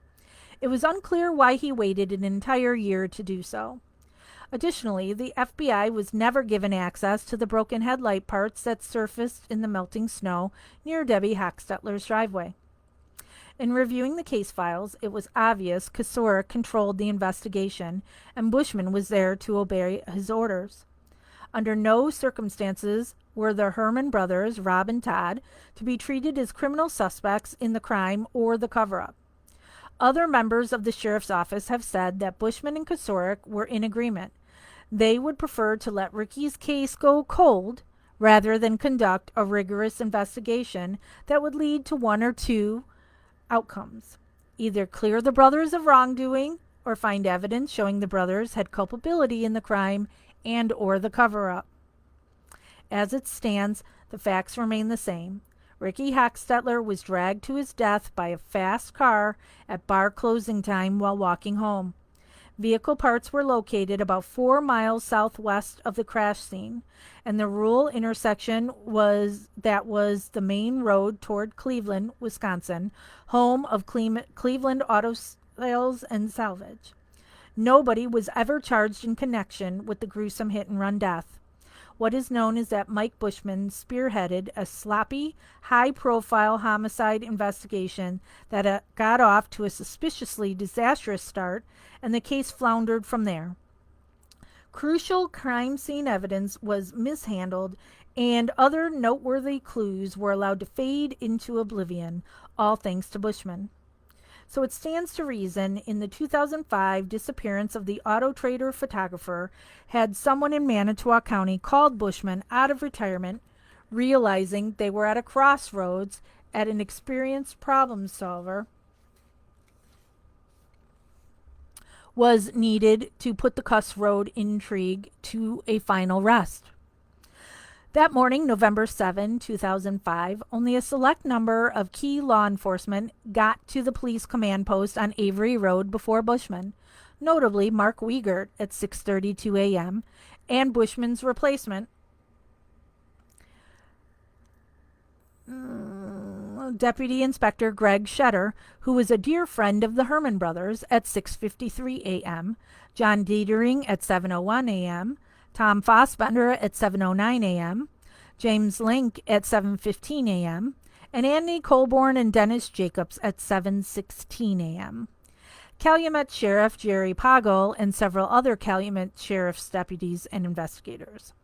It was unclear why he waited an entire year to do so. Additionally, the FBI was never given access to the broken headlight parts that surfaced in the melting snow near Debbie Hochstetler's driveway. In reviewing the case files, it was obvious Kosarik controlled the investigation, and Bushman was there to obey his orders. Under no circumstances were the Herman brothers, Rob and Todd, to be treated as criminal suspects in the crime or the cover-up. Other members of the sheriff's office have said that Bushman and Kosarik were in agreement. They would prefer to let Ricky's case go cold rather than conduct a rigorous investigation that would lead to one or two outcomes. Either clear the brothers of wrongdoing or find evidence showing the brothers had culpability in the crime and or the cover-up. As it stands, the facts remain the same. Ricky Hochstetler was dragged to his death by a fast car at bar closing time while walking home. Vehicle parts were located about 4 miles southwest of the crash scene, and the rural intersection was the main road toward Cleveland, Wisconsin, home of Cleveland Auto Sales and Salvage. Nobody was ever charged in connection with the gruesome hit-and-run death. What is known is that Mike Bushman spearheaded a sloppy, high-profile homicide investigation that got off to a suspiciously disastrous start, and the case floundered from there. Crucial crime scene evidence was mishandled, and other noteworthy clues were allowed to fade into oblivion, all thanks to Bushman. So it stands to reason in the 2005 disappearance of the Auto Trader photographer, had someone in Manitowoc County called Bushman out of retirement, realizing they were at a crossroads at an experienced problem solver was needed to put the Cuss Road intrigue to a final rest. That morning, November 7, 2005, only a select number of key law enforcement got to the police command post on Avery Road before Bushman, notably Mark Wiegert at 6:32 a.m., and Bushman's replacement, Deputy Inspector Greg Shetter, who was a dear friend of the Herman brothers, at 6:53 a.m., John Dietering at 7:01 a.m., Tom Fassbender at 7:09 a.m., James Link at 7:15 a.m., and Andy Colborn and Dennis Jacobs at 7:16 a.m. Calumet Sheriff Jerry Poggle and several other Calumet Sheriff's deputies and investigators.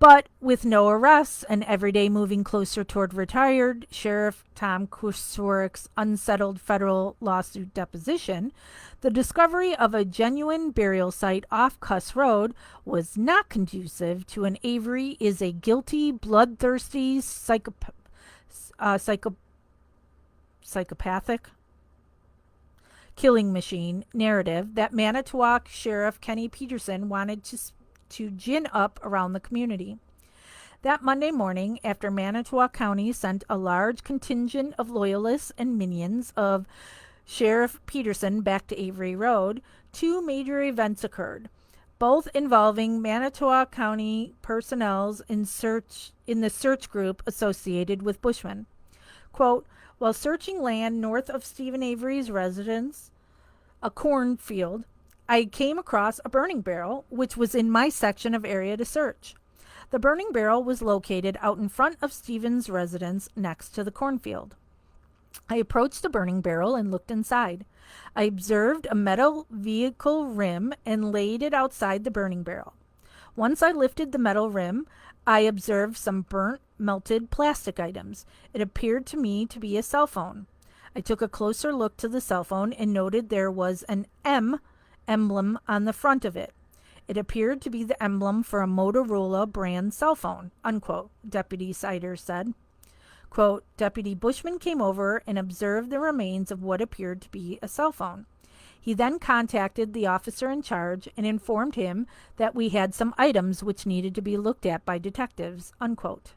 But with no arrests and every day moving closer toward retired Sheriff Tom Kosarik's unsettled federal lawsuit deposition, the discovery of a genuine burial site off Cuss Road was not conducive to an Avery is a guilty, bloodthirsty, psychopathic killing machine narrative that Manitowoc Sheriff Kenny Peterson wanted to gin up around the community. That Monday morning, after Manitowoc County sent a large contingent of loyalists and minions of Sheriff Peterson back to Avery Road, two major events occurred, both involving Manitowoc County personnel in the search group associated with Bushman. Quote, while searching land north of Stephen Avery's residence, a cornfield, I came across a burning barrel, which was in my section of area to search. The burning barrel was located out in front of Stephen's residence next to the cornfield. I approached the burning barrel and looked inside. I observed a metal vehicle rim and laid it outside the burning barrel. Once I lifted the metal rim, I observed some burnt, melted plastic items. It appeared to me to be a cell phone. I took a closer look to the cell phone and noted there was an M emblem on the front of it. It appeared to be the emblem for a Motorola brand cell phone, unquote, Deputy Sider said. Quote, Deputy Bushman came over and observed the remains of what appeared to be a cell phone. He then contacted the officer in charge and informed him that we had some items which needed to be looked at by detectives, unquote.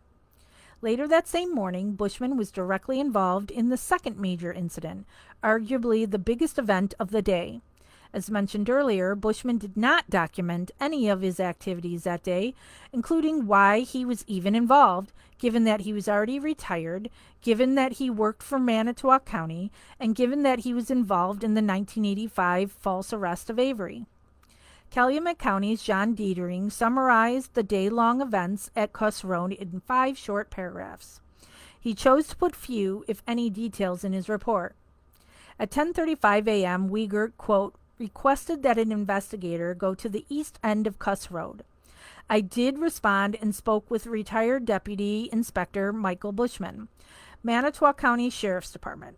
Later that same morning, Bushman was directly involved in the second major incident, arguably the biggest event of the day. As mentioned earlier, Bushman did not document any of his activities that day, including why he was even involved, given that he was already retired, given that he worked for Manitowoc County, and given that he was involved in the 1985 false arrest of Avery. Calumet County's John Dietering summarized the day-long events at Kuss Road in 5 short paragraphs. He chose to put few, if any, details in his report. At 10:35 a.m., Wiegert, quote, requested that an investigator go to the east end of Kuss Road. I did respond and spoke with retired Deputy Inspector Michael Bushman, Manitowoc County Sheriff's Department.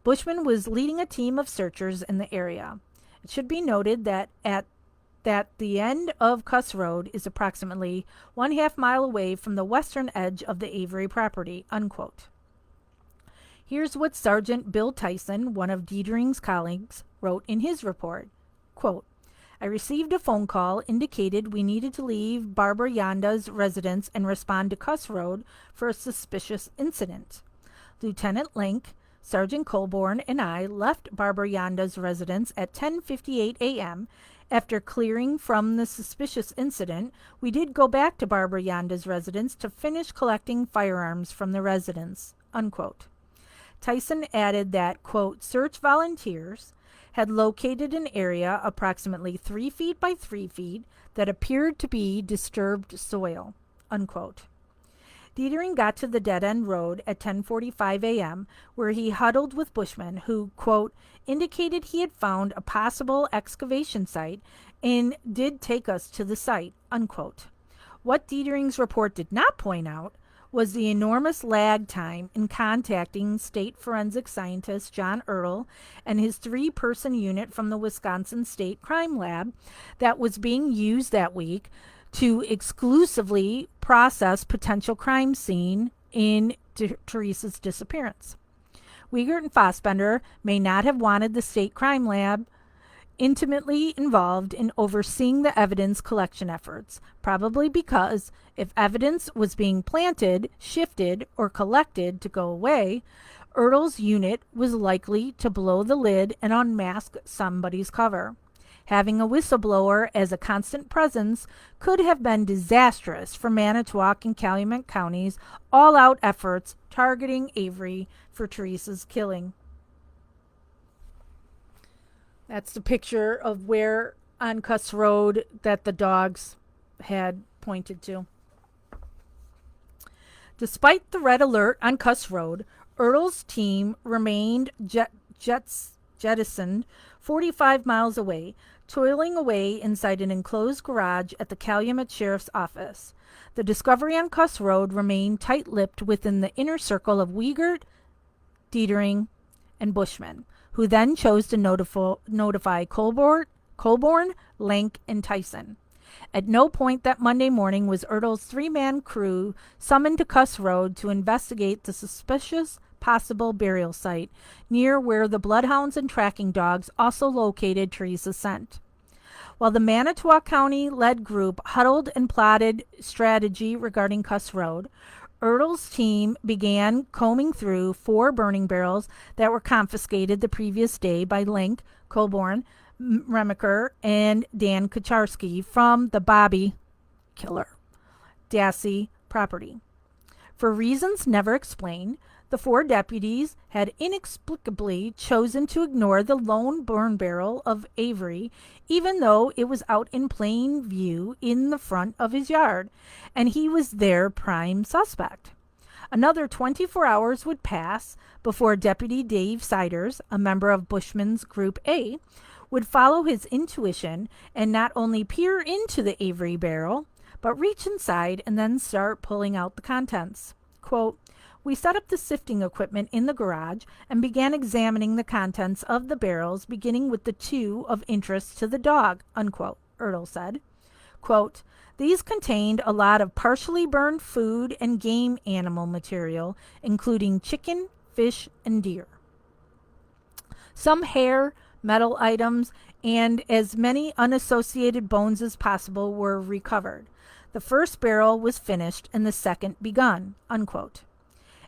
Bushman was leading a team of searchers in the area. It should be noted that the end of Kuss Road is approximately 1/2 mile away from the western edge of the Avery property, unquote. Here's what Sergeant Bill Tyson, one of Dietering's colleagues, wrote in his report. Quote, I received a phone call indicated we needed to leave Barbara Yanda's residence and respond to Kuss Road for a suspicious incident. Lieutenant Link, Sergeant Colborn, and I left Barbara Yanda's residence at 10:58 a.m. After clearing from the suspicious incident, we did go back to Barbara Yanda's residence to finish collecting firearms from the residence, unquote. Tyson added that, quote, search volunteers had located an area approximately 3 feet by 3 feet that appeared to be disturbed soil, unquote. Dietering got to the dead-end road at 10:45 a.m., where he huddled with Bushman, who, quote, indicated he had found a possible excavation site and did take us to the site, unquote. What Dietering's report did not point out was the enormous lag time in contacting state forensic scientist John Ertl and his 3-person unit from the Wisconsin State Crime Lab that was being used that week to exclusively process potential crime scene in Teresa's disappearance. Wiegert and Fassbender may not have wanted the State Crime Lab intimately involved in overseeing the evidence collection efforts, probably because if evidence was being planted, shifted, or collected to go away, Ertl's unit was likely to blow the lid and unmask somebody's cover. Having a whistleblower as a constant presence could have been disastrous for Manitowoc and Calumet County's all-out efforts targeting Avery for Teresa's killing. That's the picture of where on Kuss Road that the dogs had pointed to. Despite the red alert on Kuss Road, Ertl's team remained jettisoned 45 miles away, toiling away inside an enclosed garage at the Calumet Sheriff's Office. The discovery on Kuss Road remained tight-lipped within the inner circle of Wiegert, Dietering, and Bushman, who then chose to notify Colborn, Link, and Tyson. At no point that Monday morning was Ertl's 3-man crew summoned to Kuss Road to investigate the suspicious possible burial site near where the bloodhounds and tracking dogs also located Teresa's scent. While the Manitowoc County-led group huddled and plotted strategy regarding Kuss Road, Ertl's team began combing through 4 burning barrels that were confiscated the previous day by Link, Colborn, Remaker, and Dan Kucharski from the Bobby Killer Dassey property. For reasons never explained, the 4 deputies had inexplicably chosen to ignore the lone burn barrel of Avery, even though it was out in plain view in the front of his yard, and he was their prime suspect. Another 24 hours would pass before Deputy Dave Siders, a member of Bushman's Group A, would follow his intuition and not only peer into the Avery barrel, but reach inside and then start pulling out the contents. Quote, we set up the sifting equipment in the garage and began examining the contents of the barrels, beginning with the 2 of interest to the dog, unquote, Ertl said. Quote, these contained a lot of partially burned food and game animal material, including chicken, fish, and deer. Some hair, metal items, and as many unassociated bones as possible were recovered. The first barrel was finished and the second begun, unquote.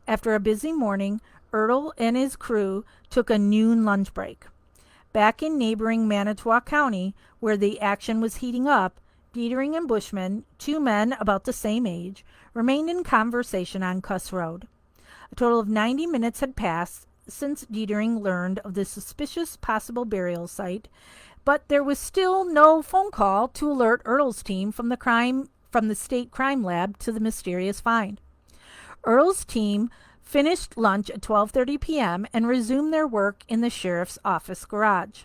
After a busy morning, Ertl and his crew took a noon lunch break. Back in neighboring Manitowoc County, where the action was heating up, Detering and Bushman, two men about the same age, remained in conversation on Kuss Road. A total of 90 minutes had passed since Detering learned of the suspicious possible burial site, but there was still no phone call to alert Ertl's team from the state crime lab to the mysterious find. Ertl's team finished lunch at 12:30 p.m. and resumed their work in the sheriff's office garage.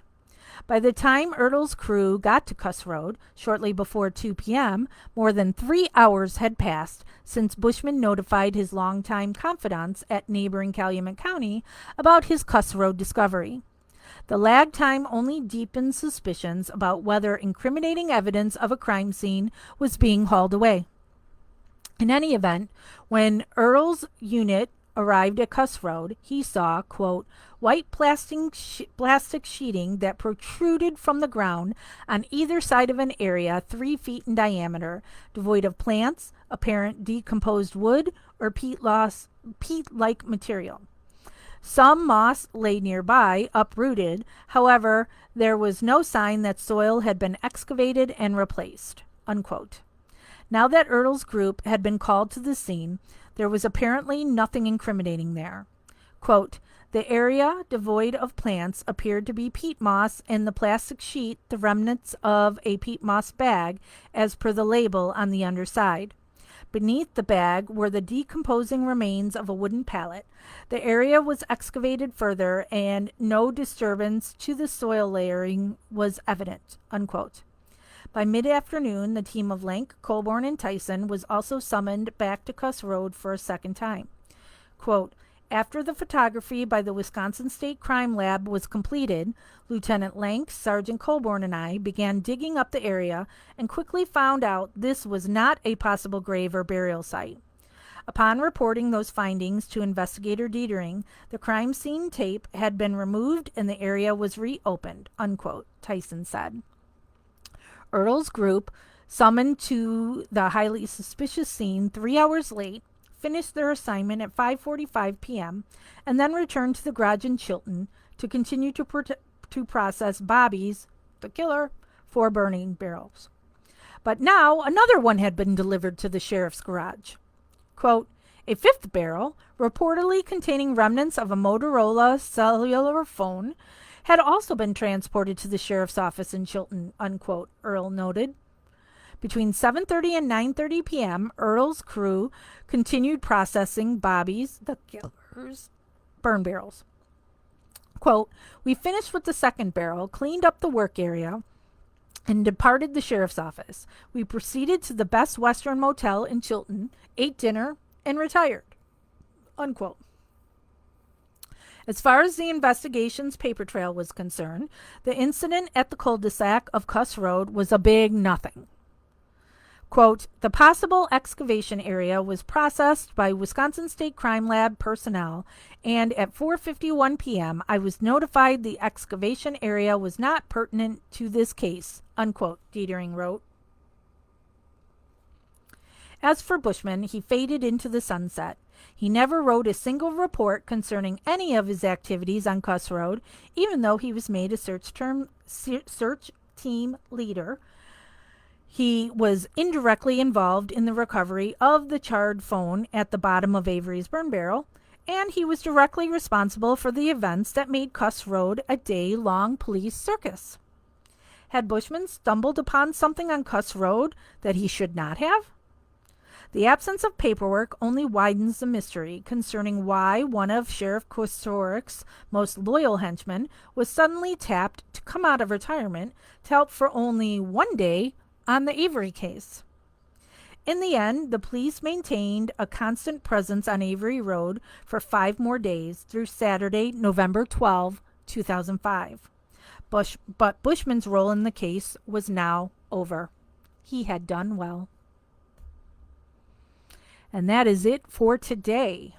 By the time Ertl's crew got to Kuss Road, shortly before 2 p.m., more than 3 hours had passed since Bushman notified his longtime confidants at neighboring Calumet County about his Kuss Road discovery. The lag time only deepened suspicions about whether incriminating evidence of a crime scene was being hauled away. In any event, when Ertl's unit arrived at Kuss Road, he saw, quote, white plastic sheeting that protruded from the ground on either side of an area 3 feet in diameter, devoid of plants, apparent decomposed wood, or peat-like material. Some moss lay nearby, uprooted. However, there was no sign that soil had been excavated and replaced, unquote. Now that Ertl's group had been called to the scene, there was apparently nothing incriminating there. Quote, the area, devoid of plants, appeared to be peat moss, and the plastic sheet the remnants of a peat moss bag, as per the label on the underside. Beneath the bag were the decomposing remains of a wooden pallet. The area was excavated further, and no disturbance to the soil layering was evident, unquote. By mid-afternoon, the team of Lank, Colborn, and Tyson was also summoned back to Kuss Road for a second time. Quote, after the photography by the Wisconsin State Crime Lab was completed, Lieutenant Lank, Sergeant Colborn, and I began digging up the area and quickly found out this was not a possible grave or burial site. Upon reporting those findings to Investigator Detering, the crime scene tape had been removed and the area was reopened, unquote, Tyson said. Ertl's group, summoned to the highly suspicious scene 3 hours late, finished their assignment at 5:45 p.m. and then returned to the garage in Chilton to continue to process Bobby's, the killer, 4 burning barrels. But now another one had been delivered to the sheriff's garage. Quote, a 5th barrel, reportedly containing remnants of a Motorola cellular phone, had also been transported to the sheriff's office in Chilton, unquote, Ertl noted. Between 7:30 and 9:30 p.m., Ertl's crew continued processing Bobby's, the killer's, burn barrels. Quote, we finished with the 2nd barrel, cleaned up the work area, and departed the sheriff's office. We proceeded to the Best Western Motel in Chilton, ate dinner, and retired, unquote. As far as the investigation's paper trail was concerned, the incident at the cul-de-sac of Kuss Road was a big nothing. Quote, the possible excavation area was processed by Wisconsin State Crime Lab personnel, and at 4:51 p.m. I was notified the excavation area was not pertinent to this case, unquote, Detering wrote. As for Bushman, he faded into the sunset. He never wrote a single report concerning any of his activities on Kuss Road, even though he was made a search team leader. He was indirectly involved in the recovery of the charred phone at the bottom of Avery's burn barrel, and he was directly responsible for the events that made Kuss Road a day-long police circus. Had Bushman stumbled upon something on Kuss Road that he should not have? The absence of paperwork only widens the mystery concerning why one of Sheriff Kosorik's most loyal henchmen was suddenly tapped to come out of retirement to help for only one day on the Avery case. In the end, the police maintained a constant presence on Avery Road for 5 more days through Saturday, November 12, 2005. But Bushman's role in the case was now over. He had done well. And that is it for today.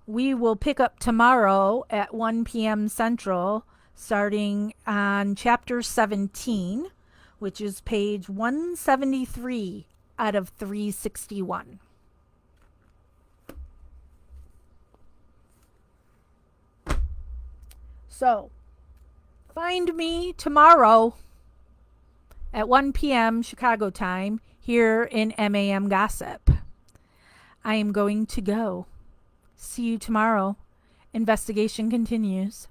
We will pick up tomorrow at 1 p.m. Central, starting on chapter 17, which is page 173 out of 361. So, find me tomorrow at 1 p.m. Chicago time here in MAM Gossip. I am going to go. See you tomorrow. Investigation continues.